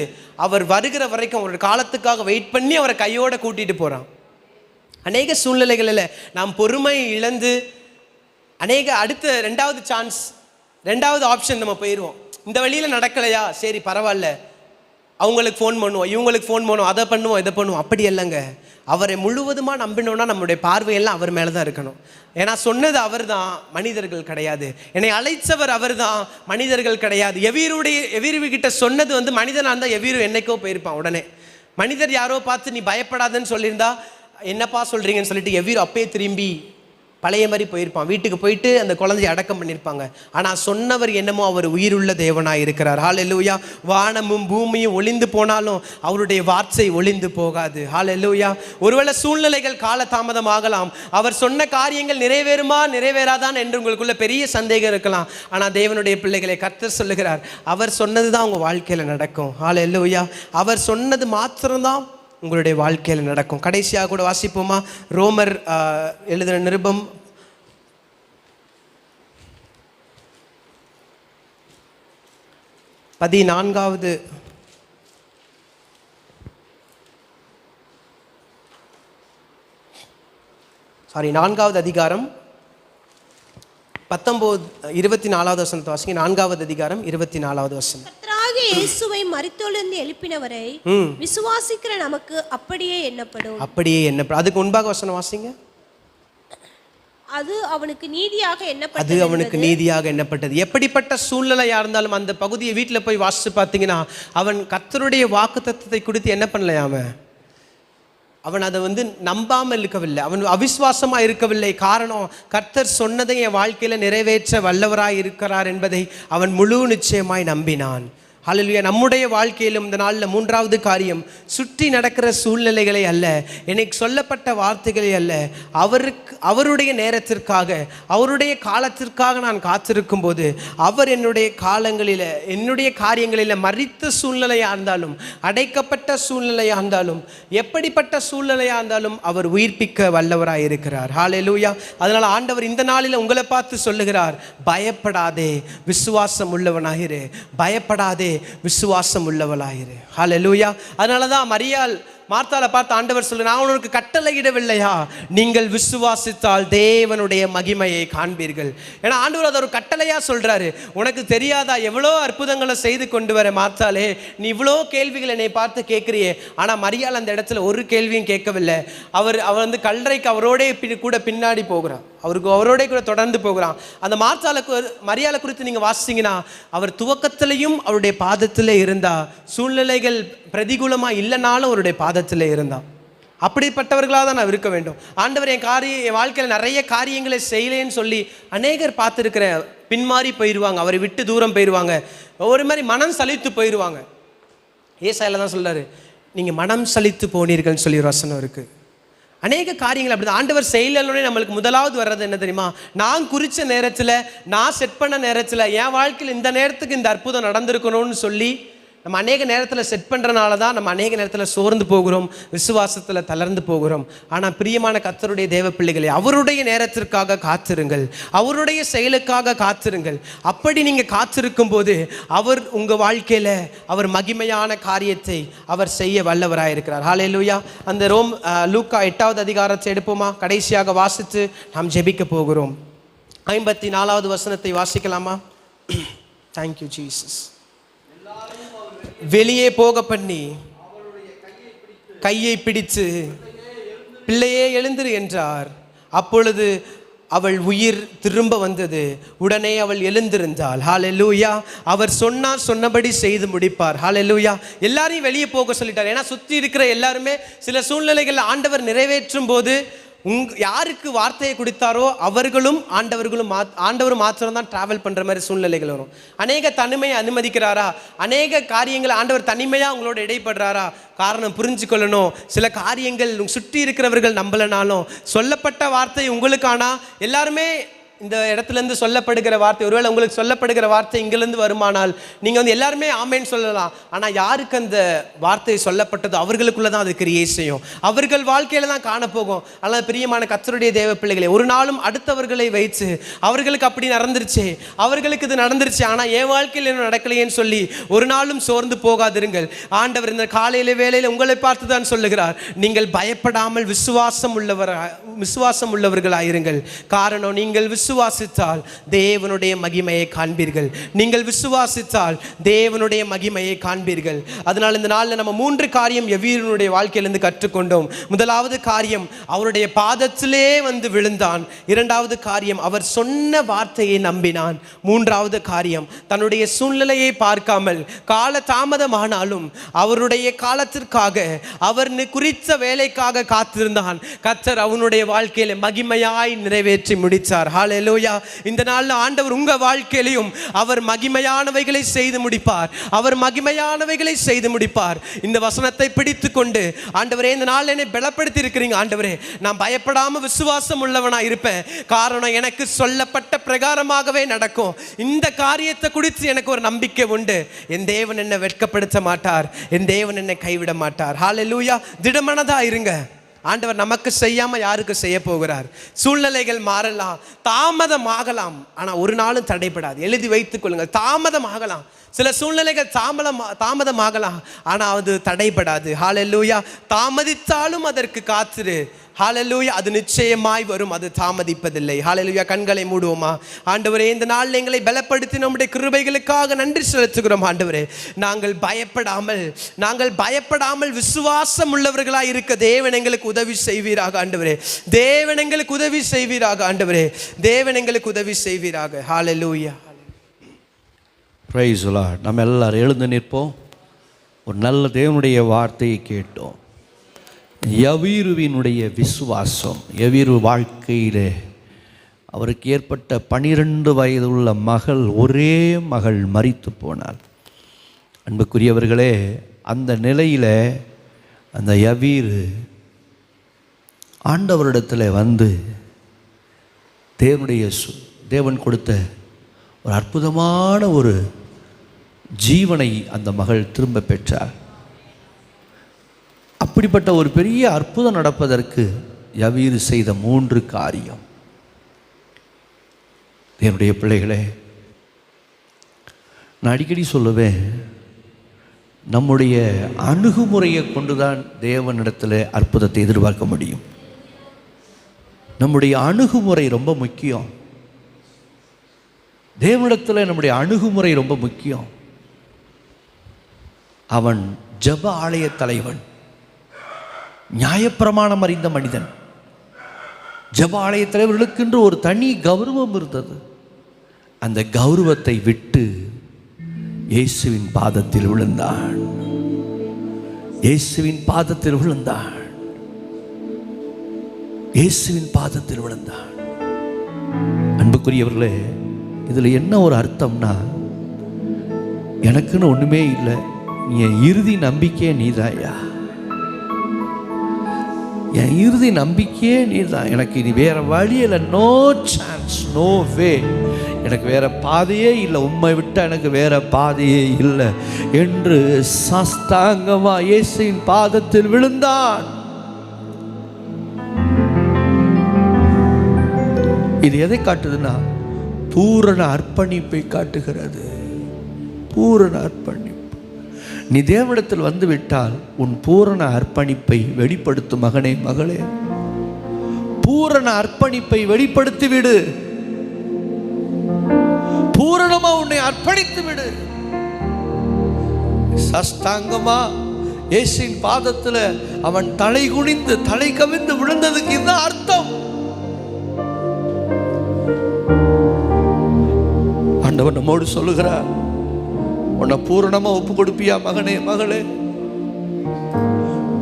அவர் வருகிற வரைக்கும் ஒரு காலத்துக்காக வெயிட் பண்ணி அவரை கையோடு கூட்டிகிட்டு போகிறான். அநேக சூழ்நிலைகளில் நாம் பொறுமை இழந்து அடுத்த 2வது சான்ஸ், 2வது ஆப்ஷன் நம்ம போயிடுவோம். இந்த வழியில் நடக்கலையா, சரி பரவாயில்ல, அவங்களுக்கு ஃபோன் பண்ணுவோம், இவங்களுக்கு ஃபோன் பண்ணுவோம், அதை பண்ணுவோம், இதை பண்ணுவோம். அப்படி இல்லைங்க. அவரை முழுவதுமாக நம்பினோன்னா நம்முடைய பார்வையெல்லாம் அவர் மேலே தான் இருக்கணும். ஏன்னா சொன்னது அவர் தான், மனிதர்கள் கிடையாது. என்னை அழைத்தவர் அவர் தான், மனிதர்கள் கிடையாது. எவீருக்கிட்ட சொன்னது வந்து மனிதனாக இருந்தால் எவீரு என்னைக்கோ போயிருப்பான். உடனே மனிதர் யாரோ பார்த்து நீ பயப்படாதன்னு சொல்லியிருந்தா என்னப்பா சொல்கிறீங்கன்னு சொல்லிட்டு எவீரு அப்பயே திரும்பி பழைய மாதிரி போயிருப்பான். வீட்டுக்கு போயிட்டு அந்த குழந்தையை அடக்கம் பண்ணியிருப்பாங்க. ஆனால் சொன்னவர் என்னமோ அவர் உயிருள்ள தேவனாக இருக்கிறார். ஹல்லேலூயா. வானமும் பூமியும் ஒளிந்து போனாலும் அவருடைய வார்த்தை ஒளிந்து போகாது. ஹல்லேலூயா. ஒருவேளை சூழ்நிலைகள் கால தாமதம் ஆகலாம், அவர் சொன்ன காரியங்கள் நிறைவேறுமா நிறைவேறாதான் என்று உங்களுக்குள்ள பெரிய சந்தேகம் இருக்கலாம். ஆனால் தேவனுடைய பிள்ளைகளை கர்த்தர் சொல்லுகிறார், அவர் சொன்னது தான் உங்கள் வாழ்க்கையில் நடக்கும். ஹல்லேலூயா. அவர் சொன்னது மாத்திரம்தான் உங்களுடைய வாழ்க்கையில் நடக்கும். கடைசியாக கூட வாசிப்போமா? ரோமர் எழுதின நிருபம் 14வது அதிகாரம் 24வது வசனத்தை வாசிங்க. 4வது அதிகாரம் 24வது வசனம். இயேசுவை மரித்தோலிருந்து எழுப்பினவரை விசுவாசிக்கிற நமக்கு அப்படியே எண்ணப்படும். அதுக்கு முன்பாக வசனம் வாசிங்க. அது அவனுக்கு நீதியாக எண்ணப்பட்டது. எப்படிப்பட்ட சூழ்நிலையா இருந்தாலும் அந்த பகுதியை வீட்டில் போய் வாசிச்சு பார்த்தீங்கன்னா அவன் கர்த்தருடைய வாக்குத்தத்தத்தை குறித்து என்ன பண்ணலையாம, அவன் அதை வந்து நம்பாமல் இருக்கவில்லை, அவன் அவிசுவாசமாக இருக்கவில்லை. காரணம், கர்த்தர் சொன்னதை என் வாழ்க்கையில் நிறைவேற்ற வல்லவராய் இருக்கிறார் என்பதை அவன் முழு நிச்சயமாய் நம்பினான். ஹல்லேலூயா. நம்முடைய வாழ்க்கையிலும் இந்த நாளில் மூன்றாவது காரியம், சுற்றி நடக்கிற சூழ்நிலைகளை அல்ல, எனக்கு சொல்லப்பட்ட வார்த்தைகளை அல்ல, அவருடைய நேரத்திற்காக, அவருடைய காலத்திற்காக நான் காத்திருக்கும் போது, அவர் என்னுடைய காலங்களில், என்னுடைய காரியங்களில் மரித்த சூழ்நிலையாக இருந்தாலும், அடைக்கப்பட்ட சூழ்நிலையாக இருந்தாலும், எப்படிப்பட்ட சூழ்நிலையாக இருந்தாலும் அவர் உயிர்ப்பிக்க வல்லவராக இருக்கிறார். ஹல்லேலூயா. அதனால் ஆண்டவர் இந்த நாளில் உங்களை பார்த்து சொல்லுகிறார், பயப்படாதே, விசுவாசம் உள்ளவனாயிரு, பயப்படாதே, விசுவாசம் உள்ளவளாயிரு. ஹல்லேலூயா. அதனால தான் மரியாள் மார்த்தாளை பார்த்து ஆண்டவர் சொல்லு, நான் உனக்கு கட்டளையிடவில்லையா, நீங்கள் விசுவாசித்தால் தேவனுடைய மகிமையை காண்பீர்கள். ஏன்னா ஆண்டவர் அதை ஒரு கட்டளையா சொல்றாரு. உனக்கு தெரியாதா எவ்வளோ அற்புதங்களை செய்து கொண்டு வர மார்த்தாளே, நீ இவ்வளோ கேள்விகள் என்னை பார்த்து கேட்குறியே. ஆனால் மரியாள் அந்த இடத்துல ஒரு கேள்வியும் கேட்கவில்லை. அவர் வந்து கல்லறைக்கு அவரோடே கூட பின்னாடி போகிறான், அவரோட கூட தொடர்ந்து போகிறான். அந்த மரியாளை குறித்து நீங்கள் வாசிங்கன்னா, அவர் துவக்கத்திலையும் அவருடைய பாதத்தில் இருந்தா, சூழ்நிலைகள் பிரதிகூலமாக இல்லைனாலும் அவருடைய பாதத்தில் இருந்தான். அப்படிப்பட்டவர்களாக தான் நான் இருக்க வேண்டும். ஆண்டவர் என் வாழ்க்கையில் நிறைய காரியங்களை செய்யலேன்னு சொல்லி அநேகர் பார்த்துருக்கிற பின்மாறி போயிடுவாங்க, அவரை விட்டு தூரம் போயிடுவாங்க, ஒரு மாதிரி மனம் சலித்து போயிடுவாங்க. ஏசாயால தான் சொல்றாரு, நீங்கள் மனம் சலித்து போனீர்கள்னு சொல்லி ஒரு வசனம் இருக்குது. அநேக காரியங்கள் அப்படி தான் ஆண்டவர் செய்யலன்னே நம்மளுக்கு முதலாவது வர்றது என்ன தெரியுமா, நான் குறித்த நேரத்தில், நான் செட் பண்ண நேரத்தில், என் வாழ்க்கையில் இந்த நேரத்துக்கு இந்த அற்புதம் நடந்திருக்கணும்னு சொல்லி நம்ம அநேக நேரத்தில் செட் பண்ணுறனால தான் நம்ம அநேக நேரத்தில் சோர்ந்து போகிறோம், விசுவாசத்தில் தளர்ந்து போகிறோம். ஆனால் பிரியமான கர்த்தருடைய தேவ பிள்ளைகளே, அவருடைய நேரத்திற்காக காத்திருங்கள், அவருடைய செயலுக்காக காத்திருங்கள். அப்படி நீங்கள் காத்திருக்கும் போது அவர் உங்கள் வாழ்க்கையில் அவர் மகிமையான காரியத்தை அவர் செய்ய வல்லவராக இருக்கிறார். ஹல்லேலூயா. அந்த லூக்கா 8வது அதிகாரத்தை எடுப்போமா, கடைசியாக வாசித்து நாம் ஜெபிக்க போகிறோம். 54வது வசனத்தை வாசிக்கலாமா? Thank you Jesus. வெளியே போக பண்ணி கையை பிடித்து, பிள்ளையே எழுந்திரு என்றார். அப்பொழுது அவள் உயிர் திரும்ப வந்தது, உடனே அவள் எழுந்திருந்தாள். ஹல்லேலூயா. அவர் சொன்னபடி செய்து முடிப்பார். ஹல்லேலூயா. எல்லாரையும் வெளியே போக சொல்லிட்டார். ஏன்னா சுற்றி இருக்கிற எல்லாருமே சில சூழ்நிலைகள் ஆண்டவர் நிறைவேற்றும் போது யாருக்கு வார்த்தையை கொடுத்தாரோ அவர்களும் ஆண்டவரும் மாத்திரம் தான் டிராவல் பண்ணுற மாதிரி சூழ்நிலைகள் வரும். அநேக தனிமையை அனுமதிக்கிறாரா, அநேக காரியங்கள் ஆண்டவர் தனிமையாக உங்களோட இடைப்படுறாரா? காரணம் புரிஞ்சுக்கொள்ளணும். சில காரியங்கள் சுற்றி இருக்கிறவர்கள் நம்பலனாலும் சொல்லப்பட்ட வார்த்தை உங்களுக்கானா, எல்லாருமே இந்த இடத்துலேருந்து சொல்லப்படுகிற வார்த்தை, ஒருவேளை உங்களுக்கு சொல்லப்படுகிற வார்த்தை இங்கிருந்து வருமானால் நீங்கள் எல்லாருமே ஆமேன்னு சொல்லலாம். ஆனால் யாருக்கு அந்த வார்த்தை சொல்லப்பட்டதோ அவர்களுக்குள்ள தான் அது கிரியை செய்யும், அவர்கள் வாழ்க்கையில் தான் காணப்போகும். அதனால் பிரியமான கர்த்தருடைய தேவ பிள்ளைகளே, ஒரு நாளும் அடுத்தவர்களை வைத்து அவர்களுக்கு அப்படி நடந்துருச்சு, அவர்களுக்கு இது நடந்துருச்சு, ஆனால் என் வாழ்க்கையில் என்ன நடக்கலையேன்னு சொல்லி ஒரு நாளும் சோர்ந்து போகாதிருங்கள். ஆண்டவர் இந்த காலையில வேளையில் உங்களை பார்த்து தான் சொல்லுகிறார், நீங்கள் பயப்படாமல் விசுவாசம் உள்ளவர்களாயிருங்கள். காரணம், நீங்கள் விசுவாசித்தால் தேவனுடைய மகிமையை காண்பீர்கள். நீங்கள் விசுவாசித்தால் தேவனுடைய மகிமையை காண்பீர்கள். அதனால் இந்த நாளில் நம்ம 3 காரியம் எவ்வீரனுடைய வாழ்க்கையிலிருந்து கற்றுக்கொண்டோம். முதலாவது காரியம், அவருடைய பாதத்திலே வந்து விழுந்தான். 2வது காரியம், அவர் சொன்ன வார்த்தையை நம்பினான். 3வது காரியம், தன்னுடைய சூழ்நிலையை பார்க்காமல் கால தாமதமானாலும் அவருடைய காலத்திற்காக, அவர் குறித்த வேலைக்காக காத்திருந்தான். கர்த்தர் அவனுடைய வாழ்க்கையில மகிமையாய் நிறைவேற்றி முடித்தார். ஹல்லேலூயா. இந்த நாளில் ஆண்டவர் உங்க வாழ்க்கையிலையும் அவர் மகிமையானவைகளை செய்து முடிப்பார், அவர் மகிமையானவைகளை செய்து முடிப்பார். இந்த வசனத்தை பிடித்து கொண்டு, ஆண்டவரே இந்த நாள் என்னை பலப்படுத்தி இருக்கிறீங்க, ஆண்டவரே நான் பயப்படாம விசுவாசம் உள்ளவனா இருப்பேன், காரணம் எனக்கு சொல்லப்பட்ட பிரகாரமாகவே நடக்கும், இந்த காரியத்தை குறித்து எனக்கு ஒரு நம்பிக்கை உண்டு, என் தேவன் என்னை வெட்கப்படுத்த மாட்டார், என் தேவன் என்னை கைவிட மாட்டார். ஹல்லேலூயா. திடமனதா இருங்க. ஆண்டவர் நமக்கு செய்யாம யாருக்கு செய்ய போகிறார்? சூழ்நிலைகள் மாறலாம், தாமதமாகலாம், ஆனால் ஒரு நாளும் தடைபடாது. எழுதி வைத்துக் கொள்ளுங்கள், தாமதமாகலாம், சில சூழ்நிலைகள் தாமதமாகலாம், ஆனால் அது தடைபடாது. ஹல்லேலூயா. தாமதித்தாலும் அதற்கு காத்திரு. ஹல்லேலூயா. அது நிச்சயமாய் வரும், அது தாமதிப்பதில்லை. ஹல்லேலூயா. கண்களை மூடுவோமா? ஆண்டவரே, இந்த நாளில் எங்களை பலப்படுத்தி நம்முடைய கிருபைகளுக்காக நன்றி செலுத்துகிறோம். ஆண்டவரே, நாங்கள் பயப்படாமல் விசுவாசம் உள்ளவர்களாக இருக்க தேவன் எங்களுக்கு உதவி செய்வீராக. ஆண்டவரே, தேவன் எங்களுக்கு உதவி செய்வீராக. ஆண்டவரே, தேவன் எங்களுக்கு உதவி செய்வீராக. ஹல்லேலூயா. Praise the Lord. நம்ம எல்லாரும் எழுந்து நிற்போம். ஒரு நல்ல தேவனுடைய வார்த்தையை கேட்டோம். யவீருவினுடைய விசுவாசம், யவீரு வாழ்க்கையிலே அவருக்கு ஏற்பட்ட 12 வயதுள்ள மகள், ஒரே மகள் மரித்து போனாள். அன்புக்குரியவர்களே, அந்த நிலையில் அந்த யவீர் ஆண்டவரிடத்தில் வந்து தேவன் கொடுத்த ஒரு அற்புதமான ஒரு ஜீவனை அந்த மகள் திரும்ப பெற்றார். அப்படிப்பட்ட ஒரு பெரிய அற்புதம் நடப்பதற்கு யவீர் செய்த 3 காரியம். என்னுடைய பிள்ளைகளே, நான் அடிக்கடி சொல்லுவேன், நம்முடைய அணுகுமுறையை கொண்டுதான் தேவனிடத்தில் அற்புதத்தை எதிர்பார்க்க முடியும். நம்முடைய அணுகுமுறை ரொம்ப முக்கியம். தேவனிடத்தில் நம்முடைய அணுகுமுறை ரொம்ப முக்கியம். அவன் ஜெப ஆலய தலைவன், நியாயப்பிரமாணம் அறிந்த மனிதன். ஜெப ஆலய தலைவர்களுக்கென்று ஒரு தனி கௌரவம் இருந்தது. அந்த கௌரவத்தை விட்டு இயேசுவின் பாதத்தில் விழுந்தான். இயேசுவின் பாதத்தில் விழுந்தான். இயேசுவின் பாதத்தில் விழுந்தான். அன்புக்குரியவர்களே, இதுல என்ன ஒரு அர்த்தம்னா, எனக்குன்னு ஒண்ணுமே இல்லை, என் இறுதி நம்பிக்கையே நீதாயா, என் இறுதி நம்பிக்கையே நீதான், எனக்கு இனி வேற வழி இல்லை, நோ சான்ஸ், நோ வே, எனக்கு வேற பாதையே இல்லை, உம்மை விட்ட எனக்கு வேற பாதையே இல்லை என்று சாஸ்தாங்கமா இயேசுவின் பாதத்தில் விழுந்தான். இது எதை காட்டுதுன்னா, பூரண அர்ப்பணிப்பை காட்டுகிறது. பூரண அர்ப்பணிப்பு. நீ தேவனிடத்தில் வந்து விட்டால் உன் பூரண அர்ப்பணிப்பை வெளிப்படுத்தும் மகனே, மகளே. பூரண அர்ப்பணிப்பை வெளிப்படுத்தி விடு. பூரணமா உன்னை அர்ப்பணித்து விடு. சஷ்டாங்கமா இயேசுவின் பாதத்தில் அவன் தலை குனிந்து தலை கவிழ்ந்து விழுந்ததுக்கு இதுதான் அர்த்தம். ஆண்டவர் நம்மோடு சொல்லுகிறார், உன்னை பூரணமா ஒப்பு கொடுப்பியா மகனே, மகளே?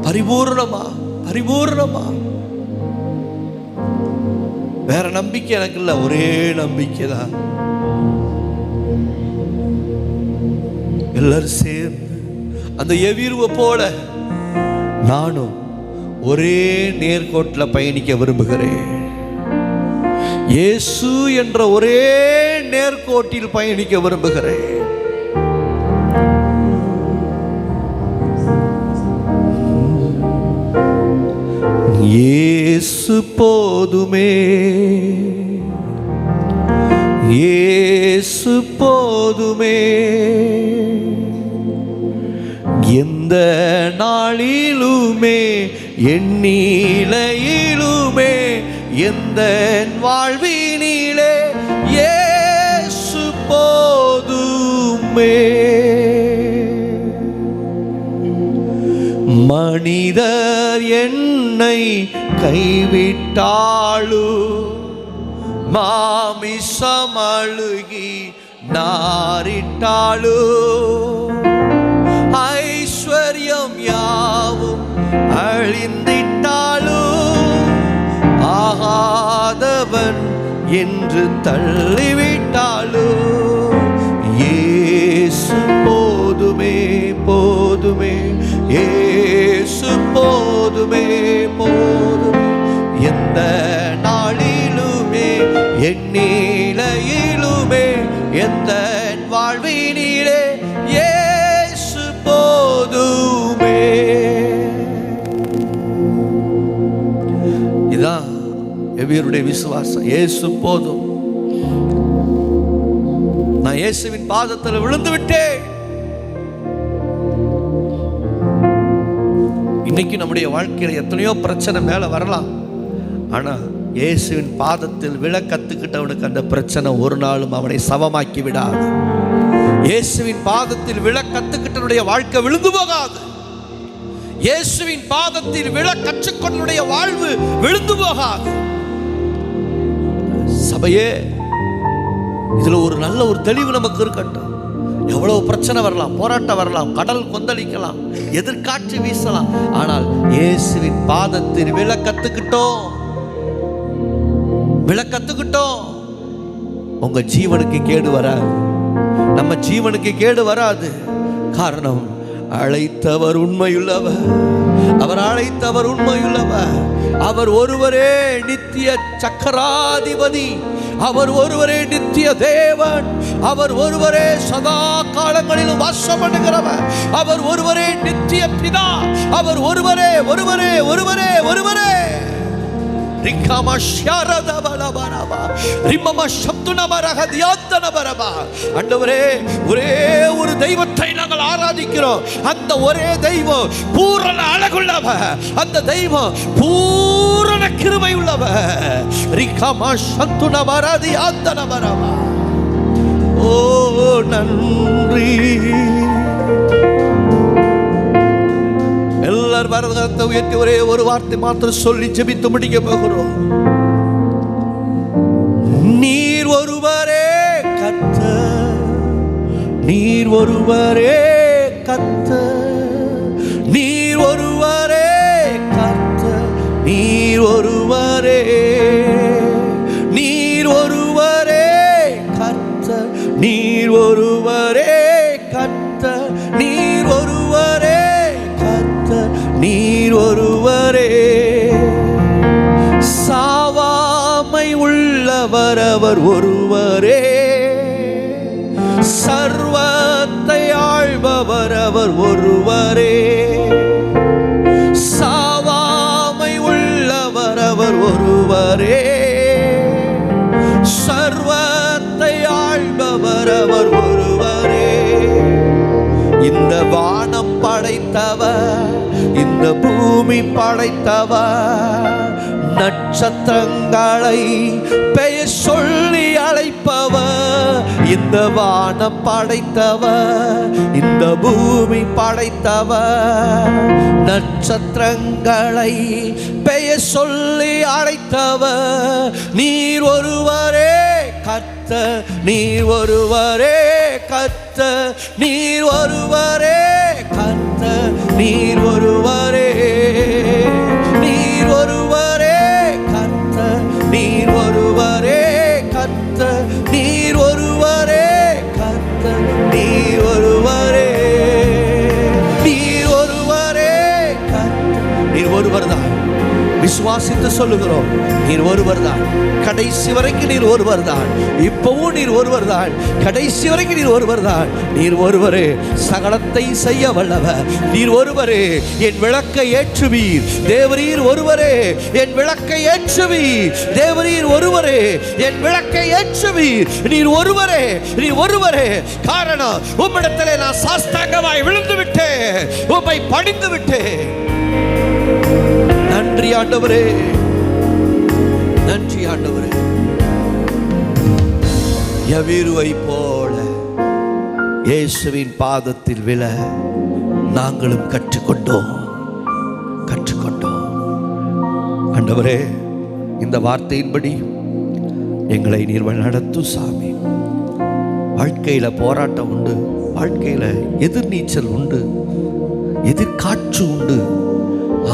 பரிபூர்ணமா, பரிபூர்ணமா. வேற நம்பிக்கை எனக்கு இல்லை, ஒரே நம்பிக்கை தான். எல்லாரும் சேர்ந்து அந்த யவீருவை போல நானும் ஒரே நேர்கோட்டில் பயணிக்க விரும்புகிறேன். இயேசு என்ற ஒரே நேர்கோட்டில் பயணிக்க விரும்புகிறேன். இயேசு போதுமே, இயேசு போதுமே, எந்த நாளிலுமே எண்ணிலையிலுமே எந்த வாழ்வினிலே இயேசு போதுமே. மனிதர் என்னை கைவிட்டாலும் மாமிசம் அழுகி நாரிட்டாலும் ஐஸ்வர்யம் யாவும் அழிந்திட்டாலும் ஆகாதவன் என்று தள்ளிவிட்டாலும் இயேசு போதுமே, போதுமே, இயேசு போதுமே, போதுமே. எந்த நாளிலுமே எந்நிலையிலுமே எந்த வாழ்வினிலே இயேசு போதுமே. இதான் யவீருடைய விசுவாசம். இயேசு போதும். நான் இயேசுவின் பாதத்தில் விழுந்து விட்டேன். இன்னைக்கு நம்முடைய வாழ்க்கையில் எத்தனையோ பிரச்சனை மேல வரலாம். ஆனா இயேசுவின் பாதத்தில் விழ கத்துக்கிட்டவனுக்கு அந்த பிரச்சனை ஒரு நாளும் அவனை சவமாக்கி விடாது. இயேசுவின் பாதத்தில் விழ கத்துக்கிட்டவனுடைய வாழ்க்கை விழுந்து போகாது. இயேசுவின் பாதத்தில் விழ கற்றுக்கொண்டனுடைய வாழ்வு விழுந்து போகாது. சபையே, இதுல ஒரு நல்ல ஒரு தெளிவு நமக்கு இருக்கட்டும். எவ்வளவு பிரச்சனை வரலாம், போராட்டம் வரலாம், கடல் கொந்தளிக்கலாம், எதிர்காற்று வீசலாம். ஆனால் இயேசுவின் பாதத்தில் விழ கத்துக்கிட்டோம், விழ கத்துக்கிட்டோம், உங்க ஜீவனுக்கு கேடு வராது, நம்ம ஜீவனுக்கு கேடு வராது. காரணம், அழைத்தவர் உண்மையுள்ளவர். அவர் அழைத்தவர் உண்மையுள்ளவர். அவர் ஒருவரே நித்திய சக்கராதிபதி. அவர் ஒருவரே நித்திய தேவன். அவர் ஒருவரே சதா காலங்களிலும் வாசம் பண்ணுகிறவர். அவர் ஒருவரே நித்திய பிதா. அவர் ஒருவரே ஒருவரே ஒருவரே ஒருவரே. ஆண்டவரே, ஒரே ஒரு தெய்வத்தை நாங்கள் ஆராதிக்கிறோம். அந்த ஒரே தெய்வம் பூரண அழகுள்ளவர். அந்த தெய்வம் பூரண கிருபை உள்ளவர். ஓ நன்றி. எல்லாரும் வரதத்தை உயர்த்தி ஒரே ஒரு வார்த்தை மாத்திரம் சொல்லி ஜெபித்து முடிக்க போகிறோம். நீர் ஒருவரே கர்த்தர், நீர் ஒருவரே கர்த்தர், நீர் ஒருவரே கர்த்தர், நீர் ஒருவரே, நீர் ஒருவரே கர்த்தர், நீர் ஒருவரே கர்த்தர், நீர் ஒருவரே கர்த்தர், நீர் ஒருவரே. சாவாமை உள்ளவர் அவர் ஒருவரே. சர்வத்தை ஆள்பவர் அவர் ஒருவரே. சாவாமை உள்ளவர் அவர் ஒருவரே. சர்வத்தை ஆள்பவர் அவர் ஒருவரே. இந்த வானம் படைத்தவர், இந்த பூமி படைத்தவர், நட்சத்திரங்களை பெயர் சொல்லி அழைப்பவர். இந்த வானம் படைத்தவர், இந்த பூமி படைத்தவர், நட்சத்திரங்களை பெயர் சொல்லி அழைத்தவர். நீர் ஒருவரே கர்த்தர், நீர் ஒருவரே கர்த்தர், நீர் ஒருவரே கர்த்தர், நீர் ஒருவரே, நீர் ஒருவரே கர்த்தர், நீர் ஒருவரே கர்த்தர், நீர் ஒருவரே கர்த்தர், நீர் ஒருவரே, நீர் ஒருவரே கர்த்தர். நீர் ஒருவர் தான். விசுவாசித்து சொல்லுகிறோம், நீர் ஒருவர் தான். கடைசி வரைக்கும் நீர் ஒருவர் தான். இப்பவும் நீர் ஒருவர் தான். கடைசி வரைக்கும் நீர் ஒருவர் தான். நீர் ஒருவரே சகலத்தை செய்ய வல்லவர். நீர் ஒருவரே என் விளக்கை ஏற்றுவீர். தேவரீர் ஒருவரே என் விளக்கை ஏற்றுவீர். தேவரீர் ஒருவரே என் விளக்கை ஏற்றுவீர். நீர் ஒருவரே, நீர் ஒருவரே. காரணம், உம்மிடத்திலே நான் சாஸ்தாங்கமாய் விழுந்து விட்டேன், உம்மை பணிந்து விட்டேன். நன்றி ஆண்டவரே, நன்றி ஆண்டவரே. யவீருவை போல இயேசுவின் பாதத்தில் விழ நாங்களும் கற்றுக்கொண்டோம். ஆண்டவரே, இந்த வார்த்தையின்படி எங்களை நீர் நடத்தும் சாமி. வாழ்க்கையில போராட்டம் உண்டு, வாழ்க்கையில எதிர்நீச்சல் உண்டு, எதிர்காற்று உண்டு.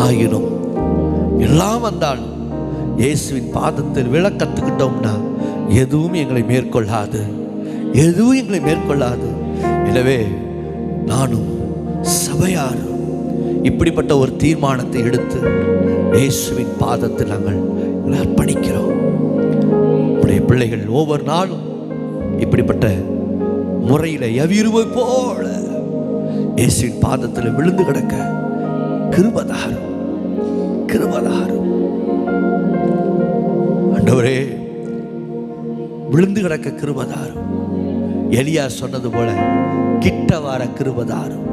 ஆயினும் எல்லாம் வந்தாலும் இயேசுவின் பாதத்தில் விழ கற்றுக்கிட்டோம்னா எதுவும் எங்களை மேற்கொள்ளாது, எதுவும் எங்களை மேற்கொள்ளாது. எனவே நானும் சபையாரும் இப்படிப்பட்ட ஒரு தீர்மானத்தை எடுத்து இயேசுவின் பாதத்தில் நாங்கள் அர்ப்பணிக்கிறோம். உடைய பிள்ளைகள் ஒவ்வொரு நாளும் இப்படிப்பட்ட முறையில் யவீருவை போல இயேசுவின் பாதத்தில் விழுந்து கிடக்க கிருபைதாரும், கிருபைதாரும். ஆண்டவரே, விழுந்து கிடக்க கிருபைதாரும். எலியா சொன்னது போல கிட்ட வர கிருபைதாரும்.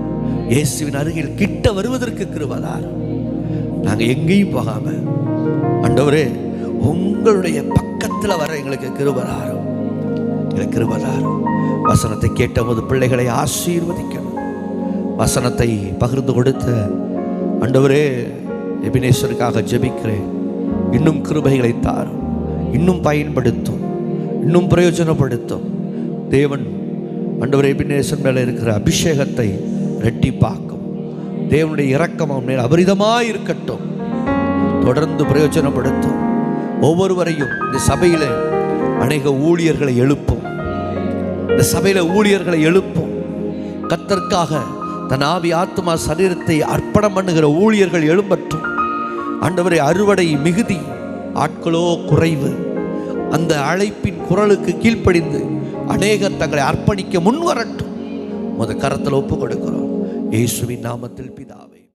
இயேசுவின் அருகில் கிட்ட வருவதற்கு கிருபைதாரும். நாங்கள் எங்கேயும் போகாம ஆண்டவரே உங்களுடைய பக்கத்தில் வர எங்களுக்கு கிருபைதாரும், எங்களுக்கு கிருபைதாரும். வசனத்தை கேட்டபோது பிள்ளைகளை ஆசீர்வதிக்கணும். வசனத்தை பகிர்ந்து கொடுத்து ஆண்டவரே எபினேஸ்வருக்காக ஜெபிக்கிறேன். இன்னும் கிருபைகளை தாரும், இன்னும் பயன்படுத்தும், இன்னும் பிரயோஜனப்படுத்தும். தேவன் ஆண்டவரே எபினேஸ்வர் மேலே இருக்கிற அபிஷேகத்தை ரெட்டிப்பாக்கும். தேவனுடைய இரக்கம் அவன் மேல் அபரிதமாய் இருக்கட்டும். தொடர்ந்து பிரயோஜனப்படுத்தும். ஒவ்வொருவரையும் இந்த சபையில் அநேக ஊழியர்களை எழுப்பும். இந்த சபையில் ஊழியர்களை எழுப்பும். கர்த்தருக்காக தன் ஆவி ஆத்மா சரீரத்தை அர்ப்பணம் பண்ணுகிற ஊழியர்கள் எழும்பற்றும். ஆண்டவரே, அறுவடை மிகுதி, ஆட்களோ குறைவு. அந்த அழைப்பின் குரலுக்கு கீழ்ப்படிந்து அநேகர் தங்களை அர்ப்பணிக்க முன்வரட்டும். கரத்தில் ஒப்பு கொடுக்கிறோம் இயேசுவின் நாமத்தில் பிதாவே.